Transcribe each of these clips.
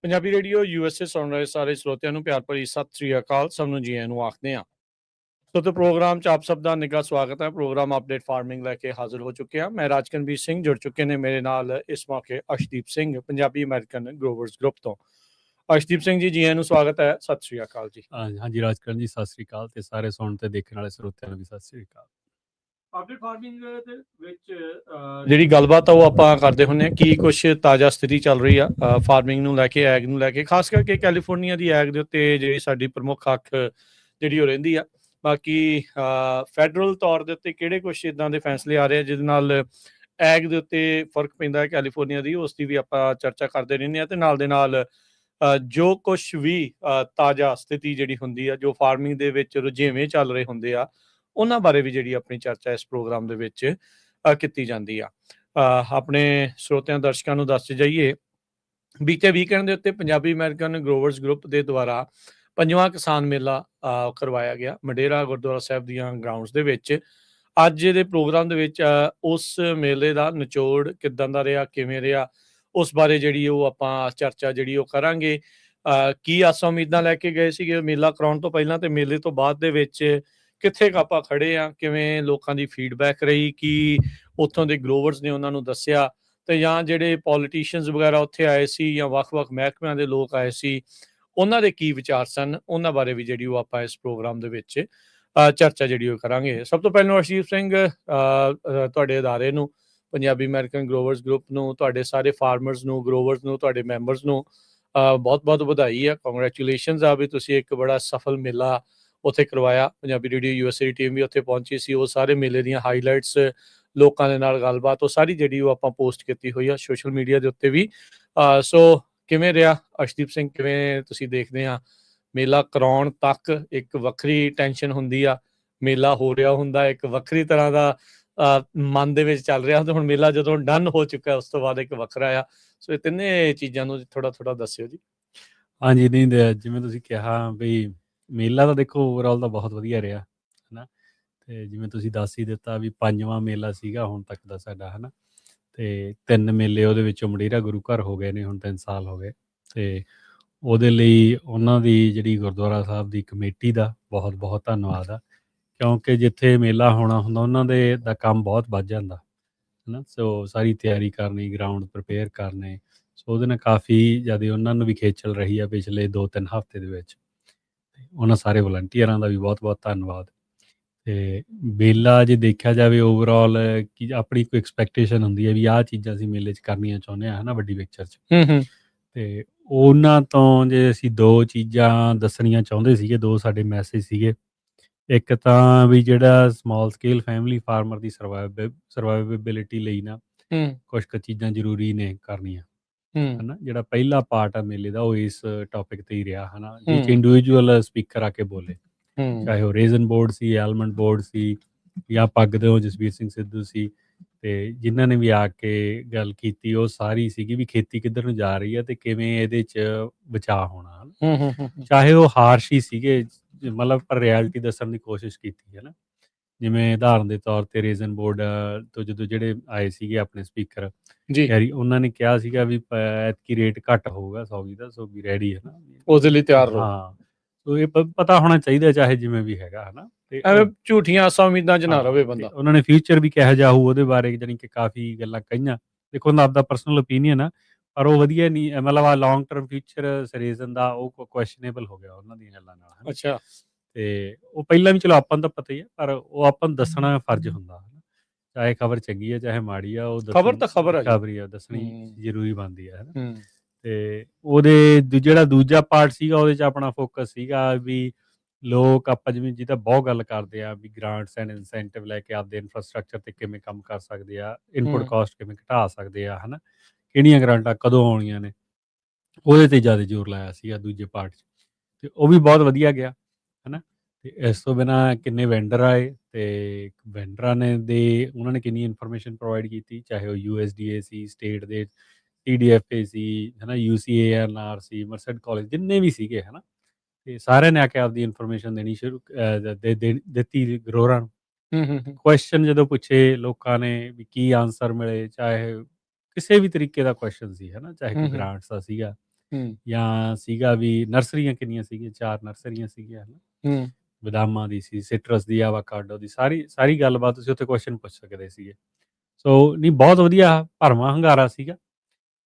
Punjabi radio USA ਸੁਣ ਰਹੇ ਸਾਰੇ ਸਰੋਤਿਆਂ ਨੂੰ ਪਿਆਰ ਭਰੀ ਸਤਿ ਸ੍ਰੀ ਅਕਾਲ। ਸਭ ਨੂੰ ਜੀ ਆਇਆਂ ਨੂੰ ਆਖਦੇ ਹਾਂ। ਸੋ ਤੇ ਪ੍ਰੋਗਰਾਮ 'ਚ ਆਪ ਸਭ ਦਾ ਨਿੱਘਾ ਸਵਾਗਤ ਹੈ। ਪ੍ਰੋਗਰਾਮ ਅਪਡੇਟ ਫਾਰਮਿੰਗ ਲੈ ਕੇ ਹਾਜ਼ਰ ਹੋ ਚੁੱਕੇ ਹਾਂ। ਮੈਂ ਰਾਜਕਨਵੀਰ ਸਿੰਘ, ਜੁੜ ਚੁੱਕੇ ਨੇ ਮੇਰੇ ਨਾਲ ਇਸ ਮੌਕੇ ਅਰਸ਼ਦੀਪ ਸਿੰਘ, ਪੰਜਾਬੀ ਅਮਰੀਕਨ ਗਰੋਵਰਸ ਗਰੁੱਪ ਤੋਂ। ਅਰਸ਼ਦੀਪ ਸਿੰਘ ਜੀ, ਜੀ ਆਇਆਂ ਨੂੰ ਸਵਾਗਤ ਹੈ। ਸਤਿ ਸ੍ਰੀ ਅਕਾਲ ਜੀ। ਹਾਂਜੀ ਰਾਜਕਰਨ ਜੀ, ਸਤਿ ਸ੍ਰੀ ਅਕਾਲ ਤੇ ਸਾਰੇ ਸੁਣਨ ਤੇ ਦੇਖਣ ਵਾਲੇ ਸਰੋਤਿਆਂ ਨੂੰ ਵੀ ਸਤਿ ਸ੍ਰੀ ਅਕਾਲ। ਅਪਡੇਟ ਫਾਰਮਿੰਗ ਦੇ ਵਿੱਚ ਜਿਹੜੀ ਗੱਲਬਾਤ ਆ ਉਹ ਆਪਾਂ ਕਰਦੇ ਹੁੰਦੇ ਹਾਂ। ਕੀ ਕੁਛ ਤਾਜ਼ਾ ਸਥਿਤੀ ਚੱਲ ਰਹੀ ਆ ਫਾਰਮਿੰਗ ਨੂੰ ਲੈ ਕੇ, ਐਗ ਨੂੰ ਲੈ ਕੇ, ਖਾਸ ਕਰਕੇ ਕੈਲੀਫੋਰਨੀਆ ਦੀ ਐਗ ਦੇ ਉੱਤੇ ਜਿਹੜੀ ਸਾਡੀ ਪ੍ਰਮੁੱਖ ਅੱਖ ਜਿਹੜੀ ਉਹ ਰਹਿੰਦੀ ਆ। ਬਾਕੀ ਫੈਡਰਲ ਤੌਰ ਦੇ ਉੱਤੇ ਕਿਹੜੇ ਕੁਛ ਇੱਦਾਂ ਦੇ ਫੈਸਲੇ ਆ ਰਹੇ ਆ ਜਿਹਦੇ ਨਾਲ ਐਗ ਦੇ ਉੱਤੇ ਫਰਕ ਪੈਂਦਾ ਹੈ ਕੈਲੀਫੋਰਨੀਆ ਦੀ, ਉਸ ਦੀ ਵੀ ਆਪਾਂ ਚਰਚਾ ਕਰਦੇ ਰਹਿੰਦੇ ਹਾਂ। ਤੇ ਨਾਲ ਦੇ ਨਾਲ ਜੋ ਕੁਛ ਵੀ ਤਾਜ਼ਾ ਸਥਿਤੀ ਜਿਹੜੀ ਹੁੰਦੀ ਆ, ਜੋ ਫਾਰਮਿੰਗ ਦੇ ਵਿੱਚ ਰੁਝੇਵੇਂ ਚੱਲ ਰਹੇ ਹੁੰਦੇ ਆ, ਉਹਨਾਂ ਬਾਰੇ ਵੀ ਜਿਹੜੀ ਆਪਣੀ ਚਰਚਾ ਇਸ ਪ੍ਰੋਗਰਾਮ ਦੇ ਵਿੱਚ ਕੀਤੀ ਜਾਂਦੀ ਆ। ਆਪਣੇ ਸਰੋਤਿਆਂ ਦਰਸ਼ਕਾਂ ਨੂੰ ਦੱਸ ਜਾਈਏ, ਬੀਤੇ ਵੀਕਐਂਡ ਦੇ ਉੱਤੇ ਪੰਜਾਬੀ ਅਮਰੀਕਨ ਗਰੋਵਰਸ ਗਰੁੱਪ ਦੇ ਦੁਆਰਾ 5ਵਾਂ ਕਿਸਾਨ ਮੇਲਾ ਕਰਵਾਇਆ ਗਿਆ ਮਡੇਰਾ ਗੁਰਦੁਆਰਾ ਸਾਹਿਬ ਦੀਆਂ ਗਰਾਊਂਡਸ ਦੇ ਵਿੱਚ। ਅੱਜ ਦੇ ਪ੍ਰੋਗਰਾਮ ਦੇ ਵਿੱਚ ਉਸ ਮੇਲੇ ਦਾ ਨਿਚੋੜ ਕਿੱਦਾਂ ਦਾ ਰਿਹਾ, ਕਿਵੇਂ ਰਿਹਾ, ਉਸ ਬਾਰੇ ਜਿਹੜੀ ਉਹ ਆਪਾਂ ਚਰਚਾ ਜਿਹੜੀ ਉਹ ਕਰਾਂਗੇ। ਕੀ ਆਸਾਂ ਉਮੀਦਾਂ ਲੈ ਕੇ ਗਏ ਸੀਗੇ ਮੇਲਾ ਕਰਾਉਣ ਤੋਂ ਪਹਿਲਾਂ ਤੇ ਮੇਲੇ ਤੋਂ ਬਾਅਦ ਦੇ ਵਿੱਚ ਕਿੱਥੇ ਕੁ ਆਪਾਂ ਖੜੇ ਆ, ਕਿਵੇਂ ਲੋਕਾਂ ਦੀ ਫੀਡਬੈਕ ਰਹੀ, ਕੀ ਉੱਥੋਂ ਦੇ ਗਰੋਵਰਸ ਨੇ ਉਹਨਾਂ ਨੂੰ ਦੱਸਿਆ, ਤੇ ਜਾਂ ਜਿਹੜੇ ਪੋਲੀਟੀਸ਼ੀਅਨਸ ਵਗੈਰਾ ਉੱਥੇ ਆਏ ਸੀ ਜਾਂ ਵੱਖ-ਵੱਖ ਮਹਿਕਮਿਆਂ ਦੇ ਲੋਕ ਆਏ ਸੀ, ਉਹਨਾਂ ਦੇ ਕੀ ਵਿਚਾਰ ਸਨ, ਉਹਨਾਂ ਬਾਰੇ ਵੀ ਜਿਹੜੀ ਉਹ ਆਪਾਂ ਇਸ ਪ੍ਰੋਗਰਾਮ ਦੇ ਵਿੱਚ ਚਰਚਾ ਜਿਹੜੀ ਉਹ ਕਰਾਂਗੇ। ਸਭ ਤੋਂ ਪਹਿਲਾਂ ਅਰਸ਼ਦੀਪ ਸਿੰਘ, ਤੁਹਾਡੇ ਅਦਾਰੇ ਨੂੰ, ਪੰਜਾਬੀ ਅਮਰੀਕਨ ਗਰੋਵਰਸ ਗਰੁੱਪ ਨੂੰ, ਤੁਹਾਡੇ ਸਾਰੇ ਫਾਰਮਰਸ ਨੂੰ, ਗਰੋਵਰਸ ਨੂੰ, ਤੁਹਾਡੇ ਮੈਂਬਰਸ ਨੂੰ ਬਹੁਤ-ਬਹੁਤ ਵਧਾਈ ਆ, ਕੰਗਰੈਚੁਲੇਸ਼ਨਸ ਆ ਵੀ ਤੁਸੀਂ ਇੱਕ ਬੜਾ ਸਫਲ ਮੇਲਾ ਉੱਥੇ ਕਰਵਾਇਆ। ਪੰਜਾਬੀ ਰੇਡੀਓ ਯੂਐਸਏ ਦੀ ਟੀਮ ਵੀ ਉੱਥੇ ਪਹੁੰਚੀ ਸੀ। ਉਹ ਸਾਰੇ ਮੇਲੇ ਦੀਆਂ ਹਾਈਲਾਈਟਸ, ਲੋਕਾਂ ਦੇ ਨਾਲ ਗੱਲਬਾਤ, ਉਹ ਸਾਰੀ ਜਿਹੜੀ ਉਹ ਆਪਾਂ ਪੋਸਟ ਕੀਤੀ ਹੋਈ ਆ ਸੋਸ਼ਲ ਮੀਡੀਆ ਦੇ ਉੱਤੇ ਵੀ। ਸੋ ਕਿਵੇਂ ਰਿਹਾ ਅਰਸ਼ਦੀਪ ਸਿੰਘ, ਕਿਵੇਂ ਤੁਸੀਂ ਦੇਖਦੇ ਆ ਮੇਲਾ ਕਰਾਉਣ ਤੱਕ ਇੱਕ ਵੱਖਰੀ ਟੈਨਸ਼ਨ ਹੁੰਦੀ ਆ, ਮੇਲਾ ਹੋ ਰਿਹਾ ਹੁੰਦਾ ਇੱਕ ਵੱਖਰੀ ਤਰ੍ਹਾਂ ਦਾ ਮਨ ਦੇ ਵਿੱਚ ਚੱਲ ਰਿਹਾ, ਤੇ ਹੁਣ ਮੇਲਾ ਜਦੋਂ ਡਨ ਹੋ ਚੁੱਕਾ ਉਸ ਤੋਂ ਬਾਅਦ ਇੱਕ ਵੱਖਰਾ ਆ। ਸੋ ਇਹ ਤਿੰਨੇ ਚੀਜ਼ਾਂ ਨੂੰ ਥੋੜਾ ਦੱਸਿਓ ਜੀ। ਹਾਂਜੀ, ਨਹੀਂ ਜਿਵੇਂ ਤੁਸੀਂ ਕਿਹਾ ਵੀ ਮੇਲਾ ਤਾਂ ਦੇਖੋ ਓਵਰਆਲ ਤਾਂ ਬਹੁਤ ਵਧੀਆ ਰਿਹਾ ਹੈ ਨਾ। ਤੇ ਜਿਵੇਂ ਤੁਸੀਂ ਦੱਸ ਹੀ ਦਿੱਤਾ ਵੀ 5ਵਾਂ ਮੇਲਾ ਸੀਗਾ ਹੁਣ ਤੱਕ ਦਾ ਸਾਡਾ, ਹੈ ਨਾ। ਤੇ 3 ਮੇਲੇ ਉਹਦੇ ਵਿੱਚੋਂ ਮਡੇਰਾ ਗੁਰੂ ਘਰ ਹੋ ਗਏ ਨੇ, ਹੁਣ 3 ਸਾਲ ਹੋ ਗਏ। ਤੇ ਉਹਦੇ ਲਈ ਉਹਨਾਂ ਦੀ ਜਿਹੜੀ ਗੁਰਦੁਆਰਾ ਸਾਹਿਬ ਦੀ ਕਮੇਟੀ ਦਾ ਬਹੁਤ ਬਹੁਤ ਧੰਨਵਾਦ ਆ, ਕਿਉਂਕਿ ਜਿੱਥੇ ਮੇਲਾ ਹੋਣਾ ਹੁੰਦਾ ਉਹਨਾਂ ਦੇ ਦਾ ਕੰਮ ਬਹੁਤ ਵੱਧ ਜਾਂਦਾ ਹੈ ਨਾ। ਸੋ ਸਾਰੀ ਤਿਆਰੀ ਕਰਨੀ, ਗਰਾਊਂਡ ਪ੍ਰਿਪੇਅਰ ਕਰਨੇ, ਸੋ ਉਹਦੇ ਨਾਲ ਕਾਫੀ ਜ਼ਿਆਦਾ ਉਹਨਾਂ ਨੂੰ ਵੀ ਖੇਚਲ ਰਹੀ ਆ ਪਿਛਲੇ 2-3 ਹਫ਼ਤੇ ਦੇ ਵਿੱਚ। ਉਹਨਾਂ ਸਾਰੇ ਵਲੰਟੀਅਰਾਂ ਦਾ ਵੀ ਬਹੁਤ-ਬਹੁਤ ਧੰਨਵਾਦ। ਤੇ ਮੇਲਾ ਜੇ ਦੇਖਿਆ ਜਾਵੇ ਓਵਰਆਲ, ਕਿ ਆਪਣੀ ਕੋਈ ਐਕਸਪੈਕਟੇਸ਼ਨ ਹੁੰਦੀ ਹੈ ਵੀ ਆਹ ਚੀਜ਼ਾਂ ਅਸੀਂ ਮੇਲੇ 'ਚ ਕਰਨੀਆਂ ਚਾਹੁੰਦੇ ਹਾਂ, ਹੈ ਨਾ, ਵੱਡੀ ਪਿਕਚਰ 'ਚ। ਤੇ ਉਹਨਾਂ ਤੋਂ ਜੇ ਅਸੀਂ 2 ਚੀਜ਼ਾਂ ਦੱਸਣੀਆਂ ਚਾਹੁੰਦੇ ਸੀਗੇ, 2 ਸਾਡੇ ਮੈਸੇਜ ਸੀਗੇ। ਇੱਕ ਤਾਂ ਵੀ ਜਿਹੜਾ ਸਮਾਲ ਸਕੇਲ ਫੈਮਿਲੀ ਫਾਰਮਰ ਦੀ ਸਰਵਾਈਵੇਬਿਲਿਟੀ ਲਈ ਨਾ ਕੁਛ ਕੁ ਚੀਜ਼ਾਂ ਜ਼ਰੂਰੀ ਨੇ ਕਰਨੀਆਂ, ਹੈ ਨਾ। ਜਿਹੜਾ ਪਹਿਲਾ ਪਾਰਟ ਆ ਮੇਲੇ ਦਾ ਉਹ ਇਸ ਟੌਪਿਕ 'ਤੇ ਹੀ ਰਿਹਾ, ਹੈ ਨਾ, ਜਿਹ 'ਚ ਇੰਡੀਵਿਜੂਅਲ ਸਪੀਕਰ ਆ ਕੇ ਬੋਲੇ, ਚਾਹੇ ਉਹ ਰੇਜ਼ਨ ਬੋਰਡ ਸੀ, ਐਲਮੰਡ ਬੋਰਡ ਸੀ, ਜਾਂ ਪੱਗ ਦੇ ਉਹ ਜਸਵੀਰ ਸਿੰਘ ਸਿੱਧੂ ਸੀ। ਤੇ ਜਿਨ੍ਹਾਂ ਨੇ ਵੀ ਆ ਕੇ ਗੱਲ ਕੀਤੀ ਉਹ ਸਾਰੀ ਸੀਗੀ ਵੀ ਖੇਤੀ ਕਿੱਧਰ ਨੂੰ ਜਾ ਰਹੀ ਹੈ ਤੇ ਕਿਵੇਂ ਇਹਦੇ 'ਚ ਬਚਾਅ ਹੋਣਾ, ਚਾਹੇ ਉਹ ਹਾਰਸ਼ ਹੀ ਸੀਗੇ, ਮਤਲਬ ਪਰ ਰਿਐਲਿਟੀ ਦੱਸਣ ਦੀ ਕੋਸ਼ਿਸ਼ ਕੀਤੀ, ਹੈ ਨਾ। ਜਿਵੇਂ ਉਦਾਹਰਨ ਦੇ ਤੌਰ 'ਤੇ ਰੇਜ਼ਨ ਬੋਰਡ ਤੋਂ ਜਦੋਂ ਜਿਹੜੇ ਆਏ ਸੀਗੇ ਆਪਣੇ ਸਪੀਕਰ ਜੀ, ਉਹਨਾਂ ਨੇ ਕਿਹਾ ਸੀਗਾ ਵੀ ਐਤਕੀ ਰੇਟ ਘੱਟ ਹੋਊਗਾ ਸੌਗੀ ਦਾ, ਸੋ ਵੀ ਰੈਡੀ, ਹੈ ਨਾ, ਉਹਦੇ ਲਈ ਤਿਆਰ ਰਹੋ। ਹਾਂ, ਸੋ ਇਹ ਪਤਾ ਹੋਣਾ ਚਾਹੀਦਾ ਚਾਹੇ ਜਿਵੇਂ ਵੀ ਹੈਗਾ, ਹੈ ਨਾ। ਤੇ ਐਵੇਂ ਝੂਠੀਆਂ ਆਸਾਂ ਉਮੀਦਾਂ 'ਚ ਨਾ ਰਵੇ ਬੰਦਾ। ਉਹਨਾਂ ਨੇ ਫਿਊਚਰ ਵੀ ਕਿਹੋ ਜਿਹਾ ਹੋਊ ਉਹਦੇ ਬਾਰੇ ਜਾਣੀ ਕਿ ਕਾਫੀ ਗੱਲਾਂ ਕਹੀਆਂ। ਦੇਖੋ ਉਹਨਾਂ ਆਪਦਾ ਪਰਸਨਲ ਓਪੀਨੀਅਨ ਆ, ਪਰ ਉਹ ਵਧੀਆ ਨਹੀਂ, ਮਤਲਬ ਆ ਲੌਂਗ ਟਰਮ ਫਿਊਚਰ ਰੀਜ਼ਨ ਦਾ ਉਹ ਕੁਐਸਚਨੇਬਲ ਹੋ ਗਿਆ ਉਹਨਾਂ ਦੀਆਂ ਗੱਲਾਂ ਨਾਲ। ਅੱਛਾ। ਤੇ ਉਹ ਪਹਿਲਾਂ ਵੀ ਚਲੋ ਆਪਾਂ ਨੂੰ ਤਾਂ ਪਤਾ ਹੀ ਆ, ਪਰ ਉਹ ਆਪਾਂ ਨੂੰ ਦੱਸਣਾ ਫਰਜ਼ ਹੁੰਦਾ, ਚਾਹੇ ਖਬਰ ਚੰਗੀ ਹੈ ਚਾਹੇ ਮਾੜੀ ਆ, ਉਹ ਖਬਰ ਤਾਂ ਖਬਰ ਆ, ਖਬਰ ਹੀ ਆ, ਦੱਸਣੀ ਜ਼ਰੂਰੀ ਬਣਦੀ ਹੈ ਨਾ। ਤੇ ਉਹਦੇ ਜਿਹੜਾ ਦੂਜਾ ਪਾਰਟ ਸੀਗਾ ਉਹਦੇ 'ਚ ਆਪਣਾ ਫੋਕਸ ਸੀਗਾ ਵੀ ਲੋਕ ਆਪਾਂ ਜਿਵੇਂ ਜਿਹਦਾ ਬਹੁਤ ਗੱਲ ਕਰਦੇ ਆ ਵੀ ਗ੍ਰਾਂਟਸ ਐਂਡ ਇਨਸੈਂਟਿਵ ਲੈ ਕੇ ਆਪਦੇ ਇਨਫਰਾਸਟਰਕਚਰ 'ਤੇ ਕਿਵੇਂ ਕੰਮ ਕਰ ਸਕਦੇ ਆ, ਇਨਪੁਟ ਕਾਸਟ ਕਿਵੇਂ ਘਟਾ ਸਕਦੇ ਆ, ਹੈ ਨਾ, ਕਿਹੜੀਆਂ ਗ੍ਰਾਂਟਾਂ ਕਦੋਂ ਆਉਣੀਆਂ ਨੇ, ਉਹਦੇ 'ਤੇ ਜ਼ਿਆਦਾ ਜ਼ੋਰ ਲਾਇਆ ਸੀਗਾ ਦੂਜੇ ਪਾਰਟ 'ਚ। ਤੇ ਉਹ ਵੀ ਬਹੁਤ ਵਧੀਆ ਗਿਆ, ਹੈ ਨਾ। ਤੇ ਇਸ ਤੋਂ ਬਿਨਾਂ ਕਿੰਨੇ ਵੈਂਡਰ ਆਏ ਤੇ ਵੈਂਡਰਾਂ ਨੇ ਉਹਨਾਂ ਨੇ ਕਿੰਨੀ ਇਨਫੋਰਮੇਸ਼ਨ ਪ੍ਰੋਵਾਈਡ ਕੀਤੀ, ਚਾਹੇ ਉਹ USDA ਸੀ, ਸਟੇਟ ਦੇ TDFA ਸੀ, ਹੈ ਨਾ, UCANR ਸੀ, ਮਰਸਡ ਕਾਲਜ, ਜਿੰਨੇ ਵੀ ਸੀਗੇ, ਹੈ ਨਾ। ਤੇ ਸਾਰਿਆਂ ਨੇ ਆ ਕੇ ਆਪਦੀ ਇਨਫੋਰਮੇਸ਼ਨ ਦੇਣੀ ਸ਼ੁਰੂ ਦਿੱਤੀ ਗਰੋਰਾਂ ਨੂੰ। ਕੁਐਸਚਨ ਜਦੋਂ ਪੁੱਛੇ ਲੋਕਾਂ ਨੇ ਵੀ ਕੀ ਆਨਸਰ ਮਿਲੇ, ਚਾਹੇ ਕਿਸੇ ਵੀ ਤਰੀਕੇ ਦਾ ਕੁਐਸਚਨ ਸੀ, ਹੈ ਨਾ, ਚਾਹੇ ਕੋਈ ਗ੍ਰਾਂਟਸ ਦਾ ਸੀਗਾ, ਹੂੰ ਜਾਂ ਸੀਗਾ ਵੀ ਨਰਸਰੀਆਂ ਕਿੰਨੀਆਂ ਸੀਗੀਆਂ, 4 ਨਰਸਰੀਆਂ ਸੀਗੀਆਂ ਹੈ ਨਾ, ਹੂੰ ਬਦਾਮਾਂ ਦੀ ਸੀ, ਸਿਟਰਸ ਦੀ, ਆਵਾਕਾਡੋ ਦੀ, ਸਾਰੀ ਸਾਰੀ ਗੱਲਬਾਤ ਤੁਸੀਂ ਉੱਥੇ ਕੁਐਸਚਨ ਪੁੱਛ ਸਕਦੇ ਸੀਗੇ। ਸੋ ਨਹੀਂ ਬਹੁਤ ਵਧੀਆ ਭਰਵਾਂ ਹੁੰਗਾਰਾ ਸੀਗਾ।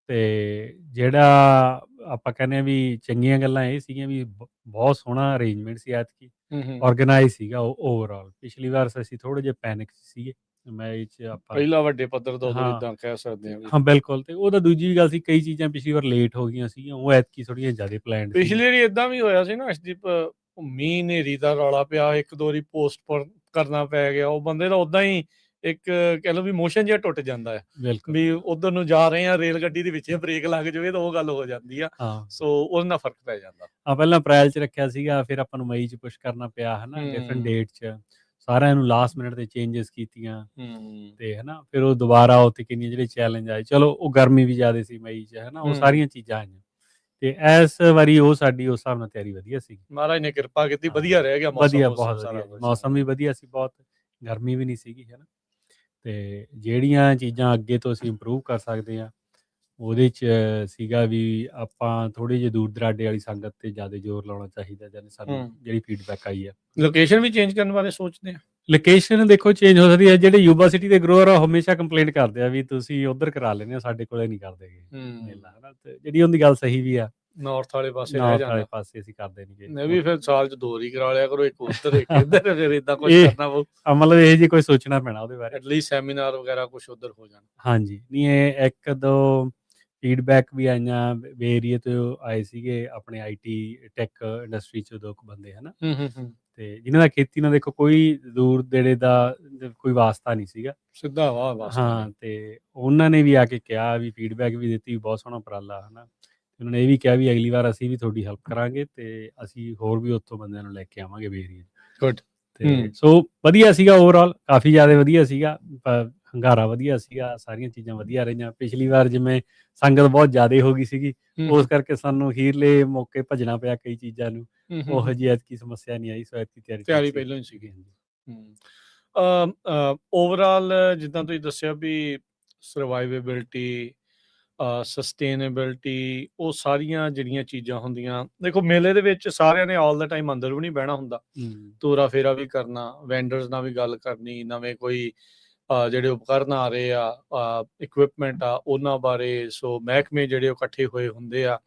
ਤੇ ਜਿਹੜਾ ਆਪਾਂ ਕਹਿੰਦੇ ਆ ਵੀ ਚੰਗੀਆਂ ਗੱਲਾਂ ਇਹ ਸੀਗੀਆਂ ਵੀ ਬਹੁਤ ਸੋਹਣਾ ਅਰੇਂਜਮੈਂਟ ਸੀ ਐਤਕੀ, ਹੂੰ ਆਰਗੇਨਾਈਜ਼ ਸੀਗਾ ਓਵਰਆਲ। ਪਿਛਲੀ ਵਾਰ ਅਸੀਂ ਥੋੜ੍ਹੇ ਜਿਹੇ ਪੈਨਿਕ ਸੀਗੇ ਮੈਚ 'ਚ ਆਪਾਂ। ਪਹਿਲਾ ਵੱਡੇ ਪੱਧਰ ਤੋਂ ਉਦੋਂ ਹਾਂ ਇਦਾਂ ਕਹਿ ਸਕਦੇ ਹਾਂ ਵੀ ਹਾਂ ਬਿਲਕੁਲ, ਤੇ ਉਹਦਾ ਦੂਜੀ ਵੀ ਗੱਲ ਸੀ ਕਈ ਚੀਜ਼ਾਂ ਪਿਛਲੀ ਵਾਰ ਲੇਟ ਹੋ ਗਈਆਂ ਸੀਗੀਆਂ, ਉਹ ਐਤਕੀ ਥੋੜ੍ਹੀਆਂ ਜ਼ਿਆਦਾ ਪਲੈਨਡ ਪਿਛਲੀ ਸੀਗੀਆਂ। ਵਾਰੀ ਇਦਾਂ ਵੀ ਹੋਇਆ ਸੀ ਨਾ ਅਸ਼ਦੀਪ, ਮੀਂਹ ਹਨੇਰੀ ਦਾ ਰੌਲਾ ਪਿਆ, ਇੱਕ ਦੋ ਵਾਰੀ ਪੋਸਟਪੋਨ ਕਰਨਾ ਪੈ ਗਿਆ, ਉਹ ਬੰਦੇ ਦਾ ਉਦਾਂ ਹੀ ਇੱਕ ਕਹਿ ਲਓ ਵੀ ਮੋਸ਼ਨ ਜਿਹਾ ਟੁੱਟ ਜਾਂਦਾ ਹੈ ਬਿਲਕੁਲ ਵੀ ਉਧਰ ਨੂੰ ਜਾ ਰਹੇ ਆ, ਰੇਲ ਗੱਡੀ ਦੇ ਵਿੱਚ ਬ੍ਰੇਕ ਲੱਗ ਜਾਵੇ ਤਾਂ ਉਹ ਗੱਲ ਹੋ ਜਾਂਦੀ ਆ। ਹਾਂ ਸੋ ਉਹਦੇ ਨਾਲ ਫਰਕ ਪੈ ਜਾਂਦਾ। ਪਹਿਲਾਂ ਅਪ੍ਰੈਲ 'ਚ ਰੱਖਿਆ ਸੀਗਾ, ਫਿਰ ਆਪਾਂ ਨੂੰ ਮਈ 'ਚ ਪੁਸ਼ ਕਰਨਾ ਪਿਆ ਹੈ ਨਾ, ਡਿਫਰੈਂਟ ਡੇਟ 'ਚ ਸਾਰਿਆਂ ਨੂੰ ਲਾਸਟ ਮਿੰਟ 'ਤੇ ਚੇਂਜਸ ਕੀਤੀਆਂ। ਤੇ ਹੈ ਨਾ ਫਿਰ ਉਹ ਦੁਬਾਰਾ ਉੱਥੇ ਕਿੰਨੇ ਜਿਹੜੇ ਚੈਲੰਜ ਆਏ, ਚਲੋ ਉਹ ਗਰਮੀ ਵੀ ਜ਼ਿਆਦਾ ਸੀ ਮਈ 'ਚ ਹੈ ਨਾ, ਉਹ ਸਾਰੀਆਂ ਚੀਜ਼ਾਂ ਆਈਆਂ। ਤੇ ਇਸ ਵਾਰੀ ਉਹ ਸਾਡੀ ਉਸ ਹਿਸਾਬ ਨਾਲ ਤਿਆਰੀ ਵਧੀਆ ਸੀ। ਮਹਾਰਾਜ ਨੇ ਕਿਰਪਾ ਕੀਤੀ, ਵਧੀਆ ਰਹਿ ਗਿਆ ਵਧੀਆ, ਮੌਸਮ ਬਹੁਤ ਸਾਰਾ ਵਧੀਆ, ਕੁਝ। ਮੌਸਮ ਵੀ ਵਧੀਆ ਸੀ, ਬਹੁਤ ਗਰਮੀ ਵੀ ਨਹੀਂ ਸੀਗੀ ਹੈ ਨਾ। ਤੇ ਜਿਹੜੀਆਂ ਚੀਜ਼ਾਂ ਅੱਗੇ ਤੋਂ ਅਸੀਂ ਇੰਪਰੂਵ ਕਰ ਸਕਦੇ ਹਾਂ ਉਹਦੇ 'ਚ ਸੀਗਾ ਵੀ ਆਪਾਂ ਥੋੜ੍ਹੀ ਜਿਹੀ ਦੂਰ ਦਰਾਡੇ ਵਾਲੀ ਸੰਗਤ 'ਤੇ ਜ਼ਿਆਦਾ ਜ਼ੋਰ ਲਾਉਣਾ ਚਾਹੀਦਾ, ਜਦ ਸਾਨੂੰ ਜਿਹੜੀ ਫੀਡਬੈਕ ਆਈ ਹੈ। ਲੋਕੇਸ਼ਨ ਵੀ ਚੇਂਜ ਕਰਨ ਬਾਰੇ ਸੋਚਦੇ ਆ। ਲੋਕੇਸ਼ਨ ਦੇਖੋ ਚੇਂਜ ਹੋ ਸਕਦੀ ਹੈ, ਜਿਹੜੇ ਯੂਬਾ ਸਿਟੀ ਦੇ ਗਰੋਅਰ ਆ ਹਮੇਸ਼ਾ ਕੰਪਲੇਂਟ ਕਰਦੇ ਆ ਵੀ ਤੁਸੀਂ ਉੱਧਰ ਕਰਾ ਲੈਂਦੇ ਹੋ, ਸਾਡੇ ਕੋਲੇ ਨਹੀਂ ਕਰਦੇ ਗੇ ਮੇਲਾ ਹੈ ਨਾ, ਤੇ ਜਿਹੜੀ ਉਹਦੀ ਗੱਲ ਸਹੀ ਵੀ ਆ, ਨਾਰਥ ਵਾਲੇ ਪਾਸੇ ਰਹਿ ਨਾਰਥ ਵਾਲੇ ਜਾਂਦਾ। ਪਾਸੇ ਅਸੀਂ ਕਰਦੇ ਨਹੀਂ ਮੈਂ ਵੀ ਫਿਰ ਸਾਲ ਚ 2 ਵਾਰੀ ਕਰਾ ਲਿਆ ਕਰੋ, ਇੱਕ ਉੱਧਰ ਇੱਕ ਇੱਧਰ, ਫਿਰ ਇਦਾਂ ਕੁਝ ਇਹ ਕਰਨਾ ਪਊ। ਮਤਲਬ ਇਹ ਜੀ ਕੋਈ ਸੋਚਣਾ ਪੈਣਾ ਉਹਦੇ ਬਾਰੇ। ਐਟਲੀਸਟ ਸੈਮੀਨਾਰ ਵਗੈਰਾ ਕੁਝ ਉੱਧਰ ਹੋ ਜਾਣ। ਹਾਂਜੀ ਨਹੀਂ ਇਹ ਇੱਕ ਦੋ ਫੀਡਬੈਕ ਵੀ ਆਈਆਂ ਏਰੀਏ ਤੋਂ ਆਏ ਸੀਗੇ, ਆਪਣੇ ਆਈਟੀ ਟੈਕ ਇੰਡਸਟਰੀ 'ਚ 2 ਬੰਦੇ ਹੈ ਨਾ, ਤੇ ਜਿਨ੍ਹਾਂ ਦਾ ਖੇਤੀ ਨਾਲ ਦੇਖੋ ਕੋਈ ਦੂਰ ਨੇੜੇ ਦਾ ਕੋਈ ਵਾਸਤਾ ਨਹੀਂ ਸੀਗਾ, ਸਿੱਧਾ ਵਾਹ ਵਾਸਤਾ ਹਾਂ। ਤੇ ਉਹਨਾਂ ਨੇ ਵੀ ਆ ਕੇ ਕਿਹਾ ਵੀ ਫੀਡਬੈਕ ਵੀ ਦਿੱਤੀ, ਬਹੁਤ ਸੋਹਣਾ ਉਪਰਾਲਾ ਹੈ ਨਾ। ਉਹਨਾਂ ਨੇ ਇਹ ਵੀ ਕਿਹਾ ਵੀ ਅਗਲੀ ਵਾਰ ਅਸੀਂ ਵੀ ਤੁਹਾਡੀ ਹੈਲਪ ਕਰਾਂਗੇ ਤੇ ਅਸੀਂ ਹੋਰ ਵੀ ਉੱਥੋਂ ਬੰਦਿਆਂ ਨੂੰ ਲੈ ਕੇ ਆਵਾਂਗੇ ਏਰੀਏ 'ਚ। ਗੁੱਡ। ਤੇ ਸੋ ਵਧੀਆ ਸੀਗਾ ਓਵਰਆਲ, ਕਾਫੀ ਜ਼ਿਆਦਾ ਵਧੀਆ ਸੀਗਾ, ਹੰਗਾਰਾ ਵਧੀਆ ਸੀਗਾ, ਸਾਰੀਆਂ ਚੀਜ਼ਾਂ ਵਧੀਆ ਰਹੀਆਂ। ਪਿਛਲੀ ਵਾਰ ਜਿਵੇਂ ਸੰਗਤ ਬਹੁਤ ਜ਼ਿਆਦਾ ਹੋ ਗਈ ਸੀਗੀ, ਉਸ ਕਰਕੇ ਸਾਨੂੰ ਅਖੀਰਲੇ ਮੌਕੇ ਭੱਜਣਾ ਪਿਆ ਕਈ ਚੀਜ਼ਾਂ ਨੂੰ, ਉਹੋ ਜਿਹੀ ਐਤਕੀ ਸਮੱਸਿਆ ਨਹੀਂ ਆਈ। ਸੋ ਐਤਕੀ ਤਿਆਰੀ ਪਹਿਲਾਂ ਹੀ ਸੀਗੀ। ਓਵਰਆਲ ਜਿੱਦਾਂ ਤੁਸੀਂ ਦੱਸਿਆ ਵੀ ਸਰਵਾਈਵੇਬਿਲਟੀ, ਸਸਟੇਨੇਬਿਲਟੀ, ਉਹ ਸਾਰੀਆਂ ਜਿਹੜੀਆਂ ਚੀਜ਼ਾਂ ਹੁੰਦੀਆਂ, ਦੇਖੋ ਮੇਲੇ ਦੇ ਵਿੱਚ ਸਾਰਿਆਂ ਨੇ ਆਲ ਦਾ ਟਾਈਮ ਅੰਦਰ ਵੀ ਨਹੀਂ ਬਹਿਣਾ ਹੁੰਦਾ, ਤੋਰਾ ਫੇਰਾ ਵੀ ਕਰਨਾ, ਵੈਂਡਰਸ ਨਾਲ ਵੀ ਗੱਲ ਕਰਨੀ, ਨਵੇਂ ਕੋਈ ਜਿਹੜੇ ਉਪਕਰਨ ਆ ਰਹੇ ਆ, ਇਕਵਿਪਮੈਂਟ ਆ ਉਹਨਾਂ ਬਾਰੇ, ਸੋ ਮਹਿਕਮੇ ਜਿਹੜੇ ਉਹ ਇਕੱਠੇ ਹੋਏ ਹੁੰਦੇ ਆ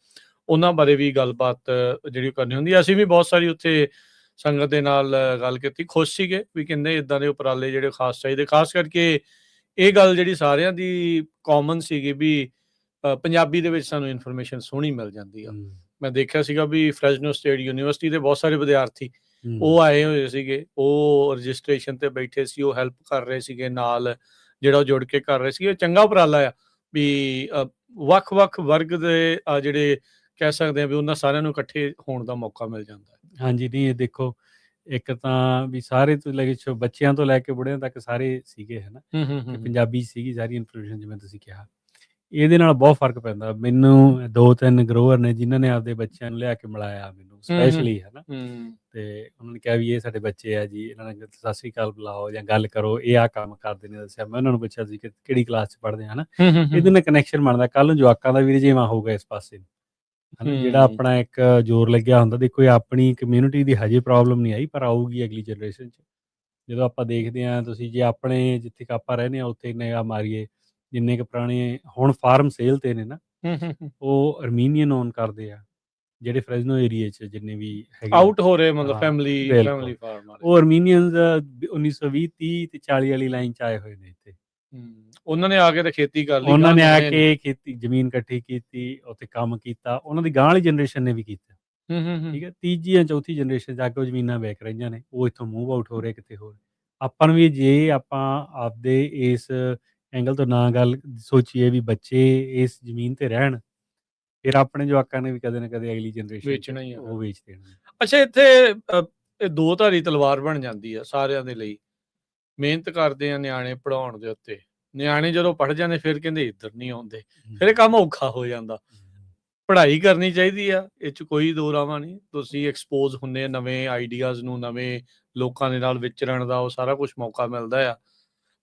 ਉਹਨਾਂ ਬਾਰੇ ਵੀ ਗੱਲਬਾਤ ਜਿਹੜੀ ਕਰਨੀ ਹੁੰਦੀ ਆ। ਅਸੀਂ ਵੀ ਬਹੁਤ ਸਾਰੀ ਉੱਥੇ ਸੰਗਤ ਦੇ ਨਾਲ ਗੱਲ ਕੀਤੀ, ਖੁਸ਼ ਸੀਗੇ ਵੀ ਕਹਿੰਦੇ ਇੱਦਾਂ ਦੇ ਉਪਰਾਲੇ ਜਿਹੜੇ ਖਾਸ ਚਾਹੀਦੇ, ਖਾਸ ਕਰਕੇ ਇਹ ਗੱਲ ਜਿਹੜੀ ਸਾਰਿਆਂ ਦੀ ਕਾਮਨ ਸੀਗੀ ਵੀ ਪੰਜਾਬੀ ਦੇ ਵਿੱਚ ਸਾਨੂੰ ਇਨਫੋਰਮੇਸ਼ਨ ਸੋਹਣੀ ਮਿਲ ਜਾਂਦੀ ਆ। ਮੈਂ ਦੇਖਿਆ ਸੀਗਾ ਵੀ ਫਰੈਜ਼ਨੋ ਸਟੇਟ ਯੂਨੀਵਰਸਿਟੀ ਦੇ ਬਹੁਤ ਸਾਰੇ ਵਿਦਿਆਰਥੀ ਉਹ ਆਏ ਹੋਏ ਸੀਗੇ, ਉਹ ਰਜਿਸਟ੍ਰੇਸ਼ਨ ਤੇ ਬੈਠੇ ਸੀ, ਉਹ ਹੈਲਪ ਕਰ ਰਹੇ ਸੀਗੇ ਨਾਲ, ਜਿਹੜਾ ਉਹ ਜੁੜ ਕੇ ਕਰ ਰਹੇ ਸੀਗੇ। ਚੰਗਾ ਉਪਰਾਲਾ ਆ ਵੀ ਵੱਖ-ਵੱਖ ਵਰਗ ਦੇ ਜਿਹੜੇ ਕਹਿ ਸਕਦੇ ਆ ਵੀ ਉਹਨਾਂ ਸਾਰਿਆਂ ਨੂੰ ਇਕੱਠੇ ਹੋਣ ਦਾ ਮੌਕਾ ਮਿਲ ਜਾਂਦਾ ਹੈ। ਹਾਂਜੀ ਨਹੀਂ ਇਹ ਦੇਖੋ ਇੱਕ ਤਾਂ ਵੀ ਸਾਰੇ ਤੋਂ ਲੈ ਕੇ ਬੱਚਿਆਂ ਤੋਂ ਲੈ ਕੇ ਬੁੜਿਆਂ ਤੱਕ ਸਾਰੇ ਸੀਗੇ ਹੈ ਨਾ, ਤੇ ਪੰਜਾਬੀ ਸੀਗੀ ਸਾਰੀ ਇਨਫੋਰਮੇਸ਼ਨ ਜਿਵੇਂ ਤੁਸੀਂ ਕਿਹਾ। ਇਹਦੇ ਨਾਲ ਬਹੁਤ ਫਰਕ ਪੈਂਦਾ। ਮੈਨੂੰ 2-3 ਗਰੋਅਰ ਨੇ ਜਿਨ੍ਹਾਂ ਨੇ ਆਪਦੇ ਬੱਚਿਆਂ ਨੂੰ ਲਿਆ ਕੇ ਮਿਲਾਇਆ ਮੈਨੂੰ ਸਪੈਸ਼ਲੀ ਹੈ ਨਾ, ਤੇ ਉਹਨਾਂ ਨੇ ਕਿਹਾ ਵੀ ਇਹ ਸਾਡੇ ਬੱਚੇ ਆ ਜੀ, ਇਹਨਾਂ ਨੇ ਸਤਿ ਸ੍ਰੀ ਅਕਾਲ ਬੁਲਾਓ ਜਾਂ ਗੱਲ ਕਰੋ, ਇਹ ਆਹ ਕੰਮ ਕਰਦੇ ਨੇ ਦੱਸਿਆ। ਮੈਂ ਉਹਨਾਂ ਨੂੰ ਪੁੱਛਿਆ ਸੀ ਕਿ ਕਿਹੜੀ ਕਲਾਸ 'ਚ ਪੜ੍ਹਦੇ ਆ ਨਾ, ਇਹਦੇ ਨਾਲ ਕਨੈਕਸ਼ਨ ਬਣਦਾ। ਕੱਲ੍ਹ ਨੂੰ ਜਵਾਕਾਂ ਦਾ ਵੀ ਰੁਝੇਵਾਂ ਹੋਊਗਾ ਇਸ ਪਾਸੇ ਹੈ ਨਾ, ਜਿਹੜਾ ਆਪਣਾ ਇੱਕ ਜ਼ੋਰ ਲੱਗਿਆ ਹੁੰਦਾ। ਦੇਖੋ ਇਹ ਆਪਣੀ ਕਮਿਊਨਿਟੀ ਦੀ ਹਜੇ ਪ੍ਰੋਬਲਮ ਨਹੀਂ ਆਈ, ਪਰ ਆਊਗੀ ਅਗਲੀ ਜਨਰੇਸ਼ਨ 'ਚ। ਜਦੋਂ ਆਪਾਂ ਦੇਖਦੇ ਹਾਂ, ਤੁਸੀਂ ਜੇ ਆਪਣੇ ਜਿੱਥੇ ਆਪਾਂ ਰਹਿੰਦੇ ਹਾਂ ਉੱਥੇ ਨਿਗਾਹ ਮਾਰੀਏ, ਜਿੰਨੇ ਕੁ ਪੁਰਾਣੇ ਹੁਣ ਫਾਰਮ ਸੇਲ 'ਤੇ ਨੇ ਨਾ, ਉਹ ਅਰਮੀਨੀਅਨ ਓਨ ਕਰਦੇ ਆ, ਜਿਹੜੇ ਫਰੈਜ਼ਨੋ ਏਰੀਏ 'ਚ ਜਿੰਨੇ ਵੀ ਹੈਗੇ ਆਊਟ ਹੋ ਰਹੇ, ਮਤਲਬ ਫੈਮਿਲੀ ਫਾਰਮ ਵਾਲੇ। ਉਹ ਅਰਮੀਨੀਅਨਸ 1920, 30 ਤੇ 40 ਵਾਲੀ ਲਾਈਨ 'ਚ ਆਏ ਹੋਏ ਨੇ ਇੱਥੇ। ਉਹਨਾਂ ਨੇ ਆ ਕੇ ਤੇ ਖੇਤੀ ਕਰ ਲਈ, ਉਹਨਾਂ ਨੇ ਆ ਕੇ ਖੇਤੀ ਜ਼ਮੀਨ ਇਕੱਠੀ ਕੀਤੀ, ਉੱਥੇ ਕੰਮ ਕੀਤਾ, ਉਹਨਾਂ ਦੀ ਗਾਂਹ ਵਾਲੀ ਜਨਰੇਸ਼ਨ ਨੇ ਵੀ ਕੀਤਾ। ਠੀਕ ਹੈ, ਤੀਜੀ ਜਾਂ ਚੌਥੀ ਜਨਰੇਸ਼ਨ ਜਾ ਕੇ ਉਹ ਜ਼ਮੀਨਾਂ ਵਿਕ ਰਹੀਆਂ ਨੇ, ਉਹ ਇੱਥੋਂ ਮੂਵ ਆਊਟ ਹੋ ਰਹੇ ਕਿਤੇ ਹੋਰ। ਆਪਾਂ ਨੂੰ ਵੀ ਜੇ ਆਪਾਂ ਆਪਦੇ ਇਸ ਐਂਗਲ ਤੋਂ ਨਾ ਗੱਲ ਸੋਚੀਏ ਵੀ ਬੱਚੇ ਇਸ ਜ਼ਮੀਨ ਤੇ ਰਹਿਣ, ਫਿਰ ਆਪਣੇ ਜਵਾਕਾਂ ਨੇ ਵੀ ਕਦੇ ਨਾ ਕਦੇ ਅਗਲੀ ਜਨਰੇਸ਼ਨ ਵੇਚਣਾ ਹੀ ਆ, ਉਹ ਵੇਚ ਦੇਣਾ। ਅੱਛਾ ਇੱਥੇ ਇਹ ਦੋ ਧਾਰੀ ਤਲਵਾਰ ਬਣ ਜਾਂਦੀ ਆ ਸਾਰਿਆਂ ਦੇ ਲਈ। ਮਿਹਨਤ ਕਰਦੇ ਆ ਨਿਆਣੇ ਪੜ੍ਹਾਉਣ ਦੇ ਉੱਤੇ, ਨਿਆਣੇ ਜਦੋਂ ਪੜ੍ਹ ਜਾਂਦੇ ਫਿਰ ਕਹਿੰਦੇ ਇੱਧਰ ਨਹੀਂ ਆਉਂਦੇ, ਫਿਰ ਇਹ ਕੰਮ ਔਖਾ ਹੋ ਜਾਂਦਾ। ਪੜ੍ਹਾਈ ਕਰਨੀ ਚਾਹੀਦੀ ਆ, ਇਹ 'ਚ ਕੋਈ ਦੋ ਰਾਵਾਂ ਨਹੀਂ। ਤੁਸੀਂ ਐਕਸਪੋਜ਼ ਹੁੰਦੇ ਆ ਨਵੇਂ ਆਈਡੀਆਜ਼ ਨੂੰ, ਨਵੇਂ ਲੋਕਾਂ ਦੇ ਨਾਲ ਵਿਚਰਨ ਦਾ, ਉਹ ਸਾਰਾ ਕੁਛ ਮੌਕਾ ਮਿਲਦਾ ਆ।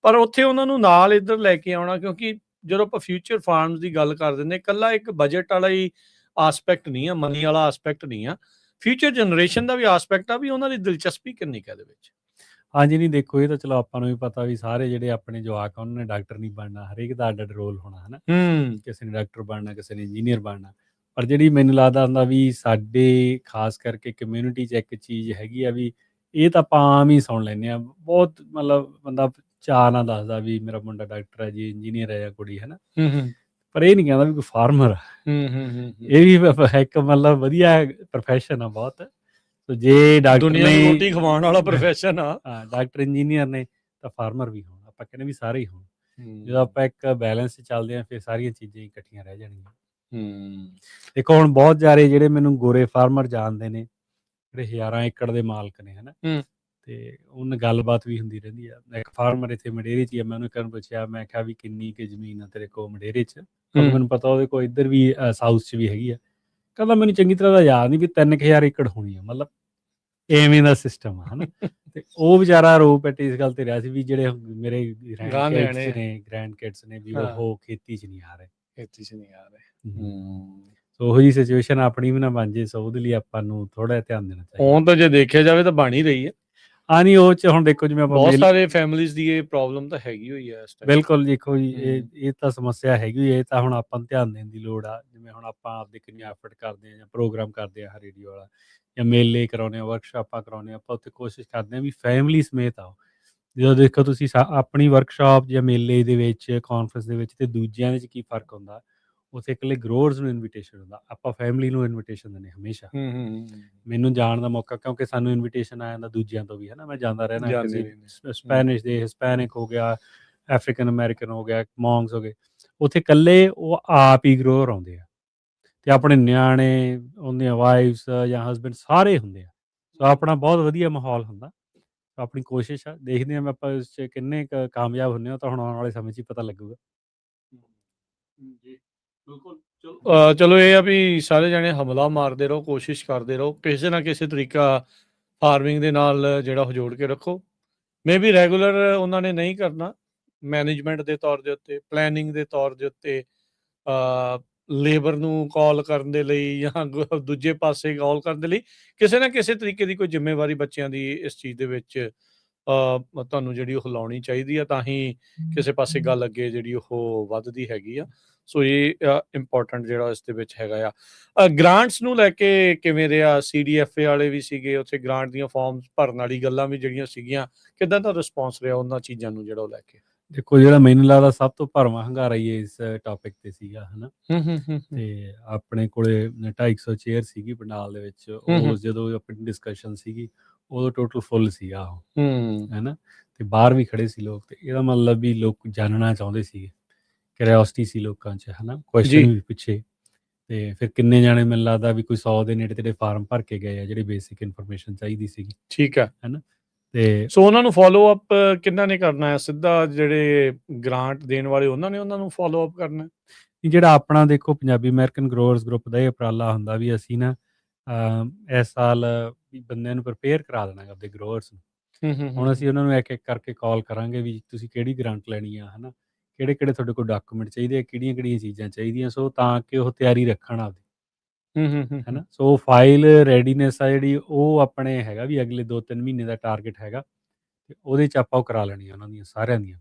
ਪਰ ਉੱਥੇ ਉਹਨਾਂ ਨੂੰ ਨਾਲ ਇੱਧਰ ਲੈ ਕੇ ਆਉਣਾ, ਕਿਉਂਕਿ ਜਦੋਂ ਆਪਾਂ ਫਿਊਚਰ ਫਾਰਮਸ ਦੀ ਗੱਲ ਕਰ ਦਿੰਦੇ, ਇਕੱਲਾ ਇੱਕ ਬਜਟ ਵਾਲਾ ਹੀ ਆਸਪੈਕਟ ਨਹੀਂ ਆ, ਮਨੀ ਵਾਲਾ ਆਸਪੈਕਟ ਨਹੀਂ ਆ, ਫਿਊਚਰ ਜਨਰੇਸ਼ਨ ਦਾ ਵੀ ਆਸਪੈਕਟ ਆ ਵੀ ਉਹਨਾਂ ਦੀ ਦਿਲਚਸਪੀ ਕਿੰਨੀ ਕੁ ਇਹਦੇ ਵਿੱਚ। ਹਾਂਜੀ, ਨਹੀਂ ਦੇਖੋ ਇਹ ਤਾਂ ਚਲੋ ਆਪਾਂ ਨੂੰ ਵੀ ਪਤਾ ਵੀ ਸਾਰੇ ਜਿਹੜੇ ਆਪਣੇ ਜਵਾਕ ਆ ਉਹਨਾਂ ਨੇ ਡਾਕਟਰ ਨਹੀਂ ਬਣਨਾ, ਹਰੇਕ ਦਾ ਅੱਡ-ਅੱਡ ਰੋਲ ਹੋਣਾ ਹਨਾ। ਕਿਸੇ ਨੇ ਡਾਕਟਰ ਬਣਨਾ, ਕਿਸੇ ਨੇ ਇੰਜੀਨੀਅਰ ਬਣਨਾ। ਪਰ ਜਿਹੜੀ ਮੈਨੂੰ ਲੱਗਦਾ ਹੁੰਦਾ ਵੀ ਸਾਡੇ ਖਾਸ ਕਰਕੇ ਕਮਿਊਨਿਟੀ 'ਚ ਇੱਕ ਚੀਜ਼ ਹੈਗੀ ਆ ਵੀ ਇਹ ਤਾਂ ਆਪਾਂ ਆਮ ਹੀ ਸੁਣ ਲੈਂਦੇ ਹਾਂ, ਬਹੁਤ ਮਤਲਬ ਬੰਦਾ ਚਾਅ ਨਾਲ ਦੱਸਦਾ ਵੀ ਮੇਰਾ ਮੁੰਡਾ ਡਾਕਟਰ ਹੈ ਜੀ, ਇੰਜੀਨੀਅਰ ਹੈ ਜਾਂ ਕੁੜੀ ਹੈ ਨਾ, ਪਰ ਇਹ ਨਹੀਂ ਕਹਿੰਦਾ ਵੀ ਕੋਈ ਫਾਰਮਰ ਆ। ਇਹ ਵੀ ਇੱਕ ਮਤਲਬ ਵਧੀਆ ਪ੍ਰੋਫੈਸ਼ਨ ਆ ਬਹੁਤ। ਸੋ ਜੇ ਡਾਕਟਰ ਦੁਨੀਆ ਨੂੰ ਨੇ ਰੋਟੀ ਖਵਾਉਣ ਵਾਲਾ ਪ੍ਰੋਫੈਸ਼ਨ ਆ। ਹਾਂ, ਡਾਕਟਰ ਇੰਜੀਨੀਅਰ ਨੇ ਤਾਂ ਫਾਰਮਰ ਵੀ ਹੋਣ, ਆਪਾਂ ਕਹਿੰਦੇ ਵੀ ਸਾਰੇ ਹੀ ਹੋਣ। ਜਦੋਂ ਆਪਾਂ ਇੱਕ ਬੈਲੈਂਸ 'ਚ ਚੱਲਦੇ ਹਾਂ ਫਿਰ ਸਾਰੀਆਂ ਚੀਜ਼ਾਂ ਹੀ ਇਕੱਠੀਆਂ ਰਹਿ ਜਾਣਗੀਆਂ। ਦੇਖੋ ਹੁਣ ਬਹੁਤ ਸਾਰੇ ਜਿਹੜੇ ਮੈਨੂੰ ਗੋਰੇ ਫਾਰਮਰ ਜਾਣਦੇ ਨੇ, ਜਿਹੜੇ ਹਜ਼ਾਰਾਂ ਏਕੜ ਦੇ ਮਾਲਕ ਨੇ ਹਨਾ, ਤੇ ਉਹਨਾਂ ਗੱਲਬਾਤ ਵੀ ਹੁੰਦੀ ਰਹਿੰਦੀ ਆ। ਇੱਕ ਫਾਰਮਰ ਇੱਥੇ ਮੰਡੇਰੇ 'ਚ ਹੀ ਆ, ਮੈਂ ਉਹਨੂੰ ਇੱਕ ਵਾਰ ਪੁੱਛਿਆ, ਮੈਂ ਕਿਹਾ ਵੀ ਕਿੰਨੀ ਕੁ ਜ਼ਮੀਨ ਆ ਤੇਰੇ ਕੋਲ ਮੰਡੇਰੇ 'ਚ, ਕਿਉਂਕਿ ਮੈਨੂੰ ਪਤਾ ਉਹਦੇ ਕੋਲ ਇੱਧਰ ਵੀ ਸਾਊਥ 'ਚ ਵੀ ਹੈਗੀ ਆ। ਕਹਿੰਦਾ ਮੈਨੂੰ ਚੰਗੀ ਤਰ੍ਹਾਂ ਦਾ ਯਾਦ ਨਹੀਂ ਵੀ 3000 ਏਕੜ ਹੋਣੀ ਆ, ਮਤਲਬ ਐਵੇਂ ਦਾ ਸਿਸਟਮ ਆ ਹਨਾ। ਤੇ ਉਹ ਵਿਚਾਰਾ ਰੋ ਪਿੱਟ ਇਸ ਗੱਲ ਤੇ ਰਿਹਾ ਸੀ ਵੀ ਜਿਹੜੇ ਮੇਰੇ ਗ੍ਰੈਂਡ ਕਿਡਸ ਨੇ ਵੀ ਉਹ ਖੇਤੀ 'ਚ ਨਹੀਂ ਆ ਰਹੇ। ਸੋ ਉਹੋ ਜਿਹੀ ਸਿਚੁਏਸ਼ਨ ਆਪਣੀ ਵੀ ਨਾ ਬਣ ਜੇ, ਸੋ ਉਹਦੇ ਲਈ ਆਪਾਂ ਨੂੰ ਥੋੜਾ ਜਿਹਾ ਧਿਆਨ ਦੇਣਾ ਚਾਹੀਦਾ। ਹੁਣ ਤਾਂ ਜੇ ਦੇਖਿਆ ਜਾਵੇ ਤਾਂ ਬਣ ਹੀ ਰਹੀ ਹੈ। ਹਾਂ, ਨਹੀਂ ਉਹ 'ਚ ਹੁਣ ਦੇਖੋ ਜਿਵੇਂ ਆਪਾਂ ਬਹੁਤ ਸਾਰੇ ਫੈਮਿਲੀਜ਼ ਦੀ ਇਹ ਪ੍ਰੋਬਲਮ ਤਾਂ ਹੈਗੀ ਹੋਈ ਹੈ ਇਸ ਟਾਈਮ। ਬਿਲਕੁਲ ਦੇਖੋ ਜੀ, ਇਹ ਤਾਂ ਸਮੱਸਿਆ ਹੈਗੀ ਹੋਈ ਹੈ, ਇਹ ਤਾਂ ਹੁਣ ਆਪਾਂ ਨੂੰ ਧਿਆਨ ਦੇਣ ਦੀ ਲੋੜ ਆ। ਜਿਵੇਂ ਹੁਣ ਆਪਾਂ ਆਪਦੇ ਕਿੰਨੇ ਐਫਰਟ ਕਰਦੇ ਹਾਂ ਜਾਂ ਪ੍ਰੋਗਰਾਮ ਕਰਦੇ ਹਾਂ ਰੇਡੀਓ ਵਾਲਾ, ਜਾਂ ਮੇਲੇ ਕਰਾਉਂਦੇ ਹਾਂ, ਵਰਕਸ਼ਾਪਾਂ ਕਰਾਉਂਦੇ ਹਾਂ, ਆਪਾਂ ਉੱਥੇ ਕੋਸ਼ਿਸ਼ ਕਰਦੇ ਹਾਂ ਵੀ ਫੈਮਿਲੀ ਸਮੇਤ ਆਓ। ਜਦੋਂ ਦੇਖੋ ਤੁਸੀਂ ਆਪਣੀ ਵਰਕਸ਼ਾਪ ਜਾਂ ਮੇਲੇ ਦੇ ਵਿੱਚ, ਕਾਨਫਰੰਸ ਦੇ ਵਿੱਚ ਤੇ ਦੂਜਿਆਂ ਦੇ 'ਚ ਕੀ ਫ਼ਰਕ ਹੁੰਦਾ, ਉੱਥੇ ਇਕੱਲੇ ਗਰੋਅਰਸ ਨੂੰ ਇਨਵੀਟੇਸ਼ਨ ਹੁੰਦਾ, ਆਪਾਂ ਫੈਮਿਲੀ ਨੂੰ ਇਨਵੀਟੇਸ਼ਨ ਦਿੰਦੇ ਹਮੇਸ਼ਾ। ਮੈਨੂੰ ਜਾਣ ਦਾ ਮੌਕਾ, ਕਿਉਂਕਿ ਸਾਨੂੰ ਇਨਵੀਟੇਸ਼ਨ ਆ ਜਾਂਦਾ ਦੂਜਿਆਂ ਤੋਂ ਵੀ ਹੈ ਨਾ, ਮੈਂ ਜਾਂਦਾ ਰਹਿਣਾ, ਕਿਸੇ ਸਪੈਨਿਸ਼ ਦੇ, ਹਿਸਪੈਨਿਕ ਹੋ ਗਿਆ, ਅਫਰੀਕਨ ਅਮਰੀਕਨ ਹੋ ਗਿਆ, ਮੌਂਗਸ ਹੋ ਗਏ, ਉੱਥੇ ਇਕੱਲੇ ਉਹ ਆਪ ਹੀ ਗਰੋਅਰ ਆਉਂਦੇ ਆ ਤੇ ਆਪਣੇ ਨਿਆਣੇ, ਉਹਦੀਆਂ ਵਾਈਫਸ ਜਾਂ ਹਸਬੈਂਡ ਸਾਰੇ ਹੁੰਦੇ ਆ। ਸੋ ਆਪਣਾ ਬਹੁਤ ਵਧੀਆ ਮਾਹੌਲ ਹੁੰਦਾ। ਆਪਣੀ ਕੋਸ਼ਿਸ਼ ਆ, ਦੇਖਦੇ ਹਾਂ ਆਪਾਂ ਇਸ 'ਚ ਕਿੰਨੇ ਕੁ ਕਾਮਯਾਬ ਹੁੰਦੇ ਹਾਂ, ਤਾਂ ਹੁਣ ਆਉਣ ਵਾਲੇ ਸਮੇਂ 'ਚ ਹੀ ਪਤਾ ਲੱਗੂਗਾ। ਜੀ ਬਿਲਕੁਲ। ਚਲੋ ਇਹ ਆ ਵੀ ਸਾਰੇ ਜਾਣੇ ਹਮਲਾ ਮਾਰਦੇ ਰਹੋ, ਕੋਸ਼ਿਸ਼ ਕਰਦੇ ਰਹੋ, ਕਿਸੇ ਨਾ ਕਿਸੇ ਤਰੀਕਾ ਫਾਰਮਿੰਗ ਦੇ ਨਾਲ ਜਿਹੜਾ ਉਹ ਜੋੜ ਕੇ ਰੱਖੋ। ਮੇ ਬੀ ਰੈਗੂਲਰ ਉਹਨਾਂ ਨੇ ਨਹੀਂ ਕਰਨਾ, ਮੈਨੇਜਮੈਂਟ ਦੇ ਤੌਰ ਦੇ ਉੱਤੇ, ਪਲੈਨਿੰਗ ਦੇ ਤੌਰ ਦੇ ਉੱਤੇ, ਲੇਬਰ ਨੂੰ ਕਾਲ ਕਰਨ ਦੇ ਲਈ ਜਾਂ ਦੂਜੇ ਪਾਸੇ ਕਾਲ ਕਰਨ ਦੇ ਲਈ ਕਿਸੇ ਨਾ ਕਿਸੇ ਤਰੀਕੇ ਦੀ ਕੋਈ ਜ਼ਿੰਮੇਵਾਰੀ ਬੱਚਿਆਂ ਦੀ ਇਸ ਚੀਜ਼ ਦੇ ਵਿੱਚ ਤੁਹਾਨੂੰ ਜਿਹੜੀ ਉਹ ਲਾਉਣੀ ਚਾਹੀਦੀ ਆ, ਤਾਂ ਹੀ ਕਿਸੇ ਪਾਸੇ ਗੱਲ ਅੱਗੇ ਜਿਹੜੀ ਉਹ ਵੱਧਦੀ ਹੈਗੀ ਆ। ਸੋ ਇਹ ਇੰਪੋਰਟੈਂਟ ਜਿਹੜਾ ਇਸ ਦੇ ਵਿੱਚ ਹੈਗਾ ਆ। ਗ੍ਰਾਂਟਸ ਨੂੰ ਲੈ ਕੇ ਕਿਵੇਂ ਰਿਹਾ? CDFA ਵਾਲੇ ਵੀ ਸੀਗੇ ਉੱਥੇ, ਗ੍ਰਾਂਟ ਦੀਆਂ ਫਾਰਮਸ ਭਰਨ ਵਾਲੀ ਗੱਲਾਂ ਵੀ ਜਿਹੜੀਆਂ ਸੀਗੀਆਂ, ਕਿੱਦਾਂ ਦਾ ਰਿਸਪੌਂਸ ਰਿਹਾ ਉਹਨਾਂ ਚੀਜ਼ਾਂ ਨੂੰ ਜਿਹੜਾ ਉਹ ਲੈ ਕੇ? ਦੇਖੋ ਜਿਹੜਾ ਮੈਨੂੰ ਲੱਗਦਾ ਸਭ ਤੋਂ ਭਰਵਾਂ ਹੰਗਾਰਾ ਹੀ ਇਸ ਟੌਪਿਕ ਤੇ ਸੀਗਾ ਹਨਾ, ਤੇ ਆਪਣੇ ਕੋਲੇ 250 ਚੇਅਰ ਸੀਗੀ ਪੰਡਾਲ ਦੇ ਵਿੱਚ। ਉਹ ਜਦੋਂ ਆਪਣੀ ਡਿਸਕਸ਼ਨ ਸੀਗੀ ਉਦੋਂ ਟੋਟਲ ਫੁੱਲ ਸੀਗਾ ਉਹ, ਹੈਨਾ, ਤੇ ਬਾਹਰ ਵੀ ਖੜੇ ਸੀ ਲੋਕ। ਤੇ ਇਹਦਾ ਮਤਲਬ ਵੀ ਲੋਕ ਜਾਣਨਾ ਚਾਹੁੰਦੇ ਸੀਗੇ, ਕਿਉਰਿਓਸਿਟੀ ਸੀ ਲੋਕਾਂ 'ਚ ਹਨਾ, ਕੁਐਸਚਨ ਵੀ ਪਿੱਛੇ। ਤੇ ਫਿਰ ਕਿੰਨੇ ਜਾਣੇ ਮੈਨੂੰ ਲੱਗਦਾ ਵੀ ਕੋਈ 100 ਦੇ ਨੇੜੇ ਤੇੜੇ ਫਾਰਮ ਭਰ ਕੇ ਗਏ ਆ, ਜਿਹੜੇ ਬੇਸਿਕ ਇਨਫੋਰਮੇਸ਼ਨ ਚਾਹੀਦੀ ਸੀਗੀ। ਠੀਕ ਹੈ ਹਨਾ, ਤੇ ਸੋ ਉਹਨਾਂ ਨੂੰ ਫੋਲੋ ਅਪ ਕਿੰਨਾ ਨੇ ਕਰਨਾ ਹੈ? ਸਿੱਧਾ ਜਿਹੜੇ ਗ੍ਰਾਂਟ ਦੇਣ ਵਾਲੇ ਉਹਨਾਂ ਨੂੰ ਫੋਲੋ ਅਪ ਕਰਨਾ? ਜਿਹੜਾ ਆਪਣਾ ਦੇਖੋ ਪੰਜਾਬੀ ਅਮਰੀਕਨ ਗਰੋਅਰਸ ਗਰੁੱਪ ਦਾ ਇਹ ਉਪਰਾਲਾ ਹੁੰਦਾ ਵੀ ਅਸੀਂ ਨਾ ਇਸ ਸਾਲ ਵੀ ਬੰਦਿਆਂ ਨੂੰ ਪ੍ਰਪੇਅਰ ਕਰਾ ਦੇਣਾ ਆਪਦੇ ਗਰੋਅਰਸ ਨੂੰ। ਹੁਣ ਅਸੀਂ ਉਹਨਾਂ ਨੂੰ ਇੱਕ ਇੱਕ ਕਰਕੇ ਕਾਲ ਕਰਾਂਗੇ ਵੀ ਤੁਸੀਂ ਕਿਹੜੀ ਗ੍ਰਾਂਟ ਲੈਣੀ ਆ, ਹਨਾ, ਕਿਹੜੇ ਕਿਹੜੇ ਤੁਹਾਡੇ ਕੋਲ ਡਾਕੂਮੈਂਟ ਚਾਹੀਦੇ ਆ, ਕਿਹੜੀਆਂ ਕਿਹੜੀਆਂ ਚੀਜ਼ਾਂ ਚਾਹੀਦੀਆਂ, ਸੋ ਤਾਂ ਕਿ ਉਹ ਤਿਆਰੀ ਰੱਖਣ ਆਪਦੀ, ਹਨਾ। ਸੋ ਫਾਈਲ ਰੈਡੀਨੈਸ ਆ ਜਿਹੜੀ ਉਹ ਆਪਣੇ ਹੈਗਾ ਵੀ ਅਗਲੇ 2-3 ਮਹੀਨੇ ਦਾ ਟਾਰਗੇਟ ਹੈਗਾ, ਤੇ ਉਹਦੇ 'ਚ ਆਪਾਂ ਉਹ ਕਰਾ ਲੈਣੀਆਂ ਉਹਨਾਂ ਦੀਆਂ ਸਾਰਿਆਂ ਦੀਆਂ,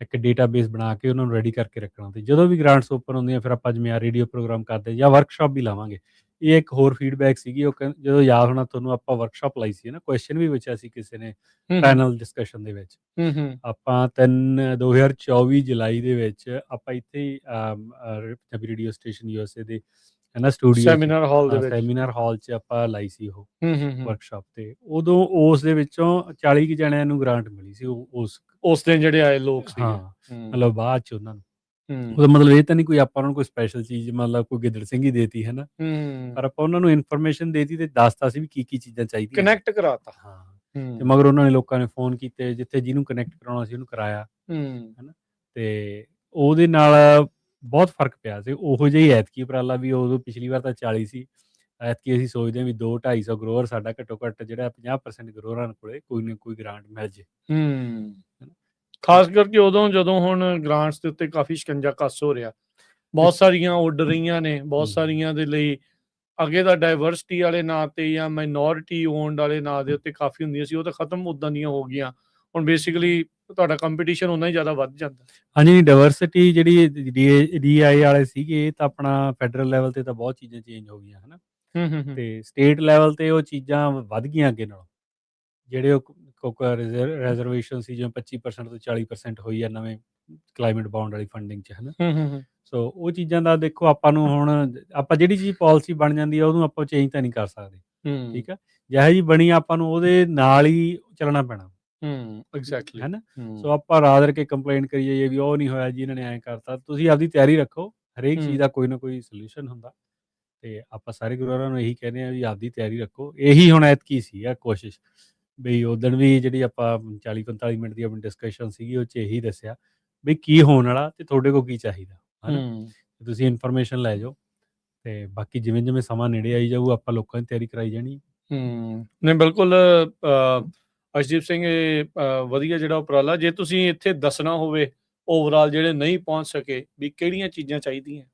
ਇੱਕ ਡੇਟਾਬੇਸ ਬਣਾ ਕੇ ਉਹਨਾਂ ਨੂੰ ਰੈਡੀ ਕਰਕੇ ਰੱਖਣਾ। ਤੇ ਜਦੋਂ ਵੀ ਗ੍ਰਾਂਟਸ ਓਪਨ ਹੁੰਦੀਆਂ ਫਿਰ ਆਪਾਂ ਜਿਵੇਂ ਰੇਡੀਓ ਪ੍ਰੋਗਰਾਮ ਕਰਦੇ ਜਾਂ ਵਰਕਸ਼ਾਪ ਵੀ ਲਾਵਾਂਗੇ। ਇਹ ਇੱਕ ਹੋਰ ਫੀਡਬੈਕ ਸੀਗੀ, ਉਹ ਜਦੋਂ ਯਾਦ ਹੋਣਾ ਤੁਹਾਨੂੰ, ਆਪਾਂ ਵਰਕਸ਼ਾਪ ਲਾਈ ਸੀ ਨਾ, ਕੁਐਸਚਨ ਵੀ ਪੁੱਛਿਆ ਸੀ ਕਿਸੇ ਨੇ ਪੈਨਲ ਡਿਸਕਸ਼ਨ ਦੇ ਵਿੱਚ। ਆਪਾਂ 2024 ਜੁਲਾਈ ਦੇ ਵਿੱਚ ਆਪਾਂ ਇੱਥੇ ਹੀ ਪੰਜਾਬੀ ਰੇਡੀਓ ਸਟੇਸ਼ਨ USA ਦੇ ਹਨਾ ਸਟੂਡੀਓ ਸੈਮੀਨਾਰ ਹਾਲ 'ਚ ਆਪਾਂ ਲਾਈ ਸੀ ਉਹ ਵਰਕਸ਼ਾਪ। ਤੇ ਉਦੋਂ ਉਸ ਦੇ ਵਿੱਚੋਂ 40 ਕੁ ਜਣਿਆਂ ਨੂੰ ਗ੍ਰਾਂਟ ਮਿਲੀ ਸੀ ਉਸ ਦਿਨ ਜਿਹੜੇ ਆਏ ਲੋਕ ਸੀ। ਮਤਲਬ ਬਾਅਦ 'ਚ ਉਹਨਾਂ ਨੂੰ, ਉਹਦਾ ਮਤਲਬ ਇਹ ਤਾਂ ਨਹੀਂ ਕੋਈ ਆਪਾਂ ਨੂੰ ਕੋਈ ਸਪੈਸ਼ਲ ਚੀਜ਼, ਮਤਲਬ ਕੋਈ ਗਿੱਦੜ ਸਿੰਘ ਹੀ ਦੇਤੀ ਹੈ ਨਾ, ਪਰ ਆਪਾਂ ਉਹਨਾਂ ਨੂੰ ਇਨਫੋਰਮੇਸ਼ਨ ਦੇਤੀ ਤੇ ਦੱਸਤਾ ਸੀ ਵੀ ਕੀ ਕੀ ਚੀਜ਼ਾਂ ਚਾਹੀਦੀਆਂ, ਕਨੈਕਟ ਕਰਾਤਾ। ਹਾਂ, ਤੇ ਮਗਰ ਉਹਨਾਂ ਨੇ ਲੋਕਾਂ ਨੇ ਫੋਨ ਕੀਤੇ, ਜਿੱਥੇ ਜਿਹਨੂੰ ਕਨੈਕਟ ਕਰਾਉਣਾ ਸੀ ਉਹਨੂੰ ਕਰਾਇਆ, ਹਨਾ। ਤੇ ਉਹਦੇ ਨਾਲ ਬਹੁਤ ਫਰਕ ਪਿਆ ਸੀ। ਉਹੋ ਜਿਹਾ ਹੀ ਐਤਕੀ ਉਪਰਾਲਾ ਵੀ, ਉਦੋਂ ਪਿਛਲੀ ਵਾਰ ਤਾਂ 40 ਸੀ, ਐਤਕੀ ਅਸੀਂ ਸੋਚਦੇ ਹਾਂ ਵੀ 200-250 ਗਰੋਅਰ ਸਾਡਾ ਘੱਟੋ ਘੱਟ ਜਿਹੜਾ 50% ਗਰੋਅਰਾਂ ਕੋਲੇ ਕੋਈ ਨਾ ਕੋਈ ਗ੍ਰਾਂਟ ਮਿਲ ਜੇ। ਖਾਸ ਕਰਕੇ ਉਦੋਂ ਜਦੋਂ ਹੁਣ ਗ੍ਰਾਂਟਸ ਦੇ ਉੱਤੇ ਕਾਫੀ ਸ਼ਿਕੰਜਾ ਕੱਸ ਹੋ ਰਿਹਾ, ਬਹੁਤ ਸਾਰੀਆਂ ਉੱਡ ਰਹੀਆਂ ਨੇ, ਬਹੁਤ ਹੂੰ। ਸਾਰੀਆਂ ਦੇ ਲਈ ਅੱਗੇ ਤਾਂ ਡਾਇਵਰਸਿਟੀ ਵਾਲੇ ਨਾਂ ਤੇ ਜਾਂ ਮਾਈਨੋਰਿਟੀ ਓਨਡ ਵਾਲੇ ਨਾਂ ਦੇ ਉੱਤੇ ਕਾਫੀ ਹੁੰਦੀਆਂ ਸੀ, ਉਹ ਤਾਂ ਖਤਮ ਉੱਦਾਂ ਦੀਆਂ ਹੋ ਗਈਆਂ। ਹੁਣ ਬੇਸਿਕਲੀ ਤੁਹਾਡਾ ਕੰਪੀਟੀਸ਼ਨ ਉਨਾ ਹੀ ਜ਼ਿਆਦਾ ਵੱਧ ਜਾਂਦਾ। ਹਾਂਜੀ, ਡਾਇਵਰਸਿਟੀ ਜਿਹੜੀ DI ਵਾਲੇ ਸੀਗੇ, ਇਹ ਤਾਂ ਆਪਣਾ ਫੈਡਰਲ ਲੈਵਲ ਤੇ ਤਾਂ ਬਹੁਤ ਚੀਜ਼ਾਂ ਚੇਂਜ ਹੋ ਗਈਆਂ, ਹਨਾ। ਹੂੰ। ਤੇ ਸਟੇਟ ਲੈਵਲ ਤੇ ਉਹ ਚੀਜ਼ਾਂ ਵੱਧ ਗਈਆਂ ਅੱਗੇ ਨਾਲੋਂ। ਜਿਹੜੇ ਉਹ ਰਿਜ਼ਰਵੇਸ਼ਨ ਸੀ, ਜਿਵੇਂ 25% ਤੋਂ 40% ਹੋਈ ਆ ਨਵੇਂ ਕਲਾਈਮੇਟ ਬਾਉਂਡ ਵਾਲੀ ਫੰਡਿੰਗ 'ਚ, ਹਨਾ। ਹੂੰ। ਸੋ ਉਹ ਚੀਜ਼ਾਂ ਦਾ ਦੇਖੋ, ਆਪਾਂ ਨੂੰ ਹੁਣ ਆਪਾਂ ਜਿਹੜੀ ਚੀਜ਼ ਪਾਲਿਸੀ ਬਣ ਜਾਂਦੀ ਆ ਉਹਨੂੰ ਆਪਾਂ ਚੇਂਜ ਤਾਂ ਨਹੀਂ ਕਰ ਸਕਦੇ, ਹੂੰ। ਠੀਕ ਆ। ਜਿਹੋ ਜਿਹੀ ਬਣੀ ਆਪਾਂ ਨੂੰ ਉਹਦੇ ਨਾਲ ਹੀ ਚੱਲਣਾ ਪੈਣਾ, ਐਗਜ਼ੈਕਟਲੀ। ਹਨਾ। ਸੋ ਆਪਾਂ ਰਾਦਰ ਕੇ ਕੰਪਲੇਂਟ ਕਰੀ ਜਾਈਏ ਵੀ ਉਹ ਨਹੀਂ ਹੋਇਆ ਜੀ, ਇਹਨਾਂ ਨੇ ਐਂ ਕਰਤਾ। ਤੁਸੀਂ ਆਪਦੀ ਤਿਆਰੀ ਰੱਖੋ, ਹਰੇਕ ਚੀਜ਼ ਦਾ ਕੋਈ ਨਾ ਕੋਈ ਸੋਲਿਊਸ਼ਨ ਹੁੰਦਾ। ਤੇ ਆਪਾਂ ਸਾਰੇ ਗੁਰੂਆਂ ਨੂੰ ਇਹੀ ਕਹਿੰਦੇ ਆ ਵੀ ਆਪਦੀ ਤਿਆਰੀ ਰੱਖੋ। ਇਹੀ ਹੁਣ ਐਤਕੀ ਸੀ ਆ ਕੋਸ਼ਿਸ਼, ਬਈ ਉਦਣ ਵੀ ਜਿਹੜੀ ਆਪਾਂ 40-45 ਮਿੰਟ ਦੀ ਆਪਣੀ ਡਿਸਕਸ਼ਨ ਸੀਗੀ, ਉਹ 'ਚ ਇਹੀ ਦੱਸਿਆ ਵੀ ਕੀ ਹੋਣ ਵਾਲਾ ਤੇ ਤੁਹਾਡੇ ਕੋਲ ਕੀ ਚਾਹੀਦਾ, ਹਨਾ। ਤੁਸੀਂ ਇਨਫੋਰਮੇਸ਼ਨ ਲੈ ਜਾਓ ਤੇ ਬਾਕੀ ਜਿਵੇਂ ਸਮਾਂ ਨੇੜੇ ਆਈ ਜਾਊ, ਆਪਾਂ ਲੋਕਾਂ ਦੀ ਤਿਆਰੀ ਕਰਾਈ ਜਾਣੀ। ਨਹੀਂ ਬਿਲਕੁਲ ਅਰਸ਼ਦੀਪ ਸਿੰਘ, ਇਹ ਵਧੀਆ ਜਿਹੜਾ ਉਪਰਾਲਾ। ਜੇ ਤੁਸੀਂ ਇੱਥੇ ਦੱਸਣਾ ਹੋਵੇ ਓਵਰਆਲ ਜਿਹੜੇ ਨਹੀਂ ਪਹੁੰਚ ਸਕੇ ਵੀ ਕਿਹੜੀਆਂ ਚੀਜ਼ਾਂ ਚਾਹੀਦੀਆਂ?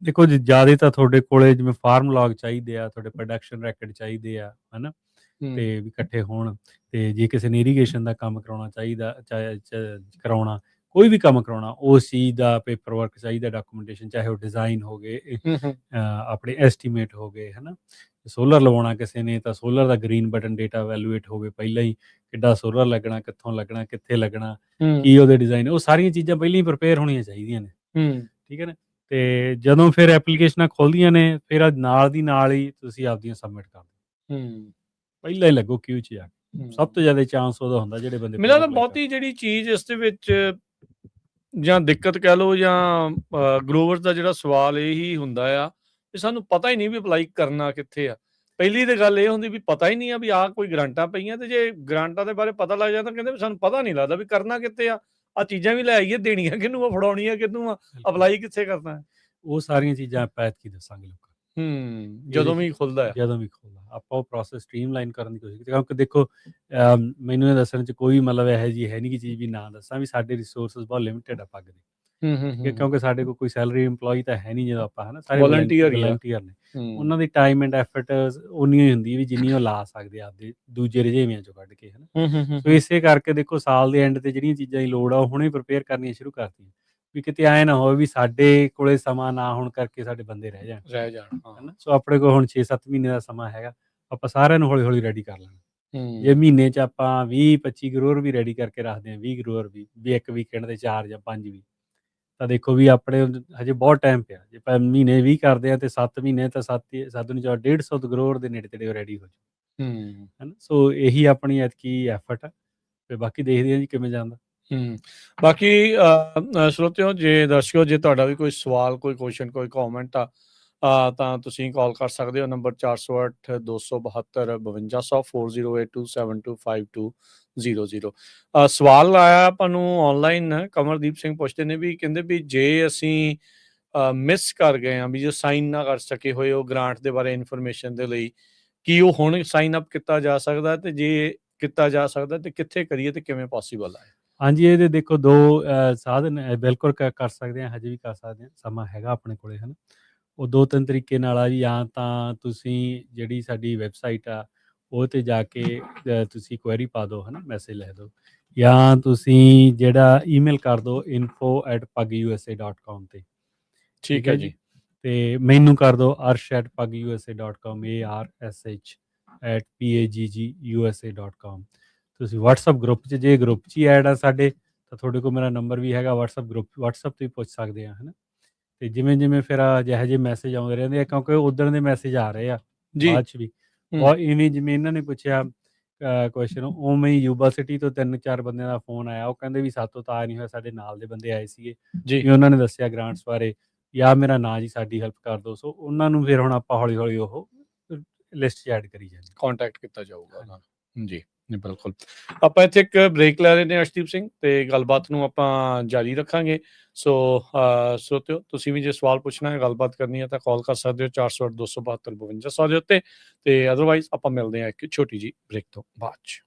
ਦੇਖੋ ਜੀ, ਜ਼ਿਆਦਾ ਤਾਂ ਤੁਹਾਡੇ ਕੋਲੇ ਜਿਵੇਂ ਫਾਰਮ ਲੌਗ ਚਾਹੀਦੇ ਆ, ਤੁਹਾਡੇ ਪ੍ਰੋਡਕਸ਼ਨ ਰੈਕਡ ਚਾਹੀਦੇ ਆ, ਹਨਾ। ਤੇ ਵੀ ਇਕੱਠੇ ਹੋਣ। ਤੇ ਜੇ ਕਿਸੇ ਨੇ ਇਰੀਗੇਸ਼ਨ ਦਾ ਕੰਮ ਕਰਾਉਣਾ ਚਾਹੀਦਾ, ਕਰਾਉਣਾ, ਕੋਈ ਵੀ ਕੰਮ ਕਰਾਉਣਾ, ਉਸ ਚੀਜ਼ ਦਾ ਪੇਪਰ ਵਰਕ ਚਾਹੀਦਾ, ਡਾਕੂਮੈਂਟੇਸ਼ਨ, ਚਾਹੇ ਉਹ ਡਿਜ਼ਾਈਨ ਹੋ ਗਏ, ਆਪਣੇ ਐਸਟੀਮੇਟ ਹੋ ਗਏ, ਹਨਾ। ਸੋਲਰ ਲਵਾਉਣਾ ਕਿਸੇ ਨੇ ਤਾਂ ਸੋਲਰ ਦਾ ਗ੍ਰੀਨ ਬਟਨ ਡੇਟਾ ਵੈਲੂਏਟ ਹੋਵੇ ਪਹਿਲਾਂ ਹੀ, ਕਿੱਡਾ ਸੋਲਰ ਲੱਗਣਾ, ਕਿੱਥੋਂ ਲੱਗਣਾ, ਕਿੱਥੇ ਲੱਗਣਾ, ਕੀ ਉਹਦੇ ਡਿਜ਼ਾਈਨ, ਉਹ ਸਾਰੀਆਂ ਚੀਜ਼ਾਂ ਪਹਿਲਾਂ ਹੀ ਪ੍ਰਿਪੇਅਰ ਹੋਣੀਆਂ ਚਾਹੀਦੀਆਂ ਨੇ, ਠੀਕ ਹੈ ਨਾ। ਤੇ ਜਦੋਂ ਫਿਰ ਐਪਲੀਕੇਸ਼ਨਾਂ ਖੁੱਲ੍ਹਦੀਆਂ ਨੇ, ਫਿਰ ਨਾਲ ਦੀ ਨਾਲ ਹੀ ਤੁਸੀਂ ਆਪਦੀਆਂ ਸਬਮਿਟ ਕਰ ਦਿਓ। ਪਹਿਲਾਂ ਹੀ ਲੱਗੋ ਕਿਊ 'ਚ ਜਾ ਕੇ। ਸਭ ਤੋਂ ਜ਼ਿਆਦਾ ਚਾਂਸ ਉਹਦਾ ਹੁੰਦਾ ਜਿਹੜੇ ਬੰਦੇ ਮੈਨੂੰ ਲੱਗਦਾ ਬਹੁਤੀ ਜਿਹੜੀ ਚੀਜ਼ ਇਸ ਦੇ ਵਿੱਚ ਜਾਂ ਦਿੱਕਤ ਕਹਿ ਲਓ ਜਾਂ ਗਰੋਵਰਸ ਦਾ ਜਿਹੜਾ ਸਵਾਲ ਇਹੀ ਹੁੰਦਾ ਆ ਵੀ ਸਾਨੂੰ ਪਤਾ ਹੀ ਨਹੀਂ ਵੀ ਅਪਲਾਈ ਕਰਨਾ ਕਿੱਥੇ ਆ। ਪਹਿਲੀ ਤਾਂ ਗੱਲ ਇਹ ਹੁੰਦੀ ਵੀ ਪਤਾ ਹੀ ਨਹੀਂ ਆ ਵੀ ਆਹ ਕੋਈ ਗ੍ਰਾਂਟਾਂ ਪਈਆਂ, ਤੇ ਜੇ ਗ੍ਰਾਂਟਾਂ ਦੇ ਬਾਰੇ ਪਤਾ ਲੱਗ ਜਾਂਦਾ ਕਹਿੰਦੇ ਵੀ ਸਾਨੂੰ ਪਤਾ ਨਹੀਂ ਲੱਗਦਾ ਵੀ ਕਰਨਾ ਕਿੱਥੇ ਆ, ਆਹ ਚੀਜ਼ਾਂ ਵੀ ਲੈ ਆਈਏ, ਦੇਣੀਆਂ ਕਿਹਨੂੰ ਆ, ਫੜਾਉਣੀਆਂ ਕਿਹਨੂੰ ਆ, ਅਪਲਾਈ ਕਿੱਥੇ ਕਰਨਾ ਹੈ। ਉਹ ਸਾਰੀਆਂ ਚੀਜ਼ਾਂ ਆਪਾਂ ਐਤਕੀ ਦੱਸਾਂਗੇ ਲੋਕਾਂ ਨੂੰ। ਜਦੋਂ ਵੀ ਖੁੱਲਦਾ ਹੈ, ਜਦੋਂ ਵੀ ਖੁੱਲਦਾ ਆਪਾਂ ਉਹ ਪ੍ਰੋਸੈਸ ਸਟ੍ਰੀਮਲਾਈਨ ਕਰਨ ਦੀ ਕੋਸ਼ਿਸ਼ ਕੀਤੀ, ਕਿਉਂਕਿ ਦੇਖੋ ਮੈਨੂੰ ਇਹ ਦੱਸਣ 'ਚ ਕੋਈ ਮਤਲਬ ਇਹੋ ਜਿਹੀ ਹੈ ਨਹੀਂ ਕਿ ਚੀਜ਼ ਵੀ ਨਾ ਦੱਸਾਂ ਵੀ ਸਾਡੇ ਰਿਸੋਰਸਿਸ ਬਹੁਤ ਲਿਮਿਟਡ ਆ ਪੱਗ ਦੇ, ਠੀਕ ਹੈ। ਕਿਉਂਕਿ ਸਾਡੇ ਕੋਲ ਕੋਈ ਸੈਲਰੀ ਇੰਪਲੋਈ ਤਾਂ ਹੈ ਨਹੀਂ, ਜਦੋਂ ਆਪਾਂ ਹਨਾ ਸਾਰੇ ਵਲੰਟੀਅਰ ਨੇ, ਉਹਨਾਂ ਦੀ ਟਾਈਮ ਐਂਡ ਐਫਰਟ ਉਨੀ ਹੀ ਹੁੰਦੀ ਵੀ ਜਿੰਨੀ ਉਹ ਲਾ ਸਕਦੇ ਆਪਦੇ ਦੂਜੇ ਰੁਝੇਵਿਆਂ 'ਚੋਂ ਕੱਢ ਕੇ, ਹਨਾ। ਸੋ ਇਸੇ ਕਰਕੇ ਦੇਖੋ ਸਾਲ ਦੇ ਐਂਡ ਤੇ ਜਿਹੜੀਆਂ ਚੀਜ਼ਾਂ ਦੀ ਲੋੜ ਆ ਉਹ ਹੁਣੇ ਪ੍ਰਿਪੇਅਰ ਕਰਨੀਆਂ ਸ਼ੁਰੂ ਕਰਤੀਆਂ, ਵੀ ਕਿਤੇ ਐਂ ਨਾ ਹੋਵੇ ਵੀ ਸਾਡੇ ਕੋਲੇ ਸਮਾਂ ਨਾ ਹੋਣ ਕਰਕੇ ਸਾਡੇ ਬੰਦੇ ਰਹਿ ਜਾਣ, ਹਨਾ। ਸੋ ਆਪਣੇ ਕੋਲ ਹੁਣ 6-7 ਮਹੀਨੇ ਦਾ ਸਮਾਂ ਹੈਗਾ, ਆਪਾਂ ਸਾਰਿਆਂ ਨੂੰ ਹੌਲੀ ਹੌਲੀ ਰੈਡੀ ਕਰ ਲੈਣਾ। ਜੇ ਮਹੀਨੇ 'ਚ ਆਪਾਂ 20-25 ਗਰੋਰ ਵੀ ਰੈਡੀ ਕਰਕੇ ਰੱਖਦੇ ਹਾਂ, 20 ਗਰੋਰ ਵੀ ਇੱਕ ਵੀਕਐਂਡ ਦੇ 4 ਜਾਂ 5 ਵੀ, ਤਾਂ ਦੇਖੋ ਵੀ ਆਪਣੇ ਹਜੇ ਬਹੁਤ ਟਾਈਮ ਪਿਆ। ਜੇ ਆਪਾਂ ਮਹੀਨੇ 20 ਕਰਦੇ ਹਾਂ ਤੇ 7 ਮਹੀਨੇ ਤਾਂ 7 ਨੂੰ 150 ਗਰੋਰ ਦੇ ਨੇੜੇ ਤੇੜੇ ਰੈਡੀ ਹੋ ਜਾਊ, ਹਨਾ। ਸੋ ਇਹੀ ਆਪਣੀ ਐਤਕੀ ਐਫਰਟ ਆ, ਤੇ ਬਾਕੀ ਦੇਖਦੇ ਹਾਂ ਜੀ ਕਿਵੇਂ ਜਾਂਦਾ। ਬਾਕੀ ਸਰੋਤਿਓ, ਜੇ ਦਰਸ਼ਕੋ, ਜੇ ਤੁਹਾਡਾ ਵੀ ਕੋਈ ਸਵਾਲ, ਕੋਈ ਕੁਐਸਚਨ, ਕੋਈ ਕਮੈਂਟ ਆ ਤਾਂ ਤੁਸੀਂ ਕਾਲ ਕਰ ਸਕਦੇ ਹੋ ਨੰਬਰ 408 272 5200 4082725200। ਸਵਾਲ ਆਇਆ ਆਪਾਂ ਨੂੰ ਆਨਲਾਈਨ, ਕਮਲਦੀਪ ਸਿੰਘ ਪੁੱਛਦੇ ਨੇ ਵੀ, ਕਹਿੰਦੇ ਵੀ ਜੇ ਅਸੀਂ ਮਿਸ ਕਰ ਗਏ ਹਾਂ, ਵੀ ਜੋ ਸਾਈਨ ਨਾ ਕਰ ਸਕੇ ਹੋਏ ਉਹ ਗ੍ਰਾਂਟ ਦੇ ਬਾਰੇ ਇਨਫੋਰਮੇਸ਼ਨ ਦੇ ਲਈ, ਕੀ ਉਹ ਹੁਣ ਸਾਈਨ ਅਪ ਕੀਤਾ ਜਾ ਸਕਦਾ, ਤੇ ਜੇ ਕੀਤਾ ਜਾ ਸਕਦਾ ਤੇ ਕਿੱਥੇ ਕਰੀਏ ਤੇ ਕਿਵੇਂ ਪੋਸੀਬਲ ਹੈ? ਹਾਂਜੀ, ਇਹਦੇ ਦੇਖੋ 2 ਸਾਧਨ ਬਿਲਕੁਲ ਕਰ ਸਕਦੇ ਹਾਂ, ਹਜੇ ਵੀ ਕਰ ਸਕਦੇ ਹਾਂ, ਸਮਾਂ ਹੈਗਾ ਆਪਣੇ ਕੋਲੇ, ਹਨਾ। ਉਹ 2-3 ਤਰੀਕੇ ਨਾਲ ਆ ਜੀ। ਜਾਂ ਤਾਂ ਤੁਸੀਂ ਜਿਹੜੀ ਸਾਡੀ ਵੈਬਸਾਈਟ ਆ ਉਹ 'ਤੇ ਜਾ ਕੇ ਤੁਸੀਂ ਕੁਐਰੀ ਪਾ ਦਿਓ, ਹਨਾ, ਮੈਸੇਜ ਲਿਖ ਦਿਓ, ਜਾਂ ਤੁਸੀਂ ਜਿਹੜਾ ਈਮੇਲ ਕਰ ਦਿਓ info@pagusa.com 'ਤੇ, ਠੀਕ ਹੈ ਜੀ। ਤੇ ਮੈਨੂੰ ਕਰ ਦਿਓ arsh@pagusa.com, arsh@paggusa.com। ਤੁਸੀਂ WhatsApp ਗਰੁੱਪ 'ਚ, ਜੇ ਗਰੁੱਪ 'ਚ ਹੀ ਐਡ ਆ ਸਾਡੇ, ਤਾਂ ਤੁਹਾਡੇ ਕੋਲ ਮੇਰਾ ਨੰਬਰ ਵੀ ਹੈਗਾ, WhatsApp ਤੇ ਵੀ ਪੁੱਛ ਸਕਦੇ ਆ, ਹਨਾ। ਤੇ ਜਿਵੇਂ ਫਿਰ ਜਿਹੋ ਜਿਹੇ ਮੈਸੇਜ ਆਉਂਦੇ ਰਹਿੰਦੇ ਆ, ਕਿਉਂਕਿ ਉੱਦਣ ਦੇ ਮੈਸੇਜ ਆ ਰਹੇ ਆ ਬਾਅਦ 'ਚ ਵੀ, ਔਰ ਇਵੇਂ ਜਿਵੇਂ ਇਹਨਾਂ ਨੇ ਪੁੱਛਿਆ ਕੁਐਸਚਨ, ਉਵੇਂ ਹੀ ਯੂਬਾ ਸਿਟੀ ਤੋਂ 3-4 ਬੰਦਿਆਂ ਦਾ ਫੋਨ ਆਇਆ। ਉਹ ਕਹਿੰਦੇ ਵੀ ਸਾਤੋਂ ਤਾਂ ਨਹੀਂ ਹੋਇਆ, ਸਾਡੇ ਨਾਲ ਦੇ ਬੰਦੇ ਆਏ ਸੀਗੇ, ਵੀ ਉਹਨਾਂ ਨੇ ਦੱਸਿਆ ਗ੍ਰਾਂਟਸ ਬਾਰੇ, ਜਾਂ ਮੇਰਾ ਨਾਂ ਜੀ, ਸਾਡੀ ਹੈਲਪ ਕਰ ਦਿਓ। ਸੋ ਉਹਨਾਂ ਨੂੰ ਫਿਰ ਹੁਣ ਆਪਾਂ ਹੌਲੀ ਹੌਲੀ ਉਹ ਲਿਸਟ 'ਚ ਐਡ ਕਰੀ ਜਾਂਦੇ, ਕੰਟੈਕਟ ਕੀਤਾ ਜਾਊਗਾ ਉਹਨਾਂ ਨੂੰ। ਜੀ ਬਿਲਕੁਲ। ਆਪਾਂ ਇੱਥੇ ਇੱਕ ਬ੍ਰੇਕ ਲੈ ਰਹੇ ਨੇ ਅਰਸ਼ਦੀਪ ਸਿੰਘ, ਤੇ ਗੱਲਬਾਤ ਨੂੰ ਆਪਾਂ ਜਾਰੀ ਰੱਖਾਂਗੇ। ਸੋ ਸਰੋਤਿਓ, ਤੁਸੀਂ ਵੀ ਜੇ ਸਵਾਲ ਪੁੱਛਣਾ ਹੈ, ਗੱਲਬਾਤ ਕਰਨੀ ਹੈ, ਤਾਂ ਕਾਲ ਕਰ ਸਕਦੇ ਹੋ 408 272 5200 ਦੇ ਉੱਤੇ, ਤੇ ਅਦਰਵਾਈਜ਼ ਆਪਾਂ ਮਿਲਦੇ ਹਾਂ ਇੱਕ ਛੋਟੀ ਜਿਹੀ ਬ੍ਰੇਕ ਤੋਂ ਬਾਅਦ 'ਚ।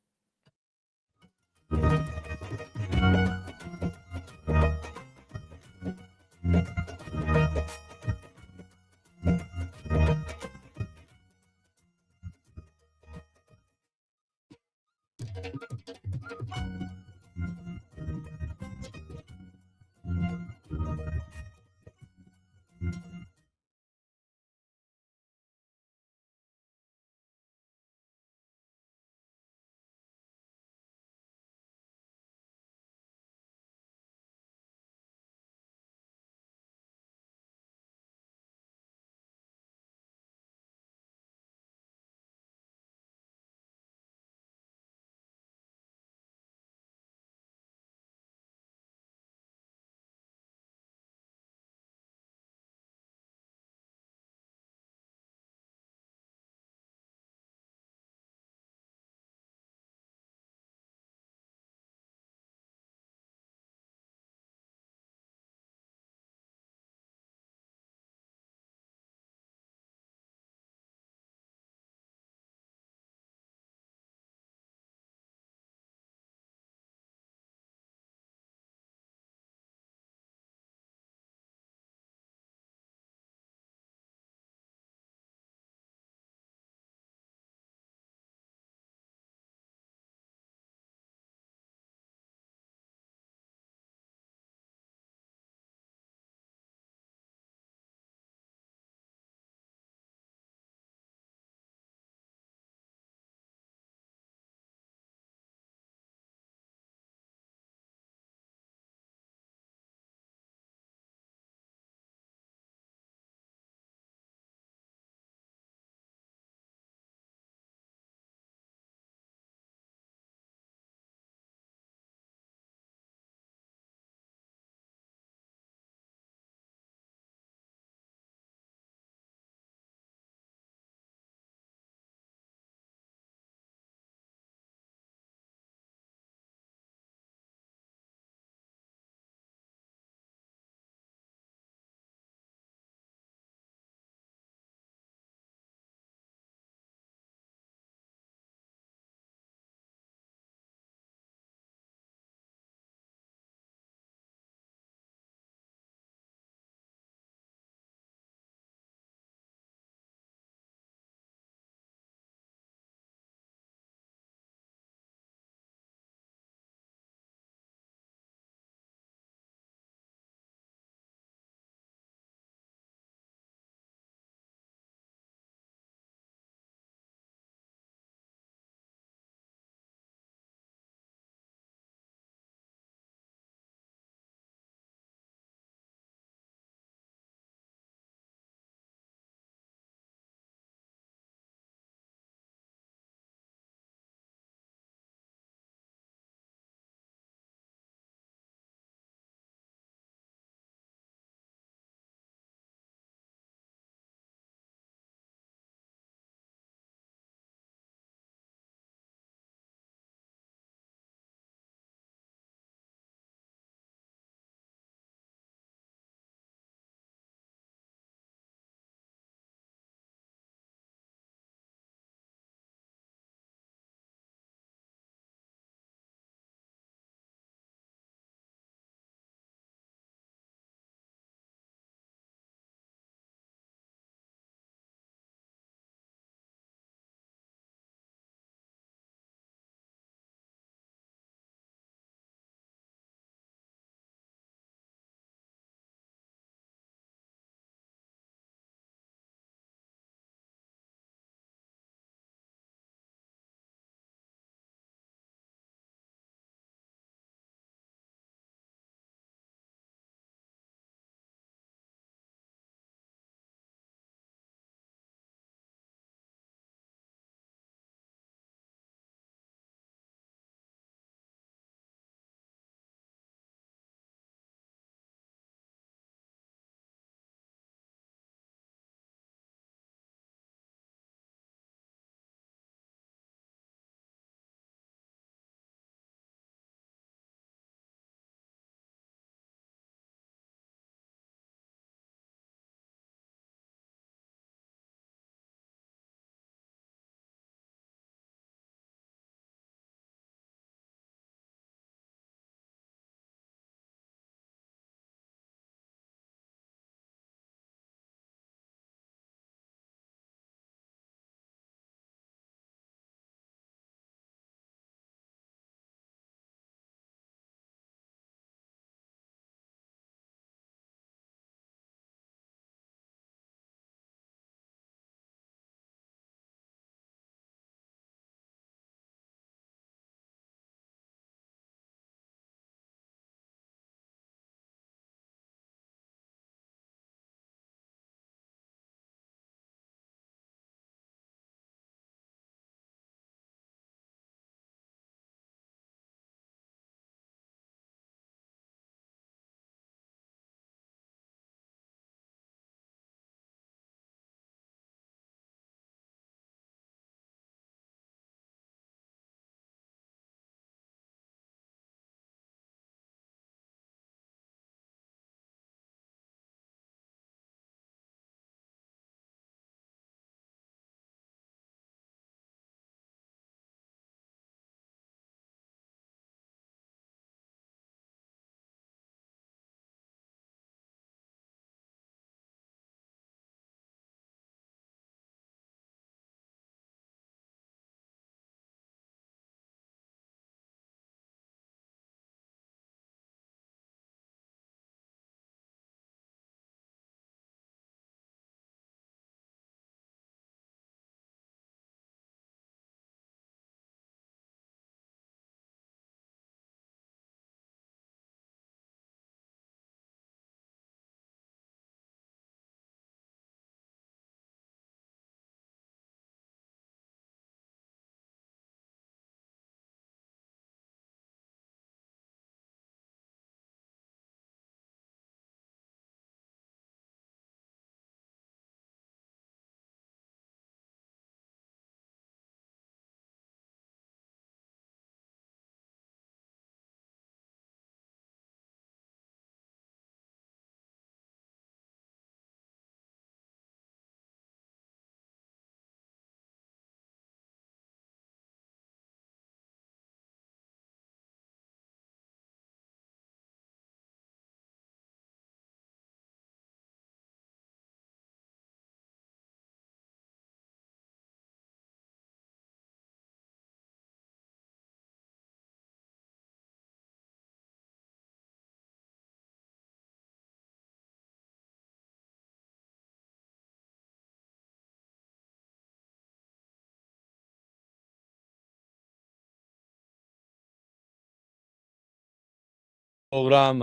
ਪ੍ਰੋਗਰਾਮ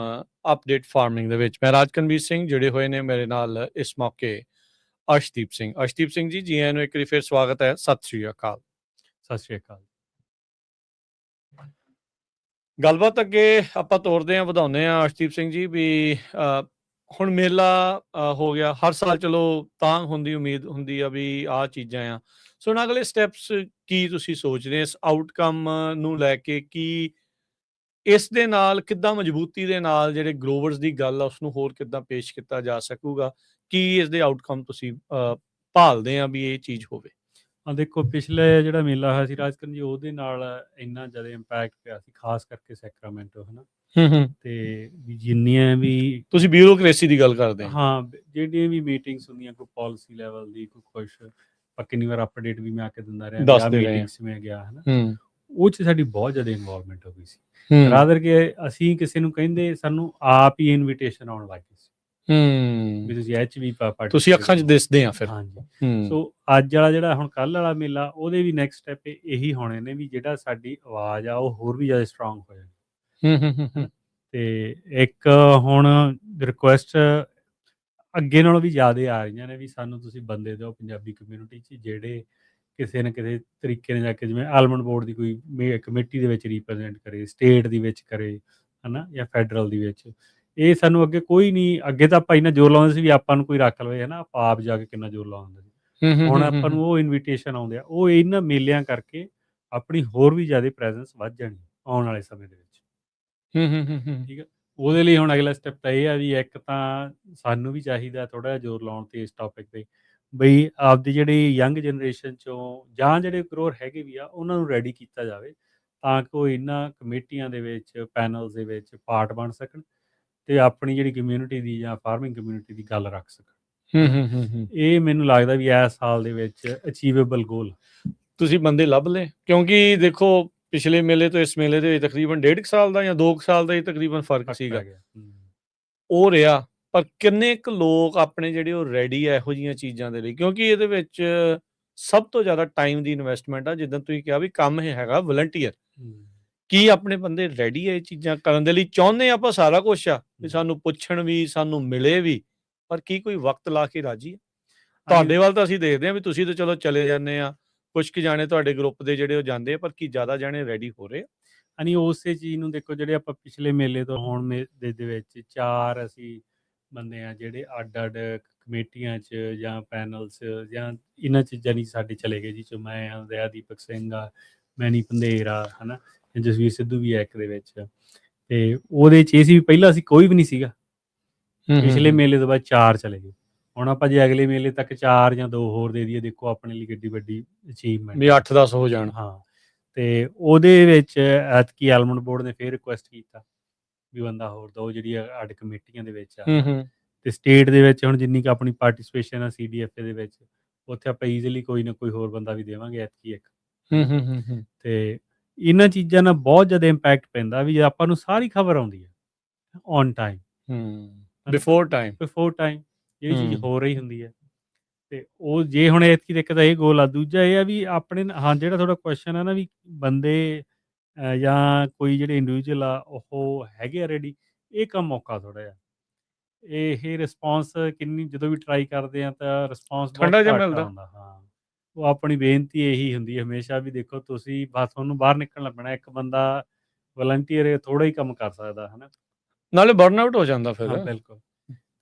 ਅਪਡੇਟ ਫਾਰਮਿੰਗ ਦੇ ਵਿੱਚ ਮੈਂ ਰਾਜਕਨਵੀਰ ਸਿੰਘ ਜੁੜੇ ਹੋਏ ਨੇ ਮੇਰੇ ਨਾਲ ਇਸ ਮੌਕੇ ਅਰਸ਼ਦੀਪ ਸਿੰਘ ਜੀ ਆਇਆਂ ਨੂੰ ਇੱਕ ਵਾਰੀ ਫਿਰ ਸਵਾਗਤ ਹੈ। ਸਤਿ ਸ਼੍ਰੀ ਅਕਾਲ। ਸਤਿ ਸ਼੍ਰੀ ਅਕਾਲ। ਗੱਲਬਾਤ ਅੱਗੇ ਆਪਾਂ ਤੋਰਦੇ ਹਾਂ, ਵਧਾਉਂਦੇ ਹਾਂ ਅਰਸ਼ਦੀਪ ਸਿੰਘ ਜੀ ਵੀ ਹੁਣ ਮੇਲਾ ਹੋ ਗਿਆ। ਹਰ ਸਾਲ ਚਲੋ ਤਾਂ ਹੁੰਦੀ ਉਮੀਦ ਹੁੰਦੀ ਆ ਵੀ ਆਹ ਚੀਜ਼ਾਂ ਆ। ਸੋ ਹੁਣ ਅਗਲੇ ਸਟੈਪਸ ਕੀ ਤੁਸੀਂ ਸੋਚਦੇ ਹੋ ਇਸ ਆਊਟਕਮ ਨੂੰ ਲੈ ਕੇ? ਕੀ ਇਸ ਦੇ ਨਾਲ ਕਿੱਦਾਂ ਮਜ਼ਬੂਤੀ ਦੇ ਨਾਲ ਜਿਹੜੇ ਗਰੋਵਰਸ ਦੀ ਗੱਲ ਆ ਉਸਨੂੰ ਹੋਰ ਕਿੱਦਾਂ ਪੇਸ਼ ਕੀਤਾ ਜਾ ਸਕੂਗਾ? ਕੀ ਇਸ ਦੇ ਆਊਟਕਮ ਤੁਸੀਂ ਭਾਲਦੇ ਆ ਵੀ ਇਹ ਚੀਜ਼ ਹੋਵੇ? ਦੇਖੋ, ਪਿਛਲੇ ਜਿਹੜਾ ਮੇਲਾ ਹੋਇਆ ਸੀ ਰਾਜਕਰਨ ਜੀ, ਉਹਦੇ ਨਾਲ ਇੰਨਾ ਜ਼ਿਆਦਾ ਇੰਪੈਕਟ ਪਿਆ ਸੀ, ਖਾਸ ਕਰਕੇ ਸੈਕਰਾਮੈਂਟੋ, ਹੈ ਨਾ। ਤੇ ਵੀ ਜਿੰਨੀਆਂ ਵੀ ਤੁਸੀਂ ਬਿਊਰੋਕ੍ਰੇਸੀ ਦੀ ਗੱਲ ਕਰਦੇ ਆ? ਹਾਂ, ਜਿਹੜੀਆਂ ਵੀ ਮੀਟਿੰਗਸ ਹੁੰਦੀਆਂ, ਕੋਈ ਪਾਲਿਸੀ ਲੈਵਲ ਦੀ, ਕੋਈ ਕੁਛ, ਕਿੰਨੀ ਵਾਰ ਅਪਡੇਟ ਵੀ ਮੈਂ ਆ ਕੇ ਦਿੰਦਾ ਰਿਹਾ, ਦੱਸਦੇ ਰਹੇ ਆ। ਮੀਟਿੰਗਸ ਮੈਂ ਗਿਆ, ਹੈ ਨਾ। ਉਹ 'ਚ ਸਾਡੀ ਬਹੁਤ ਜ਼ਿਆਦਾ ਇਨਵੋਲਵਮੈਂਟ ਹੋ ਗਈ ਸੀ। ਹੂੰ ਰਾਦਰ ਕਿ ਅਸੀਂ ਕਿਸੇ ਨੂੰ ਕਹਿੰਦੇ, ਸਾਨੂੰ ਆਪ ਹੀ ਇਨਵੀਟੇਸ਼ਨ ਆਉਣ ਲੱਗ ਗਈ ਸੀ ਵੀ ਤੁਸੀਂ ਇਹ 'ਚ ਵੀ ਤੁਸੀਂ ਅੱਖਾਂ 'ਚ ਦਿਸਦੇ ਆ ਫਿਰ। ਹਾਂਜੀ। ਸੋ ਅੱਜ ਵਾਲਾ ਜਿਹੜਾ ਹੁਣ ਕੱਲ੍ਹ ਵਾਲਾ ਮੇਲਾ, ਉਹਦੇ ਵੀ ਨੈਕਸਟ ਸਟੈਪ ਇਹੀ ਹੋਣੇ ਨੇ ਵੀ ਜਿਹੜਾ ਸਾਡੀ ਆਵਾਜ਼ ਆ ਉਹ ਹੋਰ ਵੀ ਜ਼ਿਆਦਾ ਸਟਰੋਂਗ ਹੋ ਜਾਣੀ। ਤੇ ਇੱਕ ਹੁਣ ਰਿਕੁਐਸਟ ਅੱਗੇ ਨਾਲੋਂ ਵੀ ਜ਼ਿਆਦਾ ਆ ਰਹੀਆਂ ਨੇ ਵੀ ਸਾਨੂੰ ਤੁਸੀਂ ਬੰਦੇ ਦਿਓ ਪੰਜਾਬੀ ਕਮਿਊਨਿਟੀ 'ਚ, ਜਿਹੜੇ ਕਿਸੇ ਨਾ ਕਿਸੇ ਤਰੀਕੇ ਨਾਲ ਜਾ ਕੇ, ਜਿਵੇਂ ਆਲਮੰਡ ਬੋਰਡ ਦੀ ਕੋਈ ਕਮੇਟੀ ਦੇ ਵਿੱਚ ਰਿਪ੍ਰੈਜ਼ੈਂਟ ਕਰੇ, ਸਟੇਟ ਦੀ ਵਿੱਚ ਕਰੇ, ਹੈ ਨਾ, ਜਾਂ ਫੈਡਰਲ ਦੀ ਵਿੱਚ। ਇਹ ਸਾਨੂੰ ਅੱਗੇ ਕੋਈ ਨਹੀਂ, ਅੱਗੇ ਤਾਂ ਆਪਾਂ ਇੰਨਾ ਜ਼ੋਰ ਲਾਉਂਦੇ ਸੀ ਵੀ ਆਪਾਂ ਨੂੰ ਕੋਈ ਰੱਖ ਲਵੇ, ਹੈ ਨਾ, ਆਪਾਂ ਆਪ ਜਾ ਕੇ ਕਿੰਨਾ ਜ਼ੋਰ ਲਾਉਂਦੇ ਸੀ। ਹੁਣ ਆਪਾਂ ਨੂੰ ਉਹ ਇਨਵੀਟੇਸ਼ਨ ਆਉਂਦੇ ਆ, ਉਹ ਇਹਨਾਂ ਮੇਲਿਆਂ ਕਰਕੇ ਆਪਣੀ ਹੋਰ ਵੀ ਜ਼ਿਆਦਾ ਪ੍ਰੈਜ਼ੈਂਸ ਵੱਧ ਜਾਣੀ ਆਉਣ ਵਾਲੇ ਸਮੇਂ ਦੇ ਵਿੱਚ। ਠੀਕ ਹੈ। ਉਹਦੇ ਲਈ ਹੁਣ ਅਗਲਾ ਸਟੈਪ ਤਾਂ ਇਹ ਆ ਵੀ ਇੱਕ ਤਾਂ ਸਾਨੂੰ ਵੀ ਚਾਹੀਦਾ ਥੋੜ੍ਹਾ ਜਿਹਾ ਜ਼ੋਰ ਲਾਉਣ ਤੇ ਇਸ ਟੌਪਿਕ 'ਤੇ, ਬਈ ਆਪਦੀ ਜਿਹੜੀ ਯੰਗ ਜਨਰੇਸ਼ਨ 'ਚੋਂ ਜਾਂ ਜਿਹੜੇ ਗਰੋਅਰ ਹੈਗੇ ਵੀ ਆ, ਉਹਨਾਂ ਨੂੰ ਰੈਡੀ ਕੀਤਾ ਜਾਵੇ ਤਾਂ ਕਿ ਉਹ ਇਹਨਾਂ ਕਮੇਟੀਆਂ ਦੇ ਵਿੱਚ, ਪੈਨਲਸ ਦੇ ਵਿੱਚ ਪਾਰਟ ਬਣ ਸਕਣ ਤੇ ਆਪਣੀ ਜਿਹੜੀ ਕਮਿਊਨਿਟੀ ਦੀ ਜਾਂ ਫਾਰਮਿੰਗ ਕਮਿਊਨਿਟੀ ਦੀ ਗੱਲ ਰੱਖ ਸਕਣ। ਇਹ ਮੈਨੂੰ ਲੱਗਦਾ ਵੀ ਇਸ ਸਾਲ ਦੇ ਵਿੱਚ ਅਚੀਵੇਬਲ ਗੋਲ। ਤੁਸੀਂ ਬੰਦੇ ਲੱਭ ਲਏ? ਕਿਉਂਕਿ ਦੇਖੋ ਪਿਛਲੇ ਮੇਲੇ ਤੋਂ ਇਸ ਮੇਲੇ ਦੇ ਤਕਰੀਬਨ 1.5 ਸਾਲ ਦਾ ਜਾਂ 2 ਸਾਲ ਦਾ ਹੀ ਤਕਰੀਬਨ ਫਰਕ ਸੀਗਾ। ਉਹ ਰਿਹਾ, ਪਰ ਕਿੰਨੇ ਕੁ ਲੋਕ ਆਪਣੇ ਜਿਹੜੇ ਉਹ ਰੈਡੀ ਆ ਇਹੋ ਜਿਹੀਆਂ ਚੀਜ਼ਾਂ ਦੇ ਲਈ? ਕਿਉਂਕਿ ਇਹਦੇ ਵਿੱਚ ਸਭ ਤੋਂ ਜ਼ਿਆਦਾ ਟਾਈਮ ਦੀ ਇਨਵੈਸਟਮੈਂਟ ਆ। ਜਿੱਦਾਂ ਤੁਸੀਂ ਕਿਹਾ ਵੀ ਕੰਮ ਇਹ ਹੈਗਾ ਵਲੰਟੀਅਰ। ਕੀ ਆਪਣੇ ਬੰਦੇ ਰੈਡੀ ਆ ਇਹ ਚੀਜ਼ਾਂ ਕਰਨ ਦੇ ਲਈ? ਚਾਹੁੰਦੇ ਆਪਾਂ ਸਾਰਾ ਕੁਛ ਆ ਵੀ ਸਾਨੂੰ ਪੁੱਛਣ ਵੀ, ਸਾਨੂੰ ਮਿਲੇ ਵੀ, ਪਰ ਕੀ ਕੋਈ ਵਕਤ ਲਾ ਕੇ ਰਾਜੀ ਆ? ਤੁਹਾਡੇ ਵੱਲ ਤਾਂ ਅਸੀਂ ਦੇਖਦੇ ਹਾਂ ਵੀ ਤੁਸੀਂ ਤਾਂ ਚਲੋ ਚਲੇ ਜਾਂਦੇ ਆ, ਕੁਛ ਕੁ ਜਾਣੇ ਤੁਹਾਡੇ ਗਰੁੱਪ ਦੇ ਜਿਹੜੇ ਉਹ ਜਾਂਦੇ ਆ, ਪਰ ਕੀ ਜ਼ਿਆਦਾ ਜਾਣੇ ਰੈਡੀ ਹੋ ਰਹੇ ਆ? ਉਸੇ ਚੀਜ਼ ਨੂੰ ਦੇਖੋ, ਜਿਹੜੇ ਆਪਾਂ ਪਿਛਲੇ ਮੇਲੇ ਤੋਂ ਹੁਣ ਮੇਲੇ ਦੇ ਵਿੱਚ 4 ਅਸੀਂ ਬੰਦੇ ਆ ਜਿਹੜੇ ਅੱਡ-ਅੱਡ ਕਮੇਟੀਆਂ 'ਚ ਜਾਂ ਪੈਨਲਸ ਜਾਂ ਇਹਨਾਂ ਚੀਜ਼ਾਂ ਨਹੀਂ ਸਾਡੇ ਚਲੇ ਗਏ, ਜੀ 'ਚੋਂ ਮੈਂ ਆ, ਦਇਆ ਦੀਪਕ ਸਿੰਘ ਆ, ਮੈਨੀ ਪੰਧੇਰ ਆ, ਹੈ ਨਾ, ਜਸਵੀਰ ਸਿੱਧੂ ਵੀ ਹੈ ਇੱਕ ਦੇ ਵਿੱਚ। ਤੇ ਉਹਦੇ 'ਚ ਇਹ ਸੀ ਵੀ ਪਹਿਲਾਂ ਅਸੀਂ ਕੋਈ ਵੀ ਨਹੀਂ ਸੀਗਾ, ਪਿਛਲੇ ਮੇਲੇ ਤੋਂ ਬਾਅਦ 4 ਚਲੇ ਗਏ। ਹੁਣ ਆਪਾਂ ਜੇ ਅਗਲੇ ਮੇਲੇ ਤੱਕ 4 ਜਾਂ 2 ਹੋਰ ਦੇ ਦਈਏ, ਦੇਖੋ ਆਪਣੇ ਲਈ ਕਿੱਡੀ ਵੱਡੀ ਅਚੀਵਮੈਂਟ ਵੀ 8-10 ਹੋ ਜਾਣ। ਹਾਂ। ਤੇ ਉਹਦੇ ਵਿੱਚ ਐਤਕੀ ਆਲਮੰਡ ਬੋਰਡ ਨੇ ਫਿਰ ਰਿਕੁਐਸਟ ਕੀਤਾ ਵੀ ਬੰਦਾ ਹੋਰ ਦਿਓ, ਜਿਹੜੀ ਅੱਡ ਕਮੇਟੀਆਂ ਦੇ ਵਿੱਚ ਆ। ਤੇ ਸਟੇਟ ਦੇ ਵਿੱਚ ਹੁਣ ਜਿੰਨੀ ਕੁ ਆਪਣੀ ਪਾਰਟੀਸਪੇਸ਼ਨ ਆ CDFA ਦੇ ਵਿੱਚ, ਉੱਥੇ ਆਪਾਂ ਈਜ਼ੀਲੀ ਕੋਈ ਨਾ ਕੋਈ ਹੋਰ ਬੰਦਾ ਵੀ ਦੇਵਾਂਗੇ ਐਤਕੀ ਇੱਕ। ਤੇ ਇਹਨਾਂ ਚੀਜ਼ਾਂ ਨਾਲ ਬਹੁਤ ਜ਼ਿਆਦਾ ਇੰਪੈਕਟ ਪੈਂਦਾ ਵੀ ਆਪਾਂ ਨੂੰ ਸਾਰੀ ਖਬਰ ਆਉਂਦੀ ਹੈ ਔਨ ਟਾਈਮ, ਬਿਫੋਰ ਟਾਈਮ ਜਿਹੜੀ ਚੀਜ਼ ਹੋ ਰਹੀ ਹੁੰਦੀ ਹੈ। ਤੇ ਉਹ ਜੇ ਹੁਣ ਐਤਕੀ ਇੱਕ ਤਾਂ ਇਹ ਗੋਲ ਆ, ਦੂਜਾ ਇਹ ਆ ਵੀ ਆਪਣੇ ਜਿਹੜਾ ਤੁਹਾਡਾ ਕੁਐਸਚਨ ਹੈ ਨਾ ਵੀ ਬੰਦੇ ਜਾਂ ਕੋਈ ਜਿਹੜੇ ਇੰਡੀਵਿਜੂਅਲ ਆ ਉਹ ਹੈਗੇ ਆ ਰੈਡੀ, ਇਹ ਕੰਮ ਔਖਾ ਥੋੜ੍ਹਾ ਜਿਹਾ। ਇਹ ਰਿਸਪੌਂਸ ਕਿੰਨੀ ਜਦੋਂ ਵੀ ਟਰਾਈ ਕਰਦੇ ਆ ਤਾਂ ਰਿਸਪੌਂਸ ਬਹੁਤ ਠੰਡਾ ਜਿਹਾ ਘੱਟ ਮਿਲਦਾ। ਆਉਂਦਾ। ਹਾਂ, ਉਹ ਆਪਣੀ ਬੇਨਤੀ ਇਹੀ ਹੁੰਦੀ ਹੈ ਹਮੇਸ਼ਾ ਵੀ ਦੇਖੋ ਤੁਸੀਂ ਬਸ ਤੁਹਾਨੂੰ ਬਾਹਰ ਨਿਕਲਣਾ ਪੈਣਾ। ਇੱਕ ਬੰਦਾ ਵਲੰਟੀਅਰ ਥੋੜ੍ਹਾ ਹੀ ਕੰਮ ਕਰ ਸਕਦਾ, ਹੈ ਨਾ। ਨਾਲੇ ਬਰਨ ਆਊਟ ਹੋ ਜਾਂਦਾ ਫਿਰ। ਹਾਂ, ਬਿਲਕੁਲ।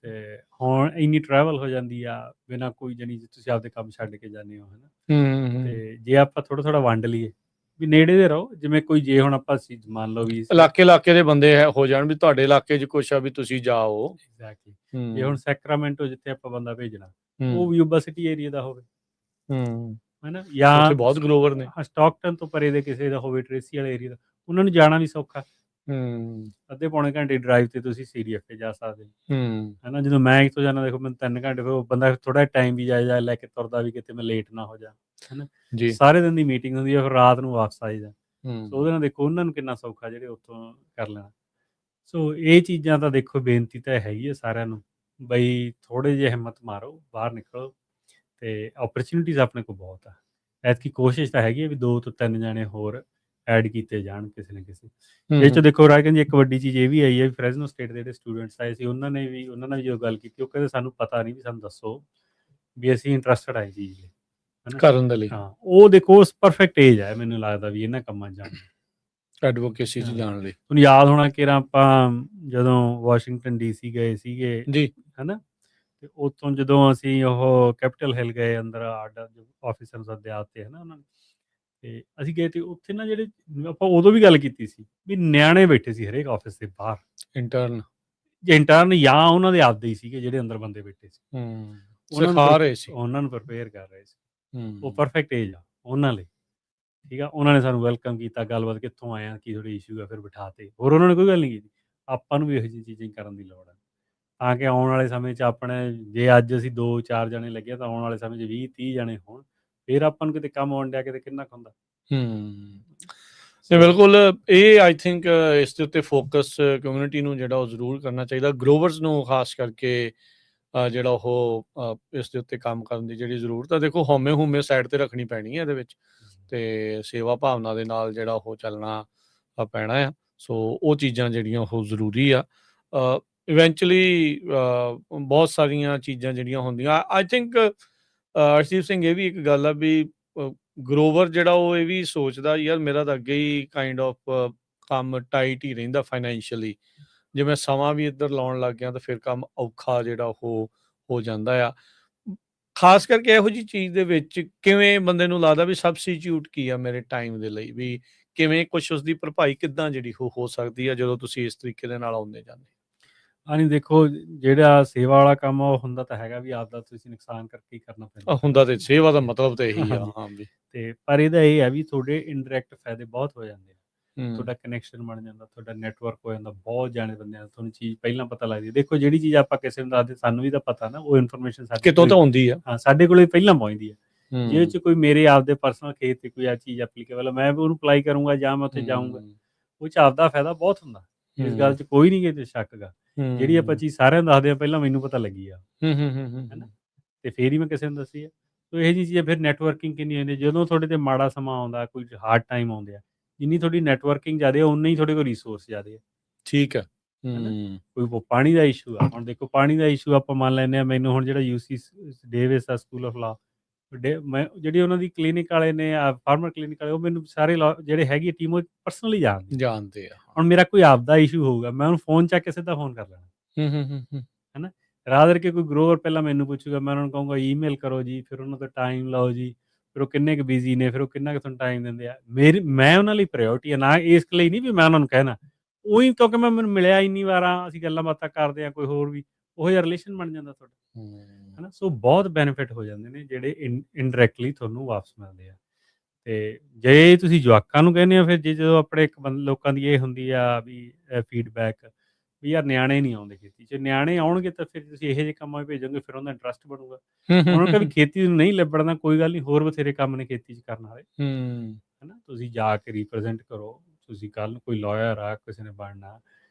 ਤੇ ਹੁਣ ਇੰਨੀ ਟਰੈਵਲ ਹੋ ਜਾਂਦੀ ਆ ਬਿਨਾਂ ਕੋਈ ਜਾਣੀ ਤੁਸੀਂ ਆਪਦੇ ਕੰਮ ਛੱਡ ਕੇ ਜਾਂਦੇ ਹੋ, ਹੈ ਨਾ। ਤੇ ਜੇ ਆਪਾਂ ਥੋੜ੍ਹਾ ਵੰਡ ਲਈਏ ਵੀ ਨੇੜੇ ਦੇ ਰਹੋ, ਜਿਵੇਂ ਕੋਈ ਜੇ ਹੁਣ ਆਪਾਂ ਮੰਨ ਲਓ ਵੀ ਇਲਾਕੇ ਦੇ ਬੰਦੇ ਹੋ ਜਾਣ ਵੀ ਤੁਹਾਡੇ ਇਲਾਕੇ 'ਚ ਕੁਛ ਆ ਵੀ ਤੁਸੀਂ ਜਾਓ। ਐਗਜ਼ੈਕਟਲੀ। ਜੇ ਹੁਣ ਸੈਕਰਾਮੈਂਟੋ ਜਿੱਥੇ ਆਪਾਂ ਬੰਦਾ ਭੇਜਣਾ, ਉਹ ਯੂਬਾ ਸਿਟੀ ਏਰੀਆ ਦਾ ਹੋਵੇ, ਹੈ ਨਾ, ਜਾਂ ਉੱਥੇ ਬਹੁਤ ਗਰੋਵਰ ਨੇ। ਸਟਾਕਟਨ ਤੋਂ ਪਰੇ ਦੇ ਕਿਸੇ ਦਾ ਹੋਵੇ, ਟ੍ਰੇਸੀ ਵਾਲੇ ਏਰੀਆ ਦਾ, ਉਹਨਾਂ ਨੂੰ ਜਾਣਾ ਵੀ ਸੌਖਾ। ਅੱਧੇ ਪੌਣੇ ਘੰਟੇ ਡਰਾਈਵ ਤੇ ਤੁਸੀਂ CDFA ਜਾ ਸਕਦੇ ਹੋ, ਹੈ ਨਾ। ਜਦੋਂ ਮੈਂ ਇੱਥੋਂ ਜਾਣਾ, ਦੇਖੋ ਮੈਨੂੰ 3 ਘੰਟੇ, ਫਿਰ ਉਹ ਬੰਦਾ ਥੋੜ੍ਹਾ ਟਾਈਮ ਵੀ ਜਾਇਜ਼ਾ ਲੈ ਕੇ ਤੁਰਦਾ ਵੀ ਕਿਤੇ ਮੈਂ ਲੇਟ ਨਾ ਹੋ ਜਾ, ਹੈ ਨਾ। ਸਾਰੇ ਦਿਨ ਦੀ ਮੀਟਿੰਗ ਹੁੰਦੀ ਹੈ, ਫਿਰ ਰਾਤ ਨੂੰ ਵਾਪਸ ਆ ਜਾਈਦਾ। ਸੋ ਉਹਦੇ ਨਾਲ ਦੇਖੋ ਉਹਨਾਂ ਨੂੰ ਕਿੰਨਾ ਸੌਖਾ ਜਿਹੜੇ ਉੱਥੋਂ ਕਰ ਲੈਣਾ। ਸੋ ਇਹ ਚੀਜ਼ਾਂ ਤਾਂ ਦੇਖੋ ਬੇਨਤੀ ਤਾਂ ਹੈਗੀ ਹੈ ਸਾਰਿਆਂ ਨੂੰ, ਬਈ ਥੋੜ੍ਹੇ ਜਿਹੇ ਹਿੰਮਤ ਮਾਰੋ, ਬਾਹਰ ਨਿਕਲੋ, ਤੇ ਓਪਰਚੁਨਿਟੀਜ਼ ਆਪਣੇ ਕੋਲ ਬਹੁਤ ਆ। ਐਤਕੀ ਕੋਸ਼ਿਸ਼ ਤਾਂ ਹੈਗੀ ਹੈ ਵੀ 2 ਤੋਂ 3 ਜਾਣੇ ਹੋਰ ਐਡ ਕੀਤੇ ਜਾਣ ਕਿਸੇ ਨਾ ਕਿਸੇ। ਇਹ 'ਚ ਦੇਖੋ ਰਾਜਨ ਜੀ ਇੱਕ ਵੱਡੀ ਚੀਜ਼ ਇਹ ਵੀ ਆਈ ਹੈ ਵੀ ਫਰੈਜ਼ਨੋ ਸਟੇਟ ਦੇ ਜਿਹੜੇ ਸਟੂਡੈਂਟਸ ਆਏ ਸੀ ਉਹਨਾਂ ਨਾਲ ਵੀ ਜਦੋਂ ਗੱਲ ਕੀਤੀ ਉਹ ਕਹਿੰਦੇ ਸਾਨੂੰ ਪਤਾ ਨਹੀਂ ਵੀ ਸਾਨੂੰ ਦੱਸੋ ਵੀ ਅਸੀਂ ਇੰਟਰਸਟਡ ਆ ਇਹ ਚੀਜ਼ 'ਚ, ਹੈ ਨਾ। ਕਰਨ ਦੇ ਲਈ ਹਾਂ, ਉਹ ਦੇਖੋ ਪਰਫੈਕਟ ਏਜ ਹੈ ਮੈਨੂੰ ਲੱਗਦਾ ਵੀ ਇਹਨਾਂ ਕੰਮਾਂ 'ਚ ਜਾਣ ਦੀ। ਐਡਵੋਕੇਸੀ 'ਚ ਹਾਂ। ਜਾਣ ਲਈ। ਤੁਹਾਨੂੰ ਯਾਦ ਹੋਣਾ ਕੇਰਾਂ ਆਪਾਂ ਜਦੋਂ ਵਾਸ਼ਿੰਗਟਨ ਡੀਸੀ ਗਏ ਸੀਗੇ, ਜੀ। ਹੈ ਨਾ, ਤੇ ਉੱਥੋਂ ਜਦੋਂ ਅਸੀਂ ਉਹ ਕੈਪੀਟਲ ਹਿੱਲ ਗਏ ਅੰਦਰ ਆਰਡਰ ਆਫਿਸਰ ਸੱਦਿਆ ਤੇ, ਹੈ ਨਾ, ਉਹਨਾਂ ਨੇ, ਤੇ ਅਸੀਂ ਗਏ ਤੇ ਉੱਥੇ ਨਾ ਜਿਹੜੇ ਆਪਾਂ ਉਦੋਂ ਵੀ ਗੱਲ ਕੀਤੀ ਸੀ ਵੀ ਨਿਆਣੇ ਬੈਠੇ ਸੀ ਹਰੇਕ ਆਫਿਸ ਦੇ ਬਾਹਰ, ਇੰਟਰਨ। ਜੇ ਇੰਟਰਨ ਜਾਂ ਉਹਨਾਂ ਦੇ ਆਪਦੇ ਹੀ ਸੀਗੇ ਜਿਹੜੇ ਅੰਦਰ ਬੰਦੇ ਬੈਠੇ ਸੀ, ਸਿਖਾ ਰਹੇ ਸੀ। ਉਹਨਾਂ ਨੂੰ ਪ੍ਰਪੇਅਰ ਕਰ ਰਹੇ ਸੀ। ਉਹ ਹੂੰ। ਪਰਫੈਕਟ ਏਜ ਆ ਉਹਨਾਂ ਲਈ, ਠੀਕ ਆ। ਉਹਨਾਂ ਨੇ ਸਾਨੂੰ ਵੈਲਕਮ ਕੀਤਾ, ਗੱਲਬਾਤ ਕਿੱਥੋਂ ਆਏ ਆ, ਕੀ ਤੁਹਾਡੇ ਇਸ਼ੂ ਆ, ਫਿਰ ਬਿਠਾਤੇ। ਹੋਰ ਉਹਨਾਂ ਨੇ ਕੋਈ ਗੱਲ ਨਹੀਂ ਕੀਤੀ। ਆਪਾਂ ਨੂੰ ਵੀ ਇਹੋ ਜਿਹੀਆਂ ਚੀਜ਼ਾਂ ਕਰਨ ਦੀ ਲੋੜ ਹੈ ਤਾਂ ਕਿ ਆਉਣ ਵਾਲੇ ਸਮੇਂ 'ਚ ਆਪਣੇ ਜੇ ਅੱਜ ਅਸੀਂ 2-4 ਜਣੇ ਲੱਗੇ ਤਾਂ ਆਉਣ ਵਾਲੇ ਸਮੇਂ 'ਚ 20-30 ਜਣੇ ਹੋਣ, ਫਿਰ ਆਪਾਂ ਨੂੰ ਕਿਤੇ ਕੰਮ ਆਉਣ ਡਿਆ ਕਿਤੇ ਕਿੰਨਾ ਕੁ ਹੁੰਦਾ। ਤੇ ਬਿਲਕੁਲ ਇਹ ਆਈ ਥਿੰਕ ਇਸ ਦੇ ਉੱਤੇ ਫੋਕਸ ਕਮਿਊਨਿਟੀ ਨੂੰ ਜਿਹੜਾ ਉਹ ਜ਼ਰੂਰ ਕਰਨਾ ਚਾਹੀਦਾ, ਗਰੋਵਰਸ ਨੂੰ ਖਾਸ ਕਰਕੇ ਜਿਹੜਾ ਉਹ ਇਸ ਦੇ ਉੱਤੇ ਕੰਮ ਕਰਨ ਦੀ ਜਿਹੜੀ ਜ਼ਰੂਰਤ ਆ। ਦੇਖੋ ਹਉਮੈ ਸਾਈਡ ਤੇ ਰੱਖਣੀ ਪੈਣੀ ਹੈ ਇਹਦੇ ਵਿੱਚ, ਤੇ ਸੇਵਾ ਭਾਵਨਾ ਦੇ ਨਾਲ ਜਿਹੜਾ ਉਹ ਚੱਲਣਾ ਪੈਣਾ ਆ। ਸੋ ਉਹ ਚੀਜ਼ਾਂ ਜਿਹੜੀਆਂ ਉਹ ਜ਼ਰੂਰੀ ਆ। ਇਵੈਂਚੁਅਲੀ ਬਹੁਤ ਸਾਰੀਆਂ ਚੀਜ਼ਾਂ ਜਿਹੜੀਆਂ ਹੁੰਦੀਆਂ ਆਈ ਥਿੰਕ ਅਰਸ਼ਦੀਪ ਸਿੰਘ ਇਹ ਵੀ ਇੱਕ ਗੱਲ ਆ ਵੀ ਗਰੋਵਰ ਜਿਹੜਾ ਉਹ ਇਹ ਵੀ ਸੋਚਦਾ ਯਾਰ ਮੇਰਾ ਤਾਂ ਅੱਗੇ ਹੀ ਕਾਈਂਡ ਆਫ ਕੰਮ ਟਾਈਟ ਹੀ ਰਹਿੰਦਾ ਫਾਈਨੈਂਸ਼ੀਅਲੀ, ਜੇ ਮੈਂ ਸਮਾਂ ਵੀ ਇੱਧਰ ਲਾਉਣ ਲੱਗ ਗਿਆ ਤਾਂ ਫਿਰ ਕੰਮ ਔਖਾ ਜਿਹੜਾ ਉਹ ਹੋ ਜਾਂਦਾ ਆ। ਖਾਸ ਕਰਕੇ ਇਹੋ ਜਿਹੀ ਚੀਜ਼ ਦੇ ਵਿੱਚ ਕਿਵੇਂ ਬੰਦੇ ਨੂੰ ਲੱਗਦਾ ਵੀ ਸਬਸਟੀਟਿਊਟ ਕੀ ਆ ਮੇਰੇ ਟਾਈਮ ਦੇ ਲਈ, ਵੀ ਕਿਵੇਂ ਕੁਛ ਉਸਦੀ ਭਰਪਾਈ ਕਿੱਦਾਂ ਜਿਹੜੀ ਉਹ ਹੋ ਸਕਦੀ ਆ ਜਦੋਂ ਤੁਸੀਂ ਇਸ ਤਰੀਕੇ ਦੇ ਨਾਲ ਆਉਂਦੇ ਜਾਂਦੇ? ਨਹੀਂ ਦੇਖੋ ਜਿਹੜਾ ਸੇਵਾ ਵਾਲਾ ਕੰਮ ਆ ਉਹ ਹੁੰਦਾ ਤਾਂ ਹੈਗਾ ਵੀ ਆਪਦਾ ਤੁਸੀਂ ਨੁਕਸਾਨ ਕਰਕੇ ਹੀ ਕਰਨਾ ਪੈਂਦਾ। ਹੁੰਦਾ ਤੇ ਸੇਵਾ ਦਾ ਮਤਲਬ ਤਾਂ ਇਹੀ ਆ। ਹਾਂਜੀ। ਹਾਂ ਵੀ ਤੇ ਪਰ ਇਹਦਾ ਇਹ ਹੈ ਵੀ ਤੁਹਾਡੇ ਇਨਡਾਇਰੈਕਟ ਫਾਇਦੇ ਬਹੁਤ ਹੋ ਜਾਂਦੇ ਆ। ਹੂੰ। ਤੁਹਾਡਾ ਕਨੈਕਸ਼ਨ ਬਣ ਜਾਂਦਾ, ਤੁਹਾਡਾ ਨੈਟਵਰਕ ਹੋ ਜਾਂਦਾ, ਬਹੁਤ ਜਾਣੇ ਬੰਦਿਆਂ ਨੂੰ ਤੁਹਾਨੂੰ ਚੀਜ਼ ਪਹਿਲਾਂ ਪਤਾ ਲੱਗਦੀ ਹੈ। ਦੇਖੋ ਜਿਹੜੀ ਚੀਜ਼ ਆਪਾਂ ਕਿਸੇ ਨੂੰ ਦੱਸਦੇ ਸਾਨੂੰ ਵੀ ਤਾਂ ਪਤਾ ਨਾ ਉਹ ਇਨਫੋਰਮੇਸ਼ਨ ਸਾਡੇ ਕਿਤੋਂ ਤਾਂ ਹੁੰਦੀ ਆ। ਹਾਂ ਸਾਡੇ ਕੋਲੇ ਪਹਿਲਾਂ ਪਹੁੰਚਦੀ ਹੈ। ਜੇ ਹੂੰ। 'ਚ ਕੋਈ ਮੇਰੇ ਆਪਦੇ ਪਰਸਨਲ ਖੇਤ ਤੇ ਕੋਈ ਆ ਚੀਜ਼ ਐਪਲੀਕੇਬਲ ਆ ਮੈਂ ਵੀ ਉਹਨੂੰ ਅਪਲਾਈ ਕਰੂੰਗਾ ਜਾਂ ਮੈਂ ਉੱਥੇ ਜਾਊਂਗਾ, ਉਹ 'ਚ ਆਪਦਾ ਫਾਇਦਾ ਬਹੁਤ ਹੁੰਦਾ। ਇਸ ਗੱਲ 'ਚ ਕੋਈ ਨਹੀਂ ਕਿਤੇ ਸ਼ੱਕ ਗਾ। ਜਿਹੜੀ ਆਪਾਂ ਚੀਜ਼ ਸਾਰਿਆਂ ਨੂੰ ਦੱਸਦੇ ਆ ਪਹਿਲਾਂ ਮੈਨੂੰ ਪਤਾ ਲੱਗੀ ਆ, ਹੈ ਨਾ, ਤੇ ਫੇਰ ਹੀ ਮੈਂ ਕਿਸੇ ਨੂੰ ਦੱਸੀ ਆ। ਸੋ ਇਹੋ ਜਿਹੀ ਚੀਜ਼ਾਂ ਫਿਰ ਨੈਟਵਰਕਿੰਗ ਕਿੰਨੀ ਹੁੰਦੀ ਜਦੋਂ ਤੁਹਾਡੇ ਤੇ ਮਾੜਾ ਸਮਾਂ ਆਉਂਦਾ, ਕੋਈ ਹਾਰਡ ਟਾਈਮ ਆਉਂਦੇ ਆ, ਜਿੰਨੀ ਤੁਹਾਡੀ ਨੈਟਵਰਕਿੰਗ ਜ਼ਿਆਦਾ ਉਨਾ ਹੀ ਤੁਹਾਡੇ ਕੋਲ ਰਿਸੋਰਸ ਜ਼ਿਆਦਾ ਹੈ। ਠੀਕ ਹੈ। ਕੋਈ ਪਾਣੀ ਦਾ ਇਸ਼ੂ ਆ, ਹੁਣ ਦੇਖੋ ਪਾਣੀ ਦਾ ਇਸ਼ੂ ਆਪਾਂ ਮੰਨ ਲੈਂਦੇ ਹਾਂ, ਮੈਨੂੰ ਹੁਣ ਜਿਹੜਾ UC ਡੇਵਿਸ ਆ ਸਕੂਲ ਆਫ ਲਾ ਮੈਂ ਜਿਹੜੀ ਉਹਨਾਂ ਦੀ ਕਲੀਨਿਕ ਵਾਲੇ ਨੇ ਫਾਰਮਰ ਕਲੀਨਿਕ ਵਾਲੇ ਉਹ ਮੈਨੂੰ ਸਾਰੇ ਜਿਹੜੇ ਹੈਗੀ ਟੀਮ ਉਹ ਪਰਸਨਲੀ ਜਾਣਦੇ ਆ। ਹੁਣ ਮੇਰਾ ਕੋਈ ਆਪਦਾ ਇਸ਼ੂ ਹੋਊਗਾ ਮੈਂ ਉਹਨੂੰ ਫੋਨ ਚੱਕ ਕੇ ਸਿੱਧਾ ਫੋਨ ਕਰ ਲੈਣਾ, ਹੈ ਨਾ। ਰਾਦਰ ਕੇ ਕੋਈ ਗਰੋਵਰ ਪਹਿਲਾਂ ਮੈਨੂੰ ਪੁੱਛੂਗਾ, ਮੈਂ ਉਹਨਾਂ ਨੂੰ ਕਹੂੰਗਾ ਈਮੇਲ ਕਰੋ ਜੀ, ਫਿਰ ਉਹਨਾਂ ਤੋਂ ਟਾਈਮ ਲਓ ਜੀ, ਫਿਰ ਉਹ ਕਿੰਨੇ ਕੁ ਬਿਜ਼ੀ ਨੇ, ਫਿਰ ਉਹ ਕਿੰਨਾ ਕੁ ਤੁਹਾਨੂੰ ਟਾਈਮ ਦਿੰਦੇ ਆ। ਮੈਂ ਉਹਨਾਂ ਲਈ ਪ੍ਰਾਇਓਰਟੀ ਆ, ਨਾ ਇਸ ਲਈ ਨਹੀਂ ਵੀ ਮੈਂ ਉਹਨਾਂ ਨੂੰ ਕਹਿਣਾ ਉਹੀ, ਕਿਉਂਕਿ ਮੈਂ ਮੈਨੂੰ ਮਿਲਿਆ ਇੰਨੀ ਵਾਰਾਂ, ਅਸੀਂ ਗੱਲਾਂ ਬਾਤਾਂ ਕਰਦੇ ਹਾਂ, ਕੋਈ ਹੋਰ ਵੀ ਉਹੋ ਜਿਹਾ ਰਿਲੇਸ਼ਨ ਬਣ ਜਾਂਦਾ ਤੁਹਾਡਾ, ਹੈ ਨਾ। ਸੋ ਬਹੁਤ ਬੈਨੀਫਿਟ ਹੋ ਜਾਂਦੇ ਨੇ ਜਿਹੜੇ ਇਨਡਾਇਰੈਕਟਲੀ ਤੁਹਾਨੂੰ ਵਾਪਸ ਮਿਲਦੇ ਆ। ਤੇ ਜੇ ਤੁਸੀਂ ਜਵਾਕਾਂ ਨੂੰ ਕਹਿੰਦੇ ਹੋ ਫਿਰ ਜੇ ਜਦੋਂ ਆਪਣੇ ਲੋਕਾਂ ਦੀ ਇਹ ਹੁੰਦੀ ਆ ਵੀ ਫੀਡਬੈਕ ਵੀ ਯਾਰ ਨਿਆਣੇ ਨਹੀਂ ਆਉਂਦੇ ਖੇਤੀ 'ਚ, ਨਿਆਣੇ ਆਉਣਗੇ ਤਾਂ ਫਿਰ ਤੁਸੀਂ ਇਹੋ ਜਿਹੇ ਕੰਮਾਂ 'ਚ ਭੇਜੋਗੇ, ਫਿਰ ਉਹਦਾ ਇੰਟਰਸਟ ਬਣੂਗਾ। ਉਹਨਾਂ ਨੂੰ ਵੀ ਖੇਤੀ ਨੂੰ ਨਹੀਂ ਲੱਭਣਾ ਕੋਈ ਗੱਲ ਨਹੀਂ, ਹੋਰ ਬਥੇਰੇ ਕੰਮ ਨੇ ਖੇਤੀ 'ਚ ਕਰਨ ਵਾਲੇ, ਹੈ ਨਾ। ਤੁਸੀਂ ਜਾ ਕੇ ਰਿਪਰੈਜ਼ੈਂਟ ਕਰੋ, ਤੁਸੀਂ ਕੱਲ੍ਹ ਨੂੰ ਕੋਈ ਲਾਇਰ ਆ ਕਿਸੇ ਨੇ ਬਣਨਾ,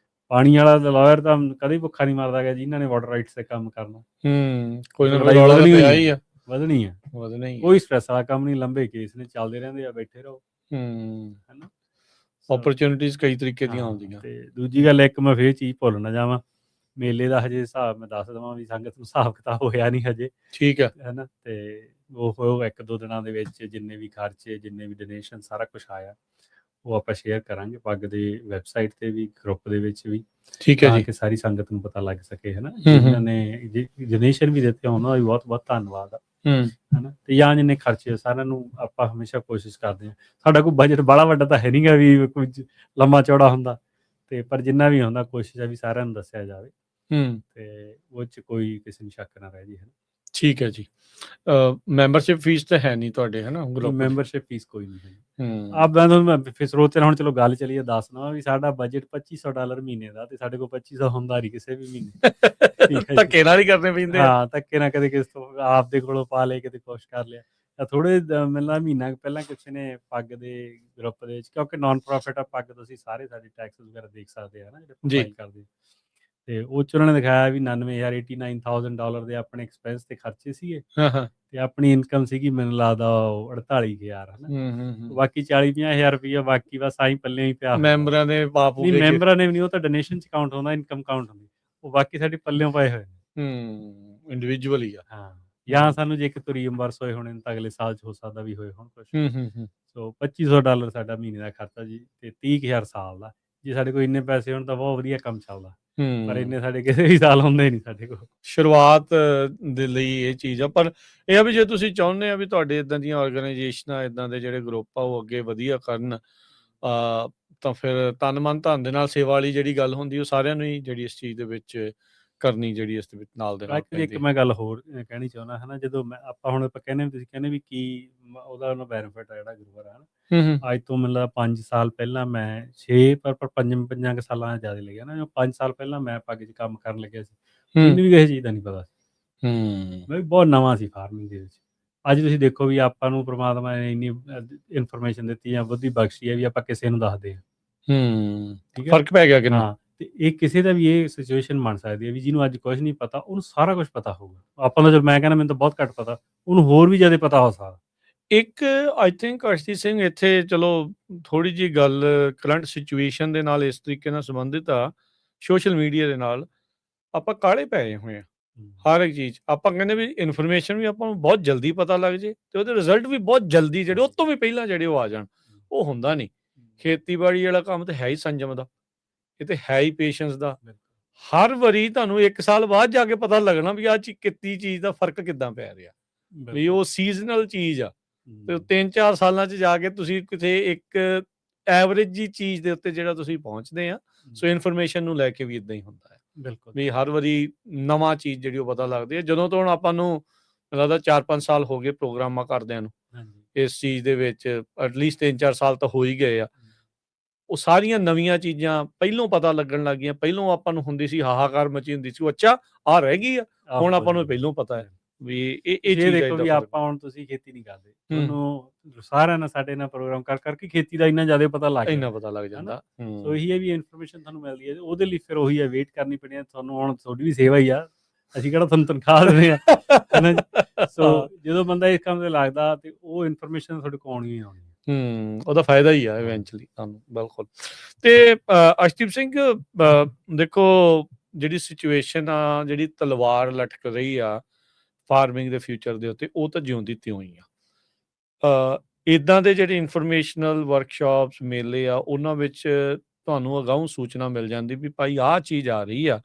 ਪਾਣੀ ਵਾਲਾ ਲਾਇਰ ਤਾਂ ਕਦੇ ਭੁੱਖਾ ਨਹੀਂ ਮਰਦਾ ਗਿਆ ਜਿਨ੍ਹਾਂ ਨੇ ਵਾਟਰ ਰਾਈਟਸ 'ਤੇ ਕੰਮ ਕਰਨਾ। ਕੋਈ ਨਾ ਕੋਈ ਰੌਲਾ ਤਾਂ ਪਿਆ ਹੀ ਆ, ਵਧਣੀ ਆ, ਕੋਈ ਸਟ੍ਰੈਸ ਵਾਲਾ ਕੰਮ ਨਹੀਂ, ਲੰਬੇ ਕੇਸ ਨੇ ਚੱਲਦੇ ਰਹਿੰਦੇ ਆ, ਬੈਠੇ ਰਹੋ, ਹੈ ਨਾ। ਓਪਰਚੁਨਿਟੀਜ਼ ਕਈ ਤਰੀਕੇ ਦੀਆਂ ਆਉਂਦੀਆਂ। ਤੇ ਦੂਜੀ ਗੱਲ ਇੱਕ ਮੈਂ ਫੇਰ ਚੀਜ਼ ਭੁੱਲ ਨਾ ਜਾਵਾਂ, ਮੇਲੇ ਦਾ ਹਜੇ ਹਿਸਾਬ ਮੈਂ ਦੱਸ ਦੇਵਾਂ ਵੀ ਸੰਗਤ ਨੂੰ ਹਿਸਾਬ ਕਿਤਾਬ ਹੋਇਆ ਨਹੀਂ ਹਜੇ, ਠੀਕ ਹੈ ਨਾ। ਤੇ ਉਹ 1-2 ਦਿਨਾਂ ਦੇ ਵਿੱਚ ਜਿੰਨੇ ਵੀ ਖਰਚੇ, ਜਿੰਨੇ ਵੀ ਡੋਨੇਸ਼ਨ, ਸਾਰਾ ਕੁਛ ਆਇਆ ਉਹ ਆਪਾਂ ਸ਼ੇਅਰ ਕਰਾਂਗੇ ਪੱਗ ਦੇ ਵੈਬਸਾਈਟ ਤੇ ਵੀ, ਗਰੁੱਪ ਦੇ ਵਿੱਚ ਵੀ, ਠੀਕ ਹੈ ਜੀ, ਕਿ ਸਾਰੀ ਸੰਗਤ ਨੂੰ ਪਤਾ ਲੱਗ ਸਕੇ, ਹੈ ਨਾ। ਜਿਨ੍ਹਾਂ ਨੇ ਡੋਨੇਸ਼ਨ ਵੀ ਦਿੱਤੇ ਉਹਨਾਂ ਦਾ ਵੀ ਬਹੁਤ ਬਹੁਤ ਧੰਨਵਾਦ ਆ, ਹੈ ਨਾ। ਤੇ ਜਾਂ ਜਿੰਨੇ ਖਰਚੇ ਸਾਰਿਆਂ ਨੂੰ ਆਪਾਂ ਹਮੇਸ਼ਾ ਕੋਸ਼ਿਸ਼ ਕਰਦੇ ਹਾਂ, ਸਾਡਾ ਕੋਈ ਬਜਟ ਬਾਹਲਾ ਵੱਡਾ ਤਾਂ ਹੈ ਨਹੀਂਗਾ ਵੀ ਕੁਝ ਲੰਮਾ ਚੌੜਾ ਹੁੰਦਾ, ਤੇ ਪਰ ਜਿੰਨਾ ਵੀ ਹੁੰਦਾ ਕੋਸ਼ਿਸ਼ ਹੈ ਵੀ ਸਾਰਿਆਂ ਨੂੰ ਦੱਸਿਆ ਜਾਵੇ, ਤੇ ਉਹ 'ਚ ਕੋਈ ਕਿਸੇ ਨੂੰ ਸ਼ੱਕ ਨਾ ਰਹਿ ਜੇ, ਹੈ ਨਾ। ਠੀਕ ਹੈ ਜੀ। ਮੈਂਬਰਸ਼ਿਪ ਫੀਸ ਤਾਂ ਹੈ ਨਹੀਂ ਤੁਹਾਡੇ, ਹੈ ਨਾ? ਮੈਂਬਰਸ਼ਿਪ ਫੀਸ ਕੋਈ ਨਹੀਂ ਹੈ। ਮੈਂ ਤੁਹਾਨੂੰ ਫਿਰ ਸਰੋਤਿਆਂ ਹੁਣ ਚਲੋ ਗੱਲ ਚੱਲੀਏ ਦੱਸ ਦੇਵਾਂ ਵੀ ਸਾਡਾ ਬਜਟ $2500 ਮਹੀਨੇ ਦਾ, ਤੇ ਸਾਡੇ ਕੋਲ 2500 ਹੁੰਦਾ ਨਹੀਂ ਕਿਸੇ ਵੀ ਮਹੀਨੇ। ਧੱਕੇ ਨਾਲ ਹੀ ਕਰਨੇ ਪੈਂਦੇ ਆ। ਧੱਕੇ ਨਾਲ ਕਦੇ ਕਿਸੇ ਤੋਂ ਆਪਦੇ ਕੋਲੋਂ ਪਾ ਲਏ, ਕਿਤੇ ਕੁਛ ਕਰ ਲਿਆ। ਥੋੜੇ ਮਤਲਬ ਮਹੀਨਾ ਪਹਿਲਾਂ ਕਿਸੇ ਨੇ ਪੱਗ ਦੇ ਗਰੁੱਪ ਦੇ ਵਿੱਚ, ਕਿਉਂਕਿ ਨਾਨ ਪ੍ਰੋਫਿਟ ਆ ਪੱਗ, ਤੁਸੀਂ ਸਾਰੇ ਸਾਡੇ ਟੈਕਸ ਵਗੈਰਾ ਦੇਖ ਸਕਦੇ ਆ ਨਾ ਜਿਹੜੇ ਫਾਈਲ ਕਰਦੇ, ਤੇ ਉਹ 'ਚ ਉਹਨਾਂ ਨੇ ਦਿਖਾਇਆ ਵੀ $99,000 ਦੇ ਆਪਣੇ ਐਕਸਪੈਂਸ ਤੇ ਖਰਚੇ ਸੀਗੇ ਹਾਂ, ਹਾਂ। ਤੇ ਆਪਣੀ ਇਨਕਮ ਸੀਗੀ ਮੈਨੂੰ ਲੱਗਦਾ ਉਹ 48,000 ਹਨਾ। ਹੂੰ। ਬਾਕੀ 40-50,000 ਰੁਪਈਆ ਬਾਕੀ ਬਸ ਆਈਂ ਪੱਲਿਓਂ ਹੀ ਪਿਆ ਹੋਊਗਾ। ਮੈਂਬਰਾਂ ਨੇ ਪਾ ਪੂ ਨਹੀਂ ਕੇ ਮੈਂਬਰਾਂ ਨੇ ਵੀ ਨਹੀਂ, ਉਹ ਤਾਂ ਡੋਨੇਸ਼ਨ 'ਚ ਕਾਊਂਟ ਹੁੰਦਾ, ਇਨਕਮ ਕਾਊਂਟ ਹੁੰਦੀ। ਉਹ ਬਾਕੀ ਸਾਡੇ ਪੱਲਿਓਂ ਪਏ ਹੋਏ ਨੇ। ਇੰਡੀਵਿਜੂਅਲ ਹੀ ਆ। ਹਾਂ, ਜਾਂ ਸਾਨੂੰ ਜੇ ਕਿਤੋਂ ਰੀਇੰਬਰਸ ਹੋਏ ਹੋਣੇ ਤਾਂ ਅਗਲੇ ਸਾਲ 'ਚ ਹੋ ਸਕਦਾ ਵੀ ਹੋਏ ਹੋਣ ਕੁਛ। ਹੂੰ। ਸੋ $2,500 ਸਾਡਾ ਮਹੀਨੇ ਦਾ ਖਰਚਾ ਜੀ ਤੇ 30,000 ਸਾਲ ਦਾ। ਜੇ ਸਾਡੇ ਕੋਲ ਇੰਨੇ ਪੈਸੇ ਹੋਣ ਤਾਂ ਬਹੁਤ ਵਧੀਆ ਕੰਮ ਚੱਲਦਾ। ਪਰ ਇੰਨੇ ਸਾਡੇ ਕਿਸੇ ਵੀ ਸਾਲ ਹੁੰਦੇ ਨਹੀਂ ਸਾਡੇ ਕੋਲ। ਸ਼ੁਰੂਆਤ ਦੇ ਲਈ ਇਹ ਚੀਜ਼ ਆ, ਪਰ ਇਹ ਆ ਵੀ ਜੇ ਤੁਸੀਂ ਚਾਹੁੰਦੇ ਆ ਵੀ ਤੁਹਾਡੇ ਇਦਾਂ ਦੀਆਂ ਆਰਗੇਨਾਈਜੇਸ਼ਨਾਂ, ਇਦਾਂ ਦੇ ਜਿਹੜੇ ਗਰੁੱਪ ਆ ਉਹ ਅੱਗੇ ਵਧੀਆ ਕਰਨ, ਤਾਂ ਫਿਰ ਤਨ ਮਨ ਧਨ ਦੇ ਨਾਲ ਸੇਵਾ ਵਾਲੀ ਜਿਹੜੀ ਗੱਲ ਹੁੰਦੀ ਉਹ ਸਾਰਿਆਂ ਨੂੰ ਹੀ ਜਿਹੜੀ ਇਸ ਚੀਜ਼ ਦੇ ਵਿੱਚ ਕਰਨੀ, ਜਿਹੜੀ ਇਸ ਦੇ ਵਿੱਚ ਨਾਲ ਦੇ ਨਾਲ ਐਕਚੁਅਲੀ ਇੱਕ ਪੈਂਦੀ। ਮੈਂ ਗੱਲ ਹੋਰ ਕਹਿਣੀ ਚਾਹੁੰਦਾ ਹਨਾ, ਜਦੋਂ ਆਪਾਂ ਹੁਣ ਆਪਾਂ ਕਹਿੰਦੇ ਤੁਸੀਂ ਕਹਿੰਦੇ ਵੀ ਕੀ ਉਹਦਾ ਬੈਨੀਫਿਟ ਆ ਜਿਹੜਾ ਗੁਰੂਵਾਰ ਹੈ ਨਾ। ਅੱਜ ਤੋਂ ਮੈਨੂੰ ਲੱਗਦਾ 5 ਸਾਲ ਪਹਿਲਾਂ ਮੈਂ 6 ਪਰ 5 ਕੁ ਸਾਲਾਂ ਜ਼ਿਆਦਾ ਲੱਗਿਆ ਨਾ, 5 ਸਾਲ ਪਹਿਲਾਂ ਮੈਂ ਪੱਗ 'ਚ ਕੰਮ ਕਰਨ ਲੱਗਿਆ ਸੀ। ਮੈਨੂੰ ਵੀ ਕਿਸੇ ਚੀਜ਼ ਦਾ ਨਹੀਂ ਪਤਾ ਸੀ। ਮੈਂ ਵੀ ਬਹੁਤ ਨਵਾਂ ਸੀ ਫਾਰਮਿੰਗ ਦੇ ਵਿੱਚ। ਅੱਜ ਤੁਸੀਂ ਦੇਖੋ ਵੀ ਆਪਾਂ ਨੂੰ ਪ੍ਰਮਾਤਮਾ ਨੇ ਇੰਨੀ ਇਨਫੋਰਮੇਸ਼ਨ ਦਿੱਤੀ ਜਾਂ ਬੁੱਧੀ ਬਖਸ਼ੀ ਹੈ ਵੀ ਆਪਾਂ ਕਿਸੇ ਨੂੰ ਦੱਸਦੇ ਹਾਂ। ਠੀਕ ਹੈ, ਫਰਕ ਪੈ ਗਿਆ ਕਿੰਨਾ। ਹਾਂ, ਤੇ ਇਹ ਕਿਸੇ ਦਾ ਵੀ ਇਹ ਸਿਚੁਏਸ਼ਨ ਬਣ ਸਕਦੀ ਹੈ ਵੀ ਜਿਹਨੂੰ ਅੱਜ ਕੁਝ ਨਹੀਂ ਪਤਾ ਉਹਨੂੰ ਸਾਰਾ ਕੁਝ ਪਤਾ ਹੋਊਗਾ। ਆਪਾਂ ਨੂੰ, ਜਦ ਮੈਂ ਕਹਿੰਦਾ ਮੈਨੂੰ ਤਾਂ ਬਹੁਤ ਘੱਟ ਪਤਾ, ਉਹਨੂੰ ਹੋਰ ਵੀ ਜ਼ਿਆਦਾ ਪਤਾ ਹੋ ਸਕਦਾ। ਇੱਕ ਆਈ ਥਿੰਕ ਅਰਸ਼ਦੀਪ ਸਿੰਘ, ਇੱਥੇ ਚਲੋ ਥੋੜੀ ਜਿਹੀ ਗੱਲ ਕਰੰਟ ਸਿਚੁਏਸ਼ਨ ਦੇ ਨਾਲ ਇਸ ਤਰੀਕੇ ਨਾਲ ਸੰਬੰਧਿਤ ਆ, ਸੋਸ਼ਲ ਮੀਡੀਆ ਦੇ ਨਾਲ ਆਪਾਂ ਕਾਹਲੇ ਪਏ ਹੋਏ ਆ ਹਰ ਇੱਕ ਚੀਜ਼। ਆਪਾਂ ਕਹਿੰਦੇ ਵੀ ਇਨਫੋਰਮੇਸ਼ਨ ਵੀ ਆਪਾਂ ਨੂੰ ਬਹੁਤ ਜਲਦੀ ਪਤਾ ਲੱਗ ਜੇ ਤੇ ਉਹਦੇ ਰਿਜ਼ਲਟ ਵੀ ਬਹੁਤ ਜਲਦੀ, ਜਿਹੜੇ ਉਹ ਤੋਂ ਵੀ ਪਹਿਲਾਂ ਜਿਹੜੇ ਉਹ ਆ ਜਾਣ, ਉਹ ਹੁੰਦਾ ਨਹੀਂ। ਖੇਤੀਬਾੜੀ ਵਾਲਾ ਕੰਮ ਤਾਂ ਹੈ ਹੀ ਸੰਜਮ ਦਾ, ਇਹ ਤੇ ਹੈ ਹੀ ਪੇਸ਼ੈਂਸ ਦਾ। ਹਰ ਵਾਰੀ ਤੁਹਾਨੂੰ 1 ਸਾਲ ਬਾਅਦ ਜਾ ਕੇ ਪਤਾ ਲੱਗਣਾ ਵੀ ਆਹ ਕਿੱਤੀ ਚੀਜ਼ ਦਾ ਫਰਕ ਕਿੱਦਾਂ ਪੈ ਰਿਹਾ, ਵੀ ਉਹ ਸੀਜ਼ਨਲ ਚੀਜ਼ ਆ। ਤੇ 3-4 ਸਾਲਾਂ 'ਚ ਜਾ ਕੇ ਤੁਸੀਂ ਕਿਤੇ ਇੱਕ ਐਵਰੇਜ ਜੀ ਚੀਜ਼ ਦੇ ਉੱਤੇ ਜਿਹੜਾ ਤੁਸੀਂ ਪਹੁੰਚਦੇ ਆ। ਸੋ ਇਨਫੋਰਮੇਸ਼ਨ ਨੂੰ ਲੈ ਕੇ ਵੀ ਇਦਾਂ ਹੀ ਹੁੰਦਾ ਹੈ ਵੀ ਹਰ ਵਾਰੀ ਨਵਾਂ ਚੀਜ਼ ਜਿਹੜੀ ਉਹ ਪਤਾ ਲੱਗਦੀ ਹੈ। ਜਦੋਂ ਤੋਂ ਹੁਣ ਆਪਾਂ ਨੂੰ ਲੱਗਦਾ 4-5 ਸਾਲ ਹੋ ਗਏ ਪ੍ਰੋਗਰਾਮਾਂ ਕਰਦਿਆਂ ਨੂੰ ਇਸ ਚੀਜ਼ ਦੇ ਵਿੱਚ, ਐਟਲੀਸਟ 3-4 ਸਾਲ ਤਾਂ ਹੋ ਹੀ ਗਏ ਆ। ਉਹ ਸਾਰੀਆਂ ਨਵੀਆਂ ਚੀਜ਼ਾਂ ਪਹਿਲੋਂ ਪਤਾ ਲੱਗਣ ਲੱਗ ਗਈਆਂ। ਪਹਿਲੋਂ ਆਪਾਂ ਨੂੰ ਹੁੰਦੀ ਸੀ, ਹਾਹਾਕਾਰ ਮਚੀ ਹੁੰਦੀ ਸੀ, ਉਹ ਅੱਛਾ ਆਹ ਰਹਿ ਗਈ ਆ, ਹੁਣ ਆਪਾਂ ਨੂੰ ਪਹਿਲੋਂ ਪਤਾ ਹੈ ਵੀ ਇਹ ਚੀਜ਼ ਦੇਖੋ ਵੀ ਆਪਾਂ ਹੁਣ ਤੁਸੀਂ ਖੇਤੀ ਨਹੀਂ ਕਰਦੇ, ਤੁਹਾਨੂੰ ਸਾਰਿਆਂ ਨਾਲ ਸਾਡੇ ਨਾਲ ਪ੍ਰੋਗਰਾਮ ਕਰ ਕਰਕੇ ਖੇਤੀ ਦਾ ਇੰਨਾ ਜ਼ਿਆਦਾ ਪਤਾ ਲੱਗ ਗਿਆ, ਇੰਨਾ ਪਤਾ ਲੱਗ ਜਾਂਦਾ। ਸੋ ਇਹੀ ਹੈ ਵੀ ਇਨਫੋਰਮੇਸ਼ਨ ਤੁਹਾਨੂੰ ਮਿਲਦੀ ਹੈ। ਉਹਦੇ ਲਈ ਫਿਰ ਉਹੀ ਹੈ, ਵੇਟ ਕਰਨੀ ਪੈਣੀ ਹੈ ਤੁਹਾਨੂੰ। ਹੁਣ ਤੁਹਾਡੀ ਵੀ ਸੇਵਾ ਹੀ ਆ, ਅਸੀਂ ਕਿਹੜਾ ਤੁਹਾਨੂੰ ਤਨਖਾਹ ਦਿੰਦੇ ਆ, ਹੈ ਨਾ। ਸੋ ਜਦੋਂ ਬੰਦਾ ਇਸ ਕੰਮ ਤੇ ਲੱਗਦਾ ਤੇ ਉਹ ਇਨਫੋਰਮੇਸ਼ਨ ਤੁਹਾਡੇ ਕੋਲ ਆਉਣੀ ਹੀ ਆਉਣੀ। ਉਹਦਾ ਫਾਇਦਾ ਹੀ ਆ ਇਵੈਂਚੁਅਲੀ ਤੁਹਾਨੂੰ, ਬਿਲਕੁਲ। ਤੇ ਅਰਸ਼ਦੀਪ ਸਿੰਘ, ਦੇਖੋ ਜਿਹੜੀ ਸਿਚੁਏਸ਼ਨ ਆ, ਜਿਹੜੀ ਤਲਵਾਰ ਲਟਕ ਰਹੀ ਆ ਫਾਰਮਿੰਗ ਦੇ ਫਿਊਚਰ ਦੇ ਉੱਤੇ, ਉਹ ਤਾਂ ਜਿਉਂਦੀ ਤਿਉਂ ਹੀ ਆ। ਇੱਦਾਂ ਦੇ ਜਿਹੜੇ ਇਨਫੋਰਮੇਸ਼ਨਲ ਵਰਕਸ਼ਾਪਸ, ਮੇਲੇ ਆ, ਉਹਨਾਂ ਵਿੱਚ ਤੁਹਾਨੂੰ ਅਗਾਊਂ ਸੂਚਨਾ ਮਿਲ ਜਾਂਦੀ ਵੀ ਭਾਈ ਆਹ ਚੀਜ਼ ਆ ਰਹੀ ਆ,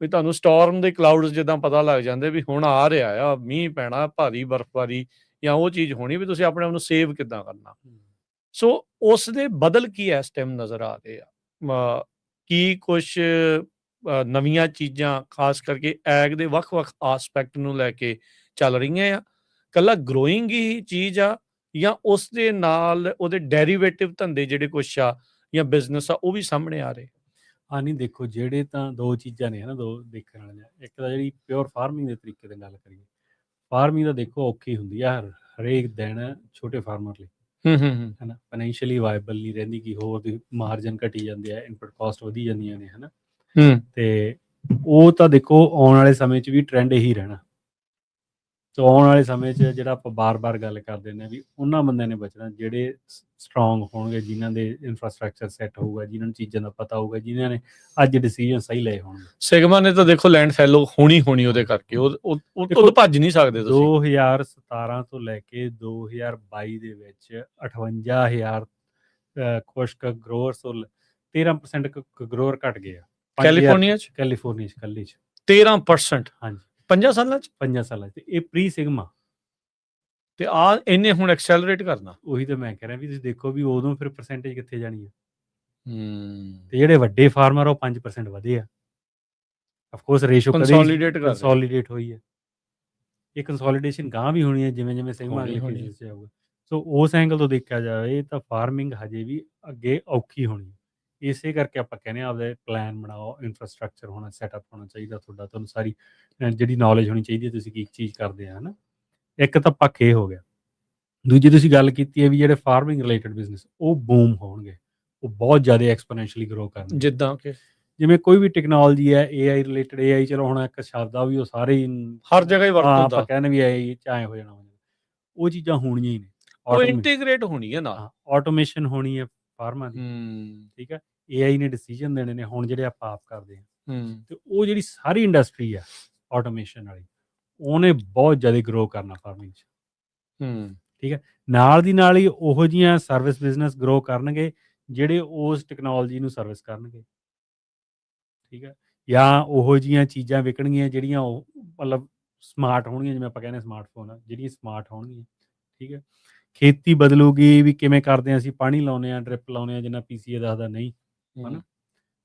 ਵੀ ਤੁਹਾਨੂੰ ਸਟੋਰਮ ਦੇ ਕਲਾਊਡਸ ਜਿੱਦਾਂ ਪਤਾ ਲੱਗ ਜਾਂਦੇ ਵੀ ਹੁਣ ਆ ਰਿਹਾ ਆ, ਮੀਂਹ ਪੈਣਾ, ਭਾਰੀ ਬਰਫ਼ਬਾਰੀ ਜਾਂ ਉਹ ਚੀਜ਼ ਹੋਣੀ, ਵੀ ਤੁਸੀਂ ਆਪਣੇ ਆਪ ਨੂੰ ਸੇਵ ਕਿੱਦਾਂ ਕਰਨਾ। ਸੋ ਉਸ ਦੇ ਬਦਲ ਕੀ ਇਸ ਟਾਈਮ ਨਜ਼ਰ ਆ ਰਹੇ ਆ? ਕੀ ਕੁਛ ਨਵੀਆਂ ਚੀਜ਼ਾਂ ਖਾਸ ਕਰਕੇ ਐਗ ਦੇ ਵੱਖ-ਵੱਖ ਆਸਪੈਕਟ ਨੂੰ ਲੈ ਕੇ ਚੱਲ ਰਹੀਆਂ ਆ? ਕੱਲਾ ਗਰੋਇੰਗ ਹੀ ਚੀਜ਼ ਆ ਜਾਂ ਉਸ ਦੇ ਨਾਲ ਉਹਦੇ ਡੈਰੀਵੇਟਿਵ ਧੰਦੇ ਜਿਹੜੇ ਕੁਛ ਆ ਜਾਂ ਬਿਜ਼ਨਸ ਆ, ਉਹ ਵੀ ਸਾਹਮਣੇ ਆ ਰਹੇ? ਹਾਂ, ਨਹੀਂ ਦੇਖੋ, ਜਿਹੜੇ ਤਾਂ 2 ਚੀਜ਼ਾਂ ਨੇ, ਹੈ ਨਾ, 2 ਦੇਖਣ ਵਾਲੀਆਂ। ਇੱਕ ਤਾਂ ਜਿਹੜੀ ਪਿਓਰ ਫਾਰਮਿੰਗ ਦੇ ਤਰੀਕੇ ਦੀ ਗੱਲ ਕਰੀਏ, ਫਾਰਮਿੰਗ ਤਾਂ ਦੇਖੋ ਔਖੀ ਹੁੰਦੀ ਆ ਹਰੇਕ ਦਿਨ ਛੋਟੇ ਫਾਰਮਰ ਲਈ, ਹੈ ਨਾ। ਫਾਈਨੈਂਸ਼ੀਅਲੀ ਵਾਇਬਲ ਨਹੀਂ ਰਹਿੰਦੀ, ਕਿ ਹੋਰ ਦੀ ਮਾਰਜਨ ਘਟੀ ਜਾਂਦੇ ਆ, ਇਨਪੁਟ ਕਾਸਟ ਵਧੀ ਜਾਂਦੀਆਂ ਨੇ, ਹੈ ਨਾ। ਤੇ ਉਹ ਤਾਂ ਦੇਖੋ ਆਉਣ ਵਾਲੇ ਸਮੇਂ 'ਚ ਵੀ ਟਰੈਂਡ ਇਹੀ ਰਹਿਣਾ। ਸੋ ਆਉਣ ਵਾਲੇ ਸਮੇਂ 'ਚ ਜਿਹੜਾ ਆਪਾਂ ਬਾਰ-ਬਾਰ ਗੱਲ ਕਰਦੇ ਨੇ ਵੀ ਉਹਨਾਂ ਬੰਦਿਆਂ ਨੇ ਬਚਣਾ ਜਿਹੜੇ ਸਟਰੋਂਗ ਹੋਣਗੇ, ਜਿਨ੍ਹਾਂ ਦੇ ਇਨਫਰਾਸਟਰਕਚਰ ਸੈੱਟ ਹੋਊਗਾ, ਜਿਨ੍ਹਾਂ ਨੂੰ ਚੀਜ਼ਾਂ ਦਾ ਪਤਾ ਹੋਊਗਾ, ਜਿਨ੍ਹਾਂ ਨੇ ਅੱਜ ਡਿਸੀਜਨ ਸਹੀ ਲਏ ਹੋਣਗੇ। ਸਿਗਮਾ ਨੇ ਤਾਂ ਦੇਖੋ ਲੈਂਡ ਸੈਲੋ ਹੋਣੀ ਉਹਦੇ ਕਰਕੇ, ਉਹ ਤੋਂ ਭੱਜ ਨਹੀਂ ਸਕਦੇ ਤੁਸੀਂ। 2017 ਤੋਂ ਲੈ ਕੇ 2022 ਦੇ ਵਿੱਚ 58,000 ਕੁਛ ਗਰੋਅਰਸ ਤੋਂ 13% ਗਰੋਅਰ ਘਟ ਗਏ ਆ ਕੈਲੀਫੋਰਨੀਆ 'ਚ ਇਕੱਲੇ 'ਚ 13%। ਹਾਂਜੀ, 5 ਸਾਲਾਂ 'ਚ। 5 ਸਾਲਾਂ 'ਚ। ਤੇ ਇਹ ਪ੍ਰੀ ਸਿਗਮਾ ਤੇ ਆ ਇਹਨੇ ਹੁਣ ਐਕਸੈਲਰੇਟ ਕਰਨਾ। ਉਹੀ ਤਾਂ ਮੈਂ ਕਹਿ ਰਿਹਾ ਵੀ ਤੁਸੀਂ ਦੇਖੋ ਵੀ ਉਦੋਂ ਫਿਰ ਪਰਸੈਂਟੇਜ ਕਿੱਥੇ ਜਾਣੀ ਹੈ। ਤੇ ਜਿਹੜੇ ਵੱਡੇ ਫਾਰਮਰ ਉਹ 5% ਵਧੇ ਆ। ਆਫ ਕੋਰਸ ਰੇਸ਼ੋ ਕੰਸੋਲੀਡੇਟ ਹੋਈ ਹੈ। ਇਹ ਕੰਸੋਲੀਡੇਸ਼ਨ ਗਾਂ ਵੀ ਹੋਣੀ ਹੈ ਜਿਵੇਂ ਸਿਗਮਾ ਅਗਲੇ ਫੇਜ਼ 'ਚ ਆਊਗਾ। ਸੋ ਉਸ ਐਂਗਲ ਤੋਂ ਦੇਖਿਆ ਜਾਵੇ ਤਾਂ ਫਾਰਮਿੰਗ ਹਜੇ ਵੀ ਅੱਗੇ ਔਖੀ ਹੋਣੀ। ਇਸੇ ਕਰਕੇ ਆਪਾਂ ਕਹਿੰਦੇ ਹਾਂ ਆਪਦੇ ਪਲਾਨ ਬਣਾਓ, ਇਨਫਰਾਸਟਰਕਚਰ ਹੋਣਾ, ਸੈਟਅਪ ਹੋਣਾ ਚਾਹੀਦਾ ਤੁਹਾਡਾ, ਤੁਹਾਨੂੰ ਸਾਰੀ ਜਿਹੜੀ ਨੌਲੇਜ ਹੋਣੀ ਚਾਹੀਦੀ ਹੈ ਤੁਸੀਂ ਕੀ ਚੀਜ਼ ਕਰਦੇ ਆ, ਹੈ ਨਾ। ਇੱਕ ਤਾਂ ਪੱਖ ਇਹ ਹੋ ਗਿਆ। ਦੂਜੀ ਤੁਸੀਂ ਗੱਲ ਕੀਤੀ ਹੈ ਵੀ ਜਿਹੜੇ ਫਾਰਮਿੰਗ ਰਿਲੇਟਡ ਬਿਜ਼ਨਸ ਉਹ ਬੂਮ ਹੋਣਗੇ, ਉਹ ਬਹੁਤ ਜ਼ਿਆਦਾ ਐਕਸਪੋਨੈਂਸ਼ੀਅਲੀ ਗਰੋ ਕਰਨਗੇ। ਜਿਵੇਂ ਕੋਈ ਵੀ ਟੈਕਨੋਲੋਜੀ ਹੈ AI ਰਿਲੇਟਡ, AI ਚਲੋ ਹੁਣ ਇੱਕ ਸ਼ਬਦ ਆ ਵੀ ਉਹ ਸਾਰੇ ਹੀ ਹਰ ਜਗ੍ਹਾ ਹੀ ਵਰਤ ਆਪਾਂ ਹੁੰਦਾ, ਕਹਿੰਦੇ ਵੀ AI ਚ ਐਂ ਹੋ ਜਾਣਾ ਉਹ ਚੀਜ਼ਾਂ ਹੋਣੀਆਂ ਹੀ ਨੇ। ਉਹ ਇੰਟੀਗ੍ਰੇਟ ਹੋਣੀ ਹੈ ਨਾਲ। ਹਾਂ, ਆਟੋਮੇਸ਼ਨ ਹੋਣੀ ਹੈ ਫਾਰਮਾਂ ਦੀ, ਠੀਕ ਹੈ। AI ਨੇ ਡਿਸੀਜਨ ਦੇਣੇ ਨੇ ਹੁਣ ਜਿਹੜੇ ਆਪਾਂ ਆਪ ਕਰਦੇ ਹਾਂ, ਤੇ ਉਹ ਜਿਹੜੀ ਸਾਰੀ ਇੰਡਸਟਰੀ ਆ ਆਟੋਮੇਸ਼ਨ ਵਾਲੀ, ਉਹਨੇ ਬਹੁਤ ਜ਼ਿਆਦਾ ਗਰੋ ਕਰਨਾ ਫਾਰਮਿੰਗ 'ਚ, ਠੀਕ ਹੈ। ਨਾਲ ਦੀ ਨਾਲ ਹੀ ਉਹੋ ਜਿਹੀਆਂ ਸਰਵਿਸ ਬਿਜ਼ਨਸ ਗਰੋ ਕਰਨਗੇ ਜਿਹੜੇ ਉਸ ਟੈਕਨੋਲੋਜੀ ਨੂੰ ਸਰਵਿਸ ਕਰਨਗੇ, ਠੀਕ ਹੈ। ਜਾਂ ਉਹੋ ਜਿਹੀਆਂ ਚੀਜ਼ਾਂ ਵਿਕਣਗੀਆਂ ਜਿਹੜੀਆਂ ਉਹ ਮਤਲਬ ਸਮਾਰਟ ਹੋਣਗੀਆਂ, ਜਿਵੇਂ ਆਪਾਂ ਕਹਿੰਦੇ ਸਮਾਰਟਫੋਨ ਆ, ਜਿਹੜੀਆਂ ਸਮਾਰਟ ਹੋਣਗੀਆਂ, ਠੀਕ ਹੈ। ਖੇਤੀ ਬਦਲੂਗੀ ਵੀ, ਕਿਵੇਂ ਕਰਦੇ ਹਾਂ ਅਸੀਂ, ਪਾਣੀ ਲਾਉਂਦੇ ਹਾਂ, ਡਰਿਪ ਲਾਉਂਦੇ ਹਾਂ, ਜਿੰਨਾ PCA ਦੱਸਦਾ ਨਹੀਂ, ਹੈ ਨਾ।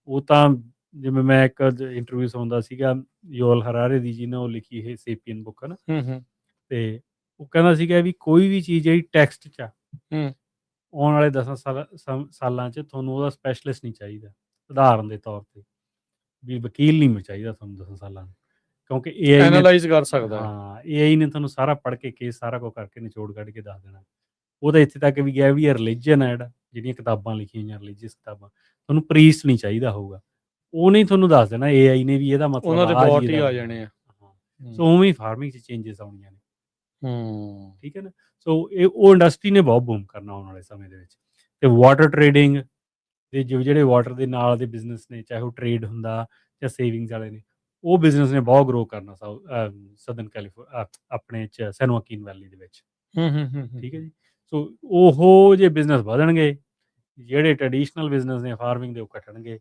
ਉਹ ਤਾਂ ਜਿਵੇਂ ਮੈਂ ਇੱਕ ਇੰਟਰਵਿਊ ਸੁਣਦਾ ਸੀਗਾ ਯੋਲ ਹਰਾਰੇ ਦੀ, ਜਿਹਨੇ ਉਹ ਲਿਖੀ ਇਹ ਸੇਪੀਅਨ ਬੁੱਕ, ਹੈ ਨਾ, ਤੇ ਉਹ ਕਹਿੰਦਾ ਸੀਗਾ ਵੀ ਕੋਈ ਵੀ ਚੀਜ਼ ਜਿਹੜੀ ਟੈਕਸਟ 'ਚ ਆ, ਆਉਣ ਵਾਲੇ 10 ਸਾਲਾਂ 'ਚ ਤੁਹਾਨੂੰ ਉਹਦਾ ਸਪੈਸ਼ਲਿਸਟ ਨਹੀਂ ਚਾਹੀਦਾ ਉਦਾਹਰਨ ਦੇ ਤੌਰ ਤੇ, ਵੀ ਵਕੀਲ ਨਹੀਂ ਚਾਹੀਦਾ ਤੁਹਾਨੂੰ 10 ਸਾਲਾਂ ਨੂੰ, ਕਿਉਂਕਿ AI ਨੇ ਐਨਾਲਾਈਜ਼ ਕਰ ਸਕਦਾ ਹੈ। ਹਾਂ, AI ਨੇ ਤੁਹਾਨੂੰ ਸਾਰਾ ਪੜ੍ਹ ਕੇ ਕੇਸ ਸਾਰਾ ਕੁਝ ਕਰਕੇ ਨਿਚੋੜ ਕੱਢ ਕੇ ਦੱਸ ਦੇਣਾ। ਉਹ ਤਾਂ ਇੱਥੇ ਤੱਕ ਵੀ ਗਿਆ ਵੀ ਇਹ ਰਿਲੀਜਨ ਹੈ ਜਿਹੜਾ, ਜਿਹੜੀਆਂ ਕਿਤਾਬਾਂ ਲਿਖੀਆਂ ਹੋਈਆਂ ਰਿਲੀਜੀਅਸ ਕਿਤਾਬਾਂ, ਤੁਹਾਨੂੰ ਪ੍ਰੀਸਟ ਨਹੀਂ ਚਾਹੀਦਾ ਹੋਊਗਾ, ਉਹਨੇ ਤੁਹਾਨੂੰ ਦੱਸ ਦੇਣਾ AI ਨੇ ਵੀ ਇਹਦਾ ਮਤਲਬ ਉਹਨਾਂ ਦੇ ਆਹ ਬੋਟ ਜੀ ਹੀ ਇਹਦਾ ਆ ਜਾਣੇ ਆ। ਸੋ ਉਵੇਂ ਹੀ ਫਾਰਮਿੰਗ 'ਚ ਚੇਂਜਸ ਆਉਣੀਆਂ ਨੇ, ਠੀਕ ਹੈ ਨਾ। ਸੋ ਉਹ ਇੰਡਸਟਰੀ ਨੇ ਬਹੁਤ ਬੂਮ ਕਰਨਾ ਆਉਣ ਵਾਲੇ ਸਮੇਂ ਦੇ ਵਿੱਚ। ਤੇ ਵਾਟਰ ਟ੍ਰੇਡਿੰਗ ਦੇ ਜਿਹੜੇ ਵਾਟਰ ਦੇ ਨਾਲ ਦੇ ਬਿਜ਼ਨਸ ਨੇ, ਚਾਹੇ ਉਹ ਟ੍ਰੇਡ ਹੁੰਦਾ ਜਾਂ ਸੇਵਿੰਗਸ ਵਾਲੇ ਨੇ, ਉਹ ਬਿਜ਼ਨਸ ਨੇ ਬਹੁਤ ਗਰੋ ਕਰਨਾ ਸਦਰਨ ਆਪਣੇ 'ਚ ਸੈਨ ਜੋਆਕਿਨ ਵੈਲੀ ਦੇ ਵਿੱਚ, ਠੀਕ ਹੈ ਜੀ। ਸੋ ਉਹ ਜੇ ਬਿਜ਼ਨਸ ਵਧਣਗੇ, ਜਿਹੜੇ ਟ੍ਰੈਡੀਸ਼ਨਲ ਬਿਜ਼ਨਸ ਨੇ ਫਾਰਮਿੰਗ ਦੇ, ਉਹ ਘਟਣਗੇ,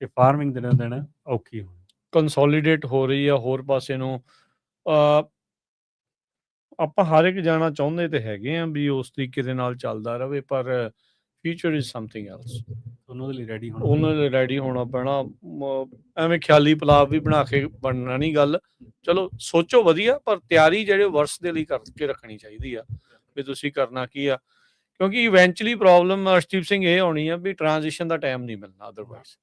ਤੇ ਫਾਰਮਿੰਗ ਦਿਨੋਂ ਦਿਨ ਔਖੀ ਹੋਣੀ, ਕੰਸੋਲੀਡੇਟ ਹੋ ਰਹੀ ਆ ਹੋਰ ਪਾਸੇ ਨੂੰ। ਆਪਾਂ ਹਰ ਇੱਕ ਜਾਣਾ ਚਾਹੁੰਦੇ ਤੇ ਹੈਗੇ ਆ ਵੀ ਉਸ ਤਰੀਕੇ ਦੇ ਨਾਲ ਚੱਲਦਾ ਰਹੇ, ਪਰ ਫਿਊਚਰ ਇਜ਼ ਸਮਥਿੰਗ ਐਲਸ। ਉਹਨਾਂ ਦੇ ਲਈ ਰੈਡੀ ਹੋਣਾ, ਉਹਨਾਂ ਦੇ ਰੈਡੀ ਹੋਣਾ ਪੈਣਾ। ਐਵੇਂ ਖਿਆਲੀ ਪਲਾਵ ਵੀ ਬਣਾ ਕੇ ਬਣਨਾ ਨਹੀਂ ਗੱਲ। ਚਲੋ ਸੋਚੋ ਵਧੀਆ, ਪਰ ਤਿਆਰੀ ਜਿਹੜੇ ਵਰਸ ਦੇ ਲਈ ਕਰਕੇ ਰੱਖਣੀ ਚਾਹੀਦੀ ਆ ਵੀ ਤੁਸੀਂ ਕਰਨਾ ਕੀ ਆ, ਕਿਉਂਕਿ ਇਵੈਂਚੁਅਲੀ ਪ੍ਰੋਬਲਮ ਅਰਸ਼ਦੀਪ ਸਿੰਘ ਇਹ ਆਉਣੀ ਆ ਵੀ ਟ੍ਰਾਂਜੀਸ਼ਨ ਦਾ ਟਾਈਮ ਨਹੀਂ ਮਿਲਣਾ ਅਦਰਵਾਈਜ਼।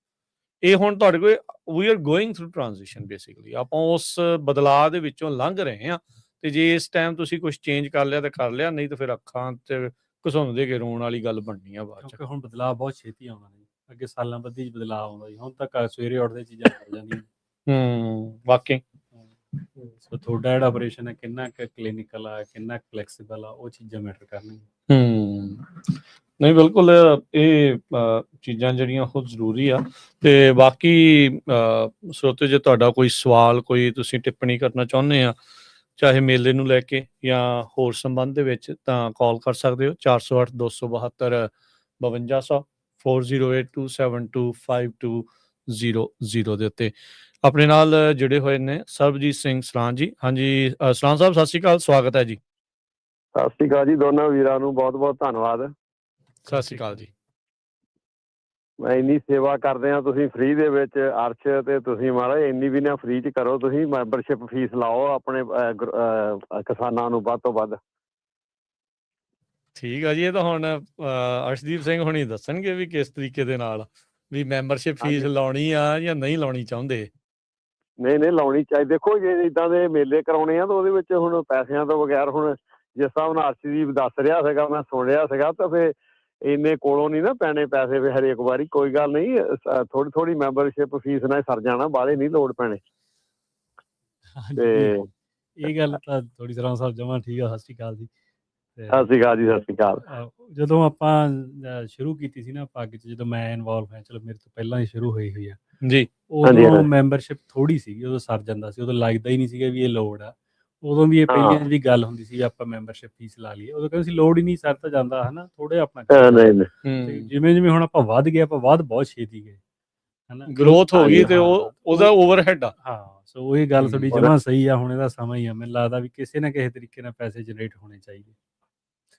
ਇਹ ਹੁਣ ਤੁਹਾਡੇ ਕੋਲ we are going through transition, basically ਆਪਾਂ ਉਸ ਬਦਲਾਅ ਦੇ ਵਿੱਚੋਂ ਲੰਘ ਰਹੇ ਹਾਂ, ਤੇ ਜੇ ਇਸ ਟਾਈਮ ਤੁਸੀਂ ਕੁਝ ਚੇਂਜ ਕਰ ਲਿਆ ਤਾਂ ਕਰ ਲਿਆ, ਨਹੀਂ ਤਾਂ ਫਿਰ ਅੱਖਾਂ ਤੇ ਘਸੁੰਦੇ ਕੇ ਰੋਣ ਵਾਲੀ ਗੱਲ ਬਣਨੀ ਆ ਬਾਅਦ 'ਚ। ਕਿਉਂਕਿ ਹੁਣ ਬਦਲਾਅ ਬਹੁਤ ਛੇਤੀ ਆਉਣਾ ਨੇ, ਅੱਗੇ ਸਾਲਾਂ ਬੱਧੀ 'ਚ ਬਦਲਾਅ ਆਉਂਦਾ ਜੀ, ਹੁਣ ਤੱਕ ਸਵੇਰੇ ਉੱਠਦੇ ਚੀਜ਼ਾਂ ਚੱਲ ਜਾਂਦੀਆਂ। ਵਾਕਈ। ਸੋ ਤੁਹਾਡਾ ਜਿਹੜਾ ਆਪਰੇਸ਼ਨ ਹੈ ਕਿੰਨਾ ਕੁ ਕਲੀਨਿਕਲ ਆ, ਕਿੰਨਾ ਫਲੈਕਸੀਬਲ ਆ, ਉਹ ਚੀਜ਼ਾਂ ਮੈਟਰ ਕਰਨਗੀਆਂ। ਨਹੀਂ ਬਿਲਕੁਲ, ਇਹ ਚੀਜ਼ਾਂ ਜਿਹੜੀਆਂ ਉਹ ਜ਼ਰੂਰੀ ਆ। ਤੇ ਬਾਕੀ ਸਰੋਤੇ, ਜੇ ਤੁਹਾਡਾ ਕੋਈ ਸਵਾਲ, ਕੋਈ ਤੁਸੀਂ ਟਿੱਪਣੀ ਕਰਨਾ ਚਾਹੁੰਦੇ ਆ, ਚਾਹੇ ਮੇਲੇ ਨੂੰ ਲੈ ਕੇ ਜਾਂ ਹੋਰ ਸੰਬੰਧ ਦੇ ਵਿੱਚ, ਤਾਂ ਕਾਲ ਕਰ ਸਕਦੇ ਹੋ 408 272 5200 4082725200 ਦੇ ਉੱਤੇ। ਆਪਣੇ ਨਾਲ ਜੁੜੇ ਹੋਏ ਨੇ ਸਰਬਜੀਤ ਸਿੰਘ ਸਰਾਂ ਜੀ। ਹਾਂਜੀ ਸਰਾਂ ਸਾਹਿਬ, ਸਤਿ ਸ਼੍ਰੀ ਅਕਾਲ, ਸਵਾਗਤ ਹੈ ਜੀ। ਸਤਿ ਸ਼੍ਰੀ ਅਕਾਲ ਜੀ, ਦੋਨਾਂ ਵੀਰਾਂ ਨੂੰ ਬਹੁਤ ਬਹੁਤ ਧੰਨਵਾਦ। ਸਤਿ ਸ਼੍ਰੀ ਅਕਾਲ ਜੀ। ਮੈਂ ਇੰਨੀ ਸੇਵਾ ਕਰਦੇ ਆ ਤੁਸੀਂ ਫ੍ਰੀ ਦੇ ਵਿੱਚ, ਅਰਸ਼ ਤੇ ਤੁਸੀਂ ਮਹਾਰਾਜ ਇੰਨੀ ਵੀ ਨਾ ਫ੍ਰੀ 'ਚ ਕਰੋ, ਤੁਸੀਂ ਮੈਂਬਰਸ਼ਿਪ ਫੀਸ ਲਾਓ ਆਪਣੇ ਕਿਸਾਨਾਂ ਨੂੰ ਵੱਧ ਤੋਂ ਵੱਧ। ਠੀਕ ਆ ਜੀ, ਇਹ ਤਾਂ ਹੁਣ ਅਰਸ਼ਦੀਪ ਸਿੰਘ ਹੁਣੀ ਦੱਸਣਗੇ ਵੀ ਕਿਸ ਤਰੀਕੇ ਦੇ ਨਾਲ ਵੀ ਮੈਂਬਰਸ਼ਿਪ ਫੀਸ ਲਾਉਣੀ ਆ ਜਾਂ ਨਹੀਂ ਲਾਉਣੀ ਚਾਹੁੰਦੇ। ਨਹੀਂ ਲਾਉਣੀ ਚਾਹੀਦੀ। ਦੇਖੋ ਜੇ ਇੱਦਾਂ ਦੇ ਮੇਲੇ ਕਰਾਉਣੇ ਆ ਤਾਂ ਉਹਦੇ ਵਿੱਚ ਹੁਣ ਪੈਸਿਆਂ ਤੋਂ ਬਗੈਰ, ਹੁਣ ਜਿਸ ਹਿਸਾਬ ਨਾਲ ਅਰਸ਼ਦੀਪ ਦੱਸ ਰਿਹਾ ਸੀਗਾ, ਮੈਂ ਸੁਣ ਰਿਹਾ ਸੀਗਾ, ਤਾਂ ਫਿਰ ਇੰਨੇ ਕੋਲੋਂ ਨਹੀਂ ਨਾ ਪੈਣੇ ਪੈਸੇ ਵੀ ਹਰੇਕ ਵਾਰੀ। ਕੋਈ ਗੱਲ ਨਹੀਂ, ਥੋੜੀ ਥੋੜੀ ਮੈਂਬਰਸ਼ਿਪ ਫੀਸ ਨਾਲ ਸਰ ਜਾਣਾ, ਬਾਹਲੇ ਨਹੀਂ ਲੋੜ ਪੈਣੇ। ਤੇ ਇਹ ਗੱਲ ਤਾਂ ਥੋੜੀ ਸਰਾਂ ਸਾਹਿਬ ਜਮਾਂ ਠੀਕ ਆ। ਸਤਿ ਸ਼੍ਰੀ ਅਕਾਲ ਜੀ। ਸਤਿ ਸ਼੍ਰੀ ਅਕਾਲ ਜੀ। ਸਤਿ ਸ਼੍ਰੀ ਅਕਾਲ। ਜਦੋਂ ਆਪਾਂ ਸ਼ੁਰੂ ਕੀਤੀ ਸੀ ਨਾ ਪੱਗ 'ਚ, ਜਦੋਂ ਮੈਂ ਇਨਵੋਲਵ ਹੋਇਆ, ਚਲੋ ਮੇਰੇ ਤੋਂ ਪਹਿਲਾਂ ਹੀ ਸ਼ੁਰੂ ਹੋਈ ਆ ਜੀ, ਉਦੋਂ ਮੈਂਬਰਸ਼ਿਪ ਥੋੜੀ ਸੀਗੀ, ਉਦੋਂ ਸਰ ਜਾਂਦਾ ਸੀ, ਉਦੋਂ ਲੱਗਦਾ ਹੀ ਨਹੀਂ ਸੀਗਾ ਵੀ ਇਹ ਲੋੜ ਆ। ਉਦੋਂ ਵੀ ਇਹ ਪਹਿਲੀਆਂ ਜਿਹੜੀ ਗੱਲ ਹੁੰਦੀ ਸੀ ਆਪਾਂ ਮੈਂਬਰਸ਼ਿਪ ਫੀਸ ਲਾ ਲਈਏ, ਉਦੋਂ ਕਹਿੰਦੇ ਸੀ ਲੋੜ ਹੀ ਨਹੀਂ, ਸਰ ਤਾਂ ਜਾਂਦਾ, ਹਨਾ, ਥੋੜੇ ਆਪਣਾ। ਜਿਵੇਂ ਜਿਵੇਂ ਹੁਣ ਆਪਾਂ ਵੱਧ ਗਏ, ਆਪਾਂ ਵੱਧ ਬਹੁਤ ਛੇਤੀ ਗਏ, ਹਨਾ, ਗਰੋਥ ਹੋ ਗਈ ਤੇ ਉਹਦਾ ਓਵਰਹੈਡ ਆ। ਹਾਂ, ਸੋ ਉਹੀ ਗੱਲ ਤੁਹਾਡੀ ਜਮਾਂ ਸਹੀ ਆ। ਹੁਣ ਇਹਦਾ ਸਮਾਂ ਹੀ ਆ, ਮੈਨੂੰ ਲੱਗਦਾ ਵੀ ਕਿਸੇ ਨਾ ਕਿਸੇ ਤਰੀਕੇ ਨਾਲ ਪੈਸੇ ਜਨਰੇਟ ਹੋਣੇ ਚਾਹੀਦੇ।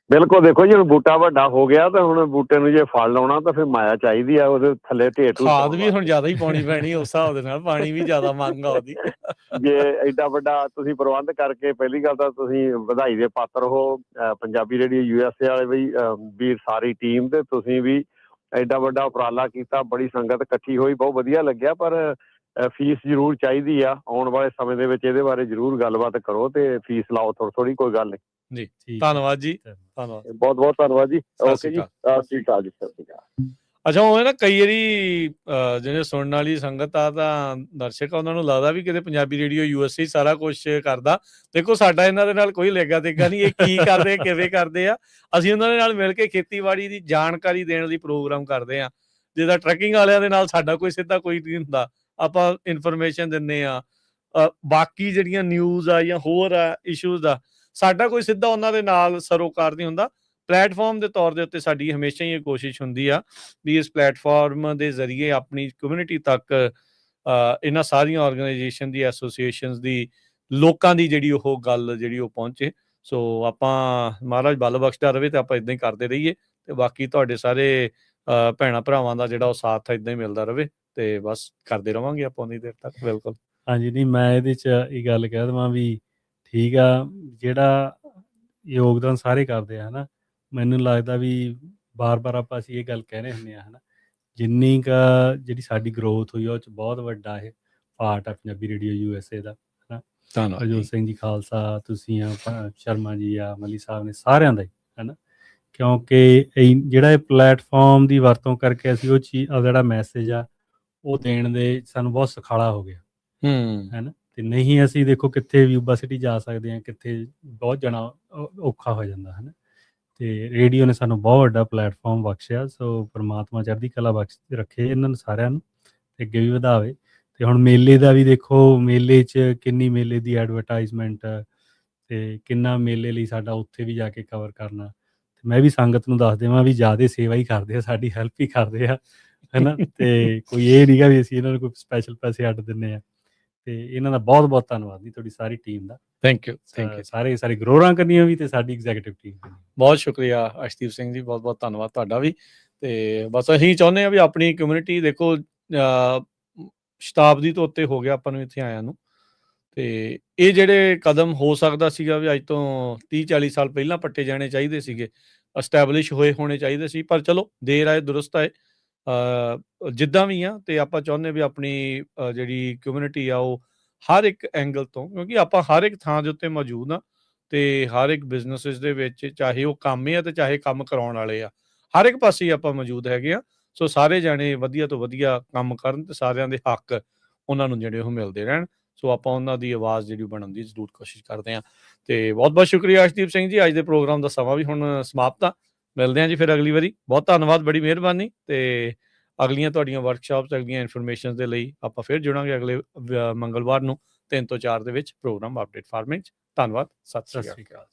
ਬਿਲਕੁਲ। ਦੇਖੋ ਜੀ, ਹੁਣ ਬੂਟਾ ਵੱਡਾ ਹੋ ਗਿਆ ਤਾਂ ਹੁਣ ਬੂਟੇ ਨੂੰ ਜੇ ਫਲ ਲਾਉਣਾ ਤਾਂ ਫਿਰ ਮਾਇਆ ਚਾਹੀਦੀ ਆ, ਉਹਦੇ ਥੱਲੇ ਢੇਰ ਖਾਦ ਵੀ ਹੁਣ ਜ਼ਿਆਦਾ ਹੀ ਪਾਉਣੀ ਪੈਣੀ, ਉਸ ਹਿਸਾਬ ਦੇ ਨਾਲ ਪਾਣੀ ਵੀ ਜ਼ਿਆਦਾ ਮੰਗ ਆ ਉਹਦੀ। ਜੇ ਐਡਾ ਵੱਡਾ ਤੁਸੀਂ ਪ੍ਰਬੰਧ ਕਰਕੇ, ਪਹਿਲੀ ਗੱਲ ਤਾਂ ਤੁਸੀਂ ਵਧਾਈ ਦੇ ਪਾਤਰ ਹੋ, ਪੰਜਾਬੀ ਰੇਡੀਓ USA ਵਾਲੇ ਵੀ ਸਾਰੀ ਟੀਮ, ਤੇ ਤੁਸੀਂ ਵੀ ਐਡਾ ਵੱਡਾ ਉਪਰਾਲਾ ਕੀਤਾ, ਬੜੀ ਸੰਗਤ ਇਕੱਠੀ ਹੋਈ, ਬਹੁਤ ਵਧੀਆ ਲੱਗਿਆ। ਪਰ ਫੀਸ ਜ਼ਰੂਰ ਚਾਹੀਦੀ ਆ, ਆਉਣ ਵਾਲੇ ਸਮੇਂ ਦੇ ਵਿੱਚ ਇਹਦੇ ਬਾਰੇ ਜ਼ਰੂਰ ਗੱਲਬਾਤ ਕਰੋ ਤੇ ਫੀਸ ਲਾਓ ਥੋੜੀ ਥੋੜੀ, ਕੋਈ ਗੱਲ ਨਹੀਂ ਜੀ। ਧੰਨਵਾਦ ਜੀ, ਧੰਨਵਾਦ, ਬਹੁਤ ਬਹੁਤ ਧੰਨਵਾਦ ਜੀ। ਓਕੇ ਜੀ, ਸਤਿ ਸ਼੍ਰੀ ਅਕਾਲ ਜੀ। ਸਤਿ ਸ਼੍ਰੀ ਅਕਾਲ। ਅੱਛਾ ਉਹ ਨਾ ਕਈ ਵਾਰੀ ਜਿਹੜੇ ਸੁਣਨ ਵਾਲੀ ਸੰਗਤ ਆ ਤਾਂ ਦਰਸ਼ਕ ਆ ਉਹਨਾਂ ਨੂੰ ਲੱਗਦਾ ਵੀ ਕਿਤੇ ਪੰਜਾਬੀ ਰੇਡੀਓ USA ਸਾਰਾ ਕੁਝ ਕਰਦਾ। ਦੇਖੋ ਸਾਡਾ ਇਹਨਾਂ ਦੇ ਨਾਲ ਕੋਈ ਲੇਗਾ ਦੇਗਾ ਨਹੀਂ, ਇਹ ਕੀ ਕਰਦੇ ਕਿਵੇਂ ਕਰਦੇ ਆ। ਅਸੀਂ ਉਹਨਾਂ ਦੇ ਨਾਲ ਮਿਲ ਕੇ ਖੇਤੀਬਾੜੀ ਦੀ ਜਾਣਕਾਰੀ ਦੇਣ ਲਈ ਪ੍ਰੋਗਰਾਮ ਕਰਦੇ ਆ। ਜਿੱਦਾਂ ਟਰੈਕਿੰਗ ਵਾਲਿਆਂ ਦੇ ਨਾਲ ਸਾਡਾ ਕੋਈ ਸਿੱਧਾ ਕੋਈ ਨਹੀਂ ਹੁੰਦਾ, ਆਪਾਂ ਇਨਫੋਰਮੇਸ਼ਨ ਦਿੰਦੇ ਆ। ਬਾਕੀ ਜਿਹੜੀਆਂ ਨਿਊਜ਼ ਆ ਜਾਂ ਹੋਰ ਆ ਇਸ਼ੂਜ਼ ਦਾ ਸਾਡਾ ਕੋਈ ਸਿੱਧਾ ਉਹਨਾਂ ਦੇ ਨਾਲ ਸਰੋਕਾਰ ਨਹੀਂ ਹੁੰਦਾ। ਪਲੇਟਫਾਰਮ ਦੇ ਤੌਰ ਦੇ ਉੱਤੇ ਸਾਡੀ ਹਮੇਸ਼ਾ ਹੀ ਇਹ ਕੋਸ਼ਿਸ਼ ਹੁੰਦੀ ਆ ਵੀ ਇਸ ਪਲੇਟਫਾਰਮ ਦੇ ਜ਼ਰੀਏ ਆਪਣੀ ਕਮਿਊਨਿਟੀ ਤੱਕ ਇਹਨਾਂ ਸਾਰੀਆਂ ਆਰਗੇਨਾਈਜੇਸ਼ਨ ਦੀ ਐਸੋਸੀਏਸ਼ਨਸ ਦੀ ਲੋਕਾਂ ਦੀ ਜਿਹੜੀ ਉਹ ਗੱਲ ਜਿਹੜੀ ਉਹ ਪਹੁੰਚੇ। ਸੋ ਆਪਾਂ ਮਹਾਰਾਜ ਬਲ ਬਖਸ਼ਦਾ ਰਵੇ ਤੇ ਆਪਾਂ ਇਦਾਂ ਹੀ ਕਰਦੇ ਰਹੀਏ ਤੇ ਬਾਕੀ ਤੁਹਾਡੇ ਸਾਰੇ ਭੈਣਾਂ ਭਰਾਵਾਂ ਦਾ ਜਿਹੜਾ ਉਹ ਸਾਥ ਇਦਾਂ ਹੀ ਮਿਲਦਾ ਰਵੇ ਤੇ ਬਸ ਕਰਦੇ ਰਵਾਂਗੇ ਆਪਾਂ ਉਨੀ ਦੇਰ ਤੱਕ। ਬਿਲਕੁਲ ਹਾਂਜੀ, ਨਹੀਂ ਮੈਂ ਇਹਦੇ 'ਚ ਇਹ ਗੱਲ ਕਹਿ ਦੇਵਾਂ ਵੀ ਠੀਕ ਆ, ਜਿਹੜਾ ਯੋਗਦਾਨ ਸਾਰੇ ਕਰਦੇ ਆ ਹਨਾ, ਮੈਨੂੰ ਲੱਗਦਾ ਵੀ ਬਾਰ-ਬਾਰ ਆਪਾਂ ਅਸੀਂ ਇਹ ਗੱਲ ਕਹਿ ਰਹੇ ਹੁੰਦੇ ਆ ਹਨਾ, ਜਿੰਨੀ ਕੁ ਜਿਹੜੀ ਸਾਡੀ ਗਰੋਥ ਹੋਈ ਆ ਉਹ 'ਚ ਬਹੁਤ ਵੱਡਾ ਇਹ ਪਾਰਟ ਆ ਪੰਜਾਬੀ ਰੇਡੀਓ USA ਦਾ ਹਨਾ। ਧੰਨਵਾਦ ਹਰਜੋਤ ਸਿੰਘ ਜੀ ਖਾਲਸਾ, ਤੁਸੀਂ ਆ, ਸ਼ਰਮਾ ਜੀ ਆ, ਮਲੀ ਸਾਹਿਬ ਨੇ, ਸਾਰਿਆਂ ਦਾ ਹੀ ਹਨਾ, ਕਿਉਂਕਿ ਜਿਹੜਾ ਇਹ ਪਲੇਟਫਾਰਮ ਦੀ ਵਰਤੋਂ ਕਰਕੇ ਅਸੀਂ ਉਹ ਚੀਜ਼ ਜਿਹੜਾ ਮੈਸੇਜ ਆ ਉਹ ਦੇਣ ਦੇ ਸਾਨੂੰ ਬਹੁਤ ਸੁਖਾਲਾ ਹੋ ਗਿਆ ਹੈ ਨਾ। ਤੇ ਨਹੀਂ ਅਸੀਂ ਦੇਖੋ ਕਿੱਥੇ ਵੀ ਯੂਬਾ ਸਿਟੀ ਜਾ ਸਕਦੇ ਹਾਂ, ਕਿੱਥੇ ਬਹੁਤ ਜਾਣਾ ਔਖਾ ਹੋ ਜਾਂਦਾ ਹੈ ਨਾ। ਤੇ ਰੇਡੀਓ ਨੇ ਸਾਨੂੰ ਬਹੁਤ ਵੱਡਾ ਪਲੇਟਫਾਰਮ ਬਖਸ਼ਿਆ। ਸੋ ਪਰਮਾਤਮਾ ਚੜ੍ਹਦੀ ਕਲਾ ਬਖਸ਼ ਰੱਖੇ ਇਹਨਾਂ ਨੂੰ ਸਾਰਿਆਂ ਨੂੰ ਤੇ ਅੱਗੇ ਵੀ ਵਧਾਵੇ। ਤੇ ਹੁਣ ਮੇਲੇ ਦਾ ਵੀ ਦੇਖੋ, ਮੇਲੇ 'ਚ ਕਿੰਨੀ ਮੇਲੇ ਦੀ ਐਡਵਰਟਾਈਜ਼ਮੈਂਟ ਤੇ ਕਿੰਨਾ ਮੇਲੇ ਲਈ ਸਾਡਾ ਉੱਥੇ ਵੀ ਜਾ ਕੇ ਕਵਰ ਕਰਨਾ। ਤੇ ਮੈਂ ਵੀ ਸੰਗਤ ਨੂੰ ਦੱਸ ਦੇਵਾਂ ਵੀ ਜ਼ਿਆਦਾ ਸੇਵਾ ਹੀ ਕਰਦੇ ਆ, ਸਾਡੀ ਹੈਲਪ ਹੀ ਕਰਦੇ ਆ ਹੈ ਨਾ। ਤੇ ਕੋਈ ਇਹ ਨਹੀਂ ਗਾ ਵੀ ਅਸੀਂ ਇਹਨਾਂ ਨੂੰ ਕੋਈ ਸਪੈਸ਼ਲ ਪੈਸੇ ਅੱਡ ਦਿੰਦੇ ਆ। ਤੇ ਇਹਨਾਂ ਦਾ ਬਹੁਤ ਬਹੁਤ ਧੰਨਵਾਦ ਜੀ ਤੁਹਾਡੀ ਸਾਰੀ ਟੀਮ ਦਾ। ਥੈਂਕ ਯੂ ਸਾਰੇ ਗਰੋਰਾਂ ਕਰਨੀਆਂ ਵੀ ਤੇ ਸਾਡੀ ਐਗਜ਼ੀਕਿਊਟਿਵ ਟੀਮ ਬਹੁਤ ਸ਼ੁਕਰੀਆ ਅਰਸ਼ਦੀਪ ਸਿੰਘ ਜੀ, ਬਹੁਤ ਬਹੁਤ ਧੰਨਵਾਦ ਤੁਹਾਡਾ ਵੀ। ਤੇ ਬਸ ਅਸੀਂ ਚਾਹੁੰਦੇ ਹਾਂ ਵੀ ਆਪਣੀ ਕਮਿਊਨਿਟੀ ਦੇਖੋ ਸ਼ਤਾਬਦੀ ਤੋਂ ਉੱਤੇ ਹੋ ਗਿਆ ਆਪਾਂ ਨੂੰ ਇੱਥੇ ਆਇਆਂ ਨੂੰ, ਤੇ ਇਹ ਜਿਹੜੇ ਕਦਮ ਹੋ ਸਕਦਾ ਸੀਗਾ ਵੀ ਅੱਜ ਤੋਂ 30-40 ਸਾਲ ਪਹਿਲਾਂ ਪੱਟੇ ਜਾਣੇ ਚਾਹੀਦੇ ਸੀਗੇ, ਐਸਟੈਬਲਿਸ਼ ਹੋਣੇ ਚਾਹੀਦੇ ਸੀ, ਪਰ ਚਲੋ ਦੇਰ ਆਏ ਦੁਰਸਤ ਆਏ। ਜਿੱਦਾਂ ਵੀ ਆ ਤੇ ਆਪਾਂ ਚਾਹੁੰਦੇ ਵੀ ਆਪਣੀ ਜਿਹੜੀ ਕਮਿਊਨਿਟੀ ਆ ਉਹ ਹਰ ਇੱਕ ਐਂਗਲ ਤੋਂ, ਕਿਉਂਕਿ ਆਪਾਂ ਹਰ ਇੱਕ ਥਾਂ ਦੇ ਉੱਤੇ ਮੌਜੂਦ ਆ ਤੇ ਹਰ ਇੱਕ ਬਿਜ਼ਨਸਿਸ ਦੇ ਵਿੱਚ, ਚਾਹੇ ਉਹ ਕੰਮ ਆ ਤੇ ਚਾਹੇ ਕੰਮ ਕਰਾਉਣ ਵਾਲੇ ਆ, ਹਰ ਇੱਕ ਪਾਸੇ ਆਪਾਂ ਮੌਜੂਦ ਹੈਗੇ ਆ। ਸੋ ਸਾਰੇ ਜਾਣੇ ਵਧੀਆ ਤੋਂ ਵਧੀਆ ਕੰਮ ਕਰਨ ਤੇ ਸਾਰਿਆਂ ਦੇ ਹੱਕ ਉਹਨਾਂ ਨੂੰ ਜਿਹੜੇ ਉਹ ਮਿਲਦੇ ਰਹਿਣ। ਸੋ ਆਪਾਂ ਉਹਨਾਂ ਦੀ ਆਵਾਜ਼ ਜਿਹੜੀ ਬਣਨ ਦੀ ਜ਼ਰੂਰ ਕੋਸ਼ਿਸ਼ ਕਰਦੇ ਹਾਂ। ਤੇ ਬਹੁਤ ਬਹੁਤ ਸ਼ੁਕਰੀਆ ਅਰਸ਼ਦੀਪ ਸਿੰਘ ਜੀ। ਅੱਜ ਦੇ ਪ੍ਰੋਗਰਾਮ ਦਾ ਸਮਾਂ ਵੀ ਹੁਣ ਸਮਾਪਤ ਆ। ਮਿਲਦੇ ਹਾਂ ਜੀ ਫਿਰ ਅਗਲੀ ਵਾਰੀ। ਬਹੁਤ ਧੰਨਵਾਦ, ਬੜੀ ਮਿਹਰਬਾਨੀ। ਤੇ ਅਗਲੀਆਂ ਤੁਹਾਡੀਆਂ ਵਰਕਸ਼ਾਪਸ, ਅਗਲੀਆਂ ਇਨਫੋਰਮੇਸ਼ਨ ਦੇ ਲਈ ਆਪਾਂ ਫਿਰ ਜੁੜਾਂਗੇ ਅਗਲੇ ਮੰਗਲਵਾਰ ਨੂੰ 3 ਤੋਂ 4 ਦੇ ਵਿੱਚ ਪ੍ਰੋਗਰਾਮ ਅਪਡੇਟ ਫਾਰਮਿੰਗ 'ਚ। ਧੰਨਵਾਦ, ਸਤਿ ਸ਼੍ਰੀ ਅਕਾਲ।